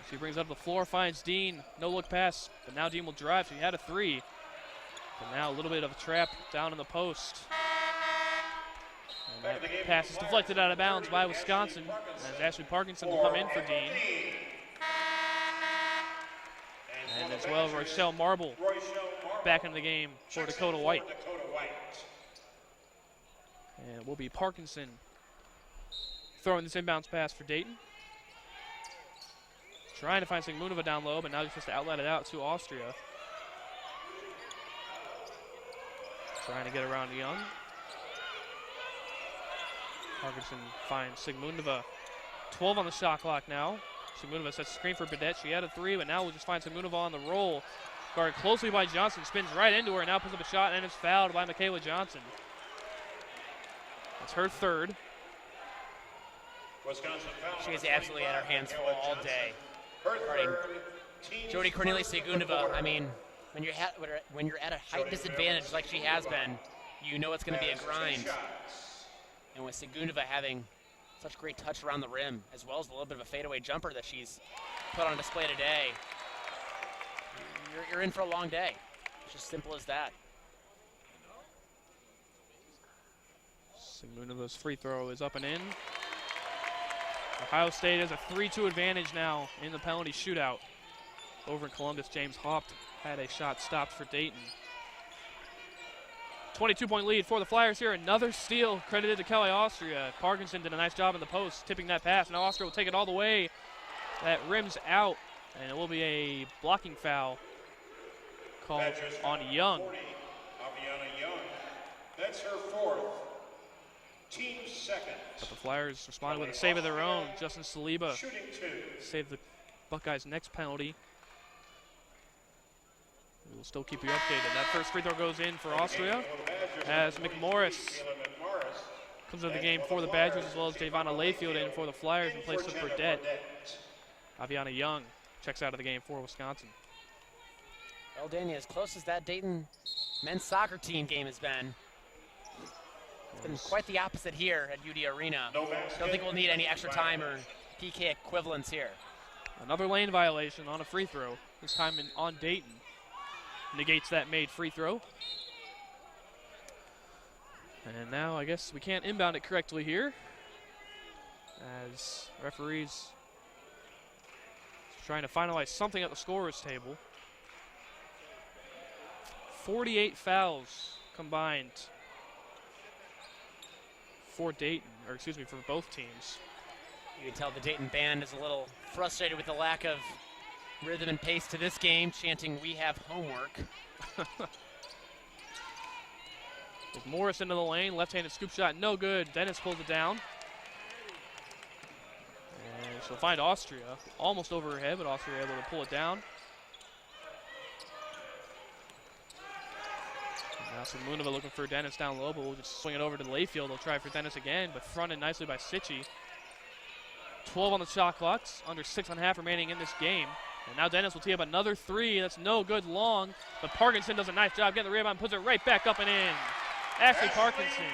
She brings it up the floor, finds Dean. No look pass, but now Dean will drive. She had a three. But now a little bit of a trap down in the post. And that pass is deflected out of bounds by Wisconsin as Ashley Parkinson will come in for Dean. And as well, Rochelle Marble back into the game for Dakota White. And it will be Parkinson throwing this inbounds pass for Dayton. Trying to find Sigmunova down low, but now he's supposed to outlet it out to Austria. Trying to get around Young. Parkinson finds Sigmunova. 12 on the shot clock now. Sigmunova sets the screen for Bidet. She had a three, but now we'll just find Sigmunova on the roll. Guarded closely by Johnson. Spins right into her and now puts up a shot and is fouled by Michaela Johnson. That's her third. She is absolutely at her hands full all day. Jody Cornelius-Sigmunova, I mean, when you're at a height disadvantage like she has been, you know it's going to be a grind. And with Sigmunova having such great touch around the rim, as well as a little bit of a fadeaway jumper that she's put on display today, you're in for a long day. It's just simple as that. Sigmunova's free throw is up and in. Ohio State has a 3-2 advantage now in the penalty shootout. Over in Columbus, James Haupt had a shot stopped for Dayton. 22-point lead for the Flyers here. Another steal credited to Kelly Austria. Parkinson did a nice job in the post, tipping that pass. Now Austria will take it all the way. That rims out, and it will be a blocking foul called on Young. Aviana Young. That's her fourth. Team second. But the Flyers responded with a save of their own. Justin Saliba saved the Buckeyes' next penalty. We'll still keep you updated. That first free throw goes in for Austria as McMorris comes into the game for the Badgers, as well as Davonna Layfield in for the Flyers in place of Burdett. Aviana Young checks out of the game for Wisconsin. Well, Danny, as close as that Dayton men's soccer team game has been, it's been quite the opposite here at UD Arena. Don't think we'll need any extra time or PK equivalents here. Another lane violation on a free throw, this time on Dayton. Negates that made free throw. And now I guess we can't inbound it correctly here, as referees trying to finalize something at the scorer's table. 48 fouls combined for Dayton, or excuse me, for both teams. You can tell the Dayton band is a little frustrated with the lack of rhythm and pace to this game, chanting, "We have homework." With Morris into the lane, left-handed scoop shot, no good. Dennis pulls it down. And she'll find Austria, almost over her head, but Austria able to pull it down. And now Sigmunova looking for Dennis down low, but we'll just swing it over to Layfield. They'll try for Dennis again, but fronted nicely by Sitchy. 12 on the shot clock, under 6.5 remaining in this game. And now Dennis will tee up another three. That's no good long, but Parkinson does a nice job getting the rebound, puts it right back up and in. Ashley Parkinson.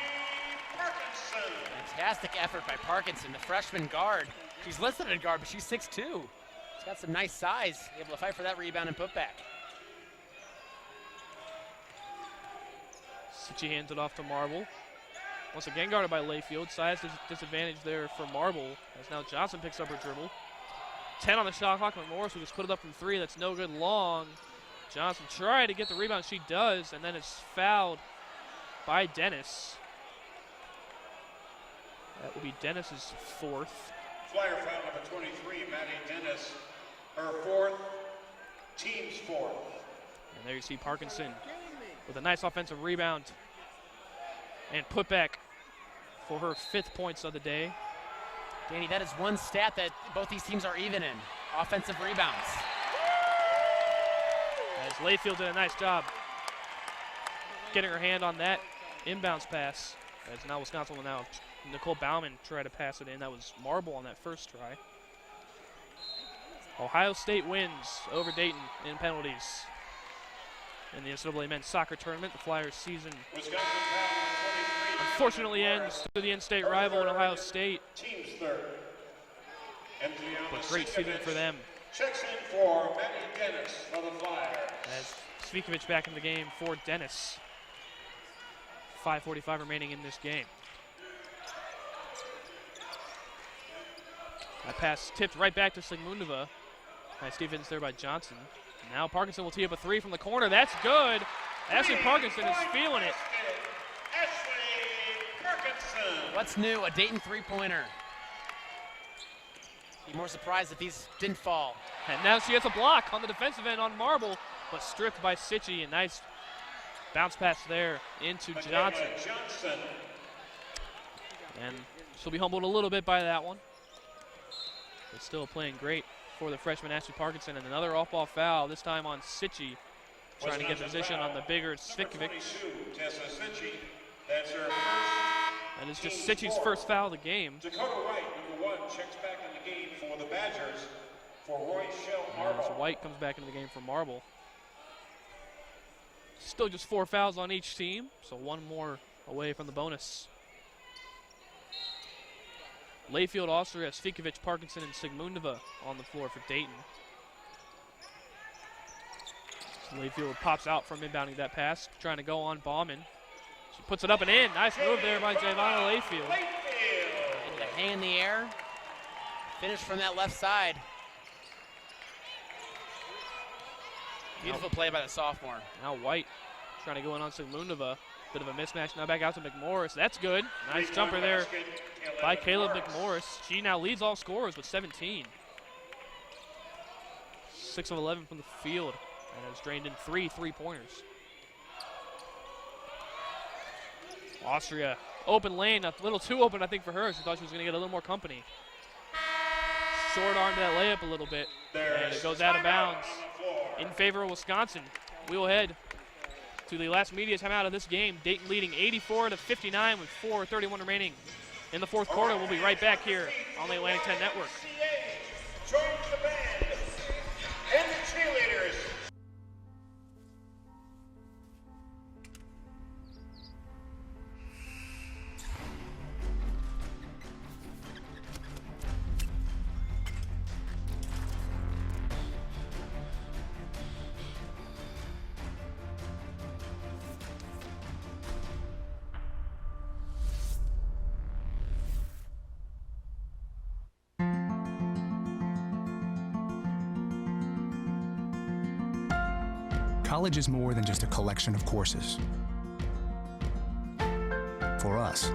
Fantastic effort by Parkinson, the freshman guard. She's listed at guard, but she's 6'2". She's got some nice size, able to fight for that rebound and put back. Sitchy hands it off to Marble. Once again guarded by Layfield. Size disadvantage there for Marble, as now Johnson picks up her dribble. 10 on the shot clock. McMorris will just put it up from three. That's no good long. Johnson tried to get the rebound. She does, and then it's fouled by Dennis. That will be Dennis's fourth. Flyer foul number 23, Maddie Dennis. Her fourth, team's fourth. And there you see Parkinson with a nice offensive rebound and put back for her 5th points of the day. Danny, that is one stat that both these teams are even in, offensive rebounds. As Layfield did a nice job getting her hand on that inbounds pass. As now Wisconsin will now, Nicole Bauman try to pass it in. That was Marble on that first try. Ohio State wins over Dayton in penalties. In the NCAA men's soccer tournament, the Flyers season unfortunately ends to the in-state rival in Ohio State. Team's third. But great season for them. Checks in for Matty Dennis for the Flyers. As Svikovic back in the game for Dennis. 5:45 remaining in this game. That pass tipped right back to Sigmundova. Nice defense there by Johnson. Now Parkinson will tee up a 3 from the corner. That's good. Ashley Parkinson is feeling it. Ashley Parkinson. What's new? A Dayton three-pointer. Be more surprised if these didn't fall. And now she has a block on the defensive end on Marble, but stripped by Sitchy. A nice bounce pass there into Johnson. And she'll be humbled a little bit by that one. But still playing great for the freshman Ashley Parkinson. And another off-ball foul, this time on Sitchy, trying to get position on the bigger Svikovic. That's her first. And it's just Sitchy's first foul of the game. Dakota White, number 1, checks back in the game for the Badgers for Roychelle As Marble. White comes back into the game for Marble. Still just 4 fouls on each team, so 1 more away from the bonus. Layfield, Austria, Svikovic, Parkinson, and Sigmundova on the floor for Dayton. So Layfield pops out from inbounding that pass, trying to go on Bauman. She puts it up and in. Nice move there by Javonna Layfield. And the hand in the air. Finish from that left side. Beautiful play by the sophomore. Now White trying to go in on Sigmundova. Bit of a mismatch. Now back out to McMorris. That's good. Nice jumper there by Caleb McMorris. She now leads all scorers with 17. 6 of 11 from the field. And has drained in 3 three-pointers. Austria, open lane, a little too open, I think, for her. She thought she was going to get a little more company. Short arm that layup a little bit, and it goes out of bounds in favor of Wisconsin. We will head to the last media timeout of this game. Dayton leading 84-59 with 4:31 remaining in the fourth quarter. We'll be right back here on the Atlantic 10 Network. Join the band and the cheerleaders. College is more than just a collection of courses. For us,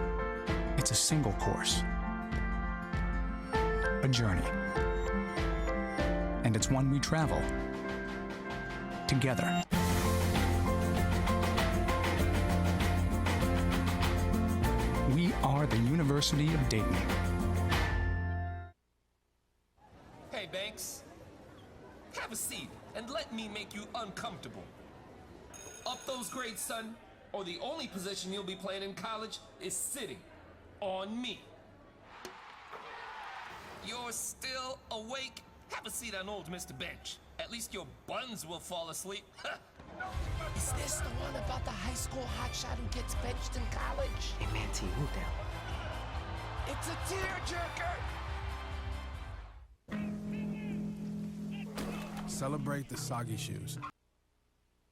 it's a single course, a journey, and it's one we travel together. We are the University of Dayton. Hey, Banks. Have a seat and let me make you uncomfortable. Up those grades, son, or the only position you'll be playing in college is sitting on me. You're still awake? Have a seat on old Mr. Bench. At least your buns will fall asleep. Is this the one about the high school hotshot who gets benched in college? Hey, man, T, who down? It's a tearjerker. Celebrate the soggy shoes.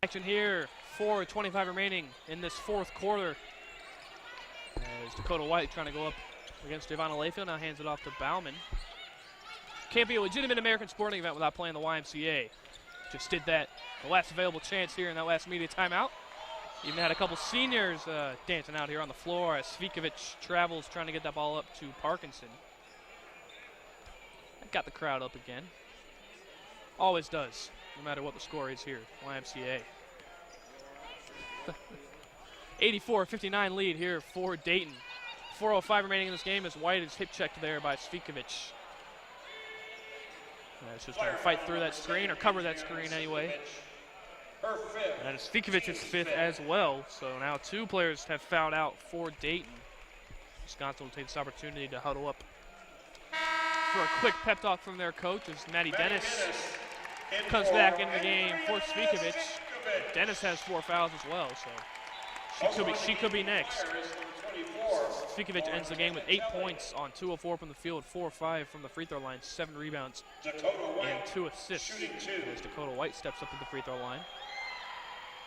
Action here, 4:25 remaining in this fourth quarter. As Dakota White trying to go up against Javonna Layfield, now hands it off to Bauman. Can't be a legitimate American sporting event without playing the YMCA. Just did that, the last available chance here in that last media timeout. Even had a couple seniors dancing out here on the floor as Svikovic travels trying to get that ball up to Parkinson. That got the crowd up again. Always does, no matter what the score is here, YMCA. 84-59 lead here for Dayton. 4:05 remaining in this game as White is hip checked there by Svikovic. It's just trying to fight through that screen or cover that screen anyway. And Svikovic's fifth as well. So now 2 players have fouled out for Dayton. Wisconsin will take this opportunity to huddle up for a quick pep talk from their coach as Maddie Dennis comes back into the game for Svikovic. Dennis has 4 fouls as well, so she could be next. Svikovic ends the game with 8 points on 2 of 4 from the field, 4 of 5 from the free throw line, 7 rebounds, and 2 assists. As Dakota White steps up to the free throw line.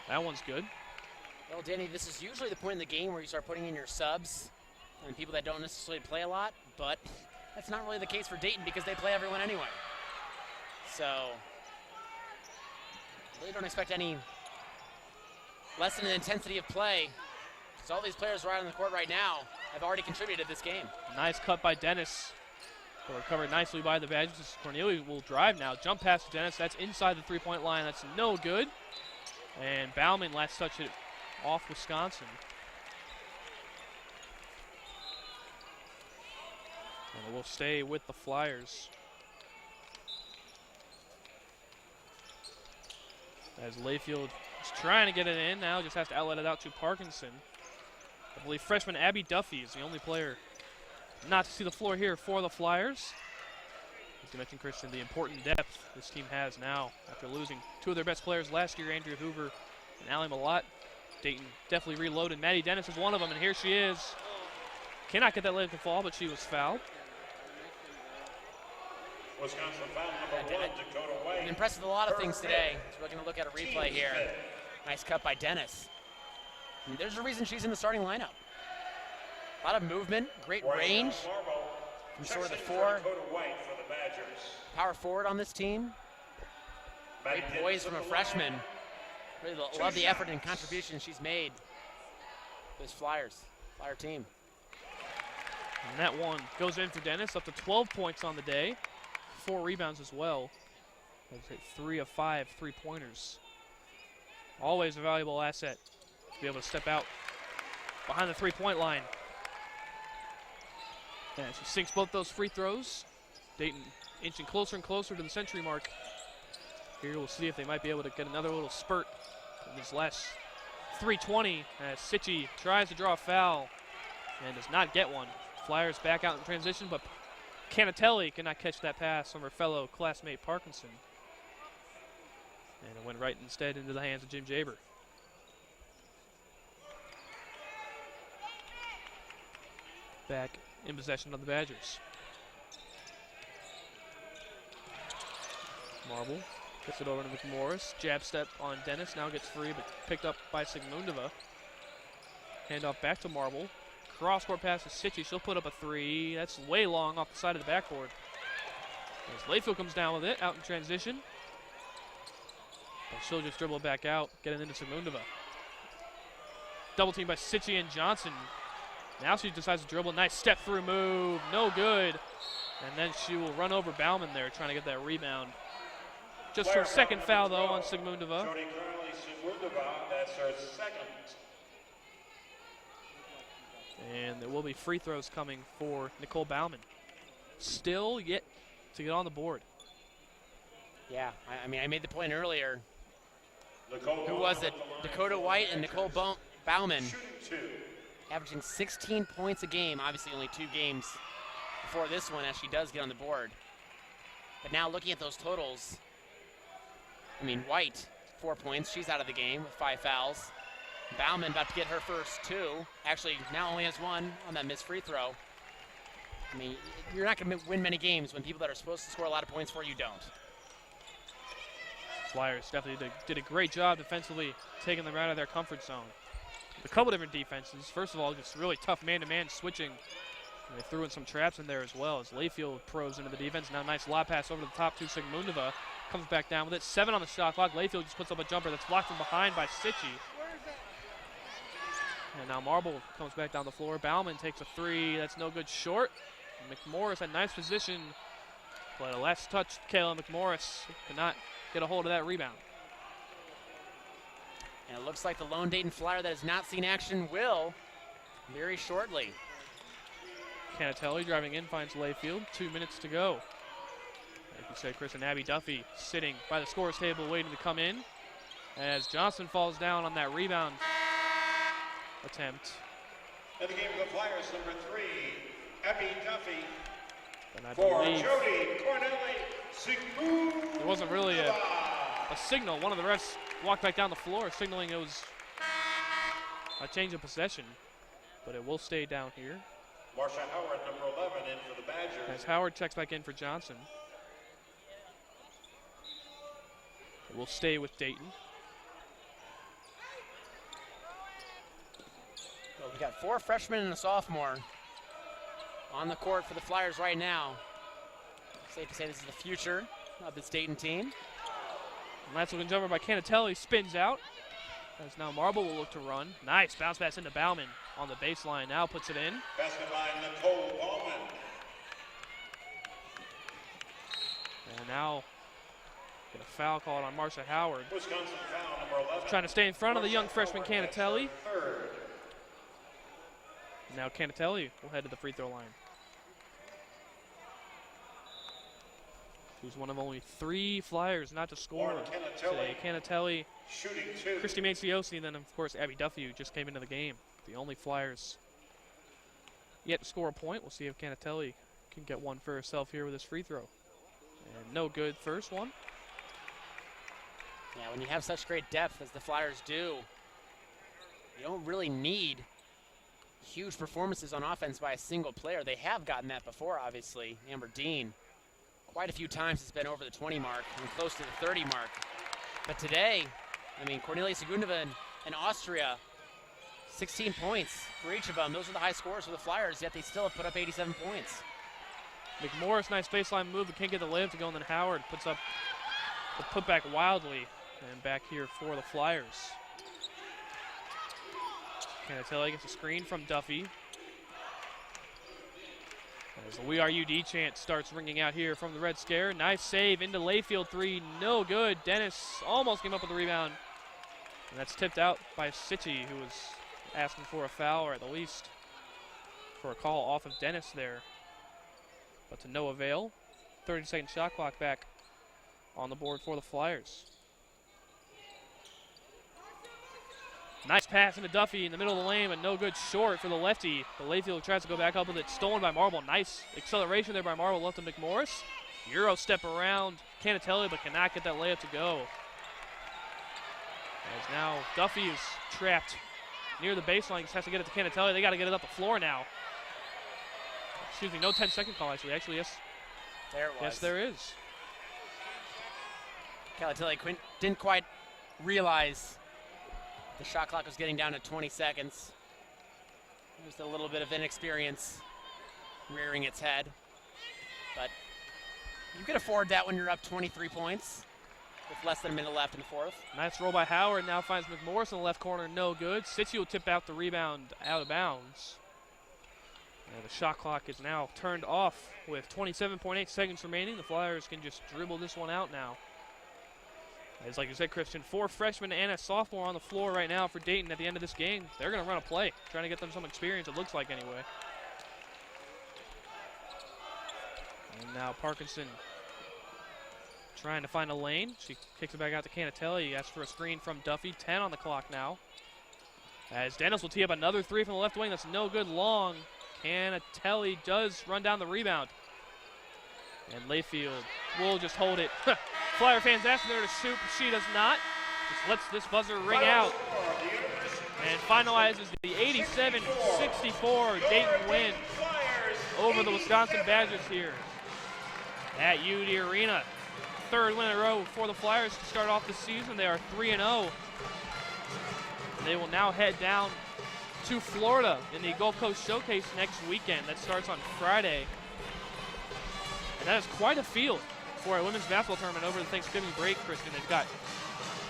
That one's good. Well, Danny, this is usually the point in the game where you start putting in your subs and people that don't necessarily play a lot, but that's not really the case for Dayton because they play everyone anyway. So, really don't expect any lessen in intensity of play because all these players right on the court right now have already contributed to this game. Nice cut by Dennis. Recovered nicely by the Badgers. Cornelia will drive now. Jump pass to Dennis. That's inside the three-point line. That's no good. And Bauman last touch it off Wisconsin. And it will stay with the Flyers. As Layfield is trying to get it in now, just has to outlet it out to Parkinson. I believe freshman Abby Duffy is the only player not to see the floor here for the Flyers. As you mentioned, Christian, the important depth this team has now after losing 2 of their best players last year, Andrea Hoover and Allie Malott. Dayton definitely reloaded. Maddie Dennis is one of them, and here she is. Cannot get that leg to fall, but she was fouled. Wisconsin foul number 1, Dakota White. I'm impressed with a lot of things today. So we're going to look at a replay here. Nice cut by Dennis. And there's a reason she's in the starting lineup. A lot of movement, great range from sort of the 4 power forward on this team. Great poise from a freshman. Really love the effort and contribution she's made for this Flyer team. And that one goes in for Dennis, up to 12 points on the day. 4 rebounds as well. 3 of 5 3-pointers. Always a valuable asset to be able to step out behind the 3-point line. And she sinks both those free throws. Dayton inching closer and closer to the century mark. Here we'll see if they might be able to get another little spurt in this last 3:20 as Sitchy tries to draw a foul and does not get one. Flyers back out in transition, but Canatelli cannot catch that pass from her fellow classmate Parkinson. And it went right instead into the hands of Jim Jaber. Back in possession of the Badgers. Marble gets it over to McMorris. Jab step on Dennis, now gets free, but picked up by Sigmundova. Handoff back to Marble. Cross-court pass to Sitchy. She'll put up a 3. That's way long off the side of the backboard. As Layfield comes down with it, out in transition. But she'll just dribble it back out, getting into Sigmundova. Double team by Sitchy and Johnson. Now she decides to dribble. Nice step through move. No good. And then she will run over Bauman there, trying to get that rebound. Just her second foul, though, on Sigmundova. Jody Curley Sigmundova, that's her second. And there will be free throws coming for Nicole Bauman. Still yet to get on the board. Yeah, I mean, I made the point earlier. Who was it? Dakota White and Nicole Bauman averaging 16 points a game. Obviously only 2 games before this one as she does get on the board. But now looking at those totals, I mean, White, 4 points. She's out of the game with 5 fouls. Bauman about to get her first 2. Actually, now only has 1 on that missed free throw. I mean, you're not going to win many games when people that are supposed to score a lot of points for you don't. Flyers definitely did a great job defensively, taking them out of their comfort zone. A couple different defenses. First of all, just really tough man-to-man switching. And they threw in some traps in there as well as Layfield probes into the defense. Now nice lob pass over the top to Sigmundova. Comes back down with it. 7 on the shot clock. Layfield just puts up a jumper that's blocked from behind by Sitchy. And now Marble comes back down the floor. Bauman takes a 3. That's no good short. McMorris had nice position. But a last touch, Kayla McMorris could not get a hold of that rebound. And it looks like the lone Dayton Flyer that has not seen action will very shortly. Canatelli driving in, finds Layfield. 2 minutes to go. Like you said, Chris, and Abby Duffy sitting by the scorer's table waiting to come in as Johnson falls down on that rebound attempt. In the game of the Flyers, number 3, Abby Duffy. And I For believe Jody Corneli, there wasn't really a signal. One of the refs walked back down the floor signaling it was a change of possession, but it will stay down here. Marsha Howard, number 11, in for the Badgers. As Howard checks back in for Johnson. It will stay with Dayton. So we've got 4 freshmen and a sophomore on the court for the Flyers right now. Safe to say this is the future of this Dayton team. Nice looking jumper by Canatelli, spins out. As now Marble will look to run. Nice bounce pass into Bauman on the baseline. Now puts it in. Basket by Nicole Bauman. And now get a foul called on Marsha Howard. Wisconsin foul number 11. Trying to stay in front of the young freshman Canatelli. Now Canatelli will head to the free throw line. Who's one of only 3 Flyers not to score today. Canatelli, shooting 2. Christy Maziosi, and then of course Abby Duffy, who just came into the game. The only Flyers yet to score a point. We'll see if Canatelli can get one for herself here with his free throw. And no good first one. Yeah, when you have such great depth as the Flyers do, you don't really need huge performances on offense by a single player. They have gotten that before, obviously. Amber Dean, quite a few times it's been over the 20 mark and close to the 30 mark. But today, I mean, Cornelia Segundova and Austria, 16 points for each of them. Those are the high scores for the Flyers, yet they still have put up 87 points. McMorris, nice baseline move, but can't get the layup to go, and then Howard puts up the putback wildly. And back here for the Flyers. Canatelli gets a screen from Duffy. As the We Are UD chant starts ringing out here from the Red Scare. Nice save into Layfield 3, no good. Dennis almost came up with the rebound. And that's tipped out by Sitchy, who was asking for a foul, or at the least for a call off of Dennis there. But to no avail. 30-second shot clock back on the board for the Flyers. Nice pass into Duffy in the middle of the lane, but no good short for the lefty. The Layfield tries to go back up with it, stolen by Marble. Nice acceleration there by Marble, left to McMorris. Euro step around Canatelli, but cannot get that layup to go. As now Duffy is trapped near the baseline, just has to get it to Canatelli. They got to get it up the floor now. Excuse me, no 10-second call, actually. Actually, yes. There it was. Yes, there is. Canatelli didn't quite realize the shot clock was getting down to 20 seconds. Just a little bit of inexperience rearing its head. But you can afford that when you're up 23 points with less than a minute left in the fourth. Nice roll by Howard. Now finds McMorris in the left corner. No good. Sitchy will tip out the rebound out of bounds. And the shot clock is now turned off with 27.8 seconds remaining. The Flyers can just dribble this one out now. As like you said, Christian, 4 freshmen and a sophomore on the floor right now for Dayton at the end of this game. They're going to run a play, trying to get them some experience, it looks like anyway. And now Parkinson trying to find a lane. She kicks it back out to Canatelli. Asks for a screen from Duffy. 10 on the clock now. As Dennis will tee up another 3 from the left wing. That's no good long. Canatelli does run down the rebound. And Layfield will just hold it. Flyer fans asking her to shoot, but she does not. Just lets this buzzer ring out. And finalizes the 87-64 Dayton win over the Wisconsin Badgers here at UD Arena. 3rd win in a row for the Flyers to start off the season. They are 3-0. They will now head down to Florida in the Gulf Coast Showcase next weekend. That starts on Friday. And that is quite a field for a women's basketball tournament over the Thanksgiving break, Christian. They've got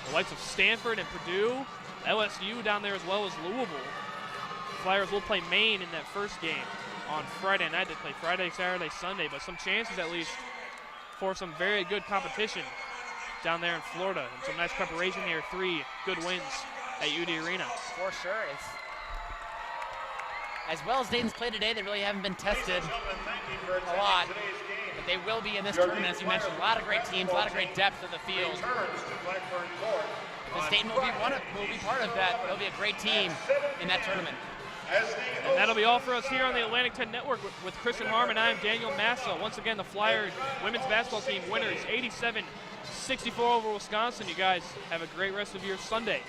the likes of Stanford and Purdue, LSU down there as well as Louisville. The Flyers will play Maine in that first game on Friday night. They play Friday, Saturday, Sunday, but some chances at least for some very good competition down there in Florida. And some nice preparation here. 3 good wins at UD Arena. For sure. as well as Dayton's played today, they really haven't been tested a lot. But they will be in this tournament, as you mentioned. A lot of great teams, a lot of great depth of the field. Because Dayton will be part of that. They'll be a great team in that tournament. And that'll be all for us here on the Atlantic 10 Network with Christian Harmon. I'm Daniel Massa. Once again, the Flyers women's basketball team winners 87-64 over Wisconsin. You guys have a great rest of your Sunday.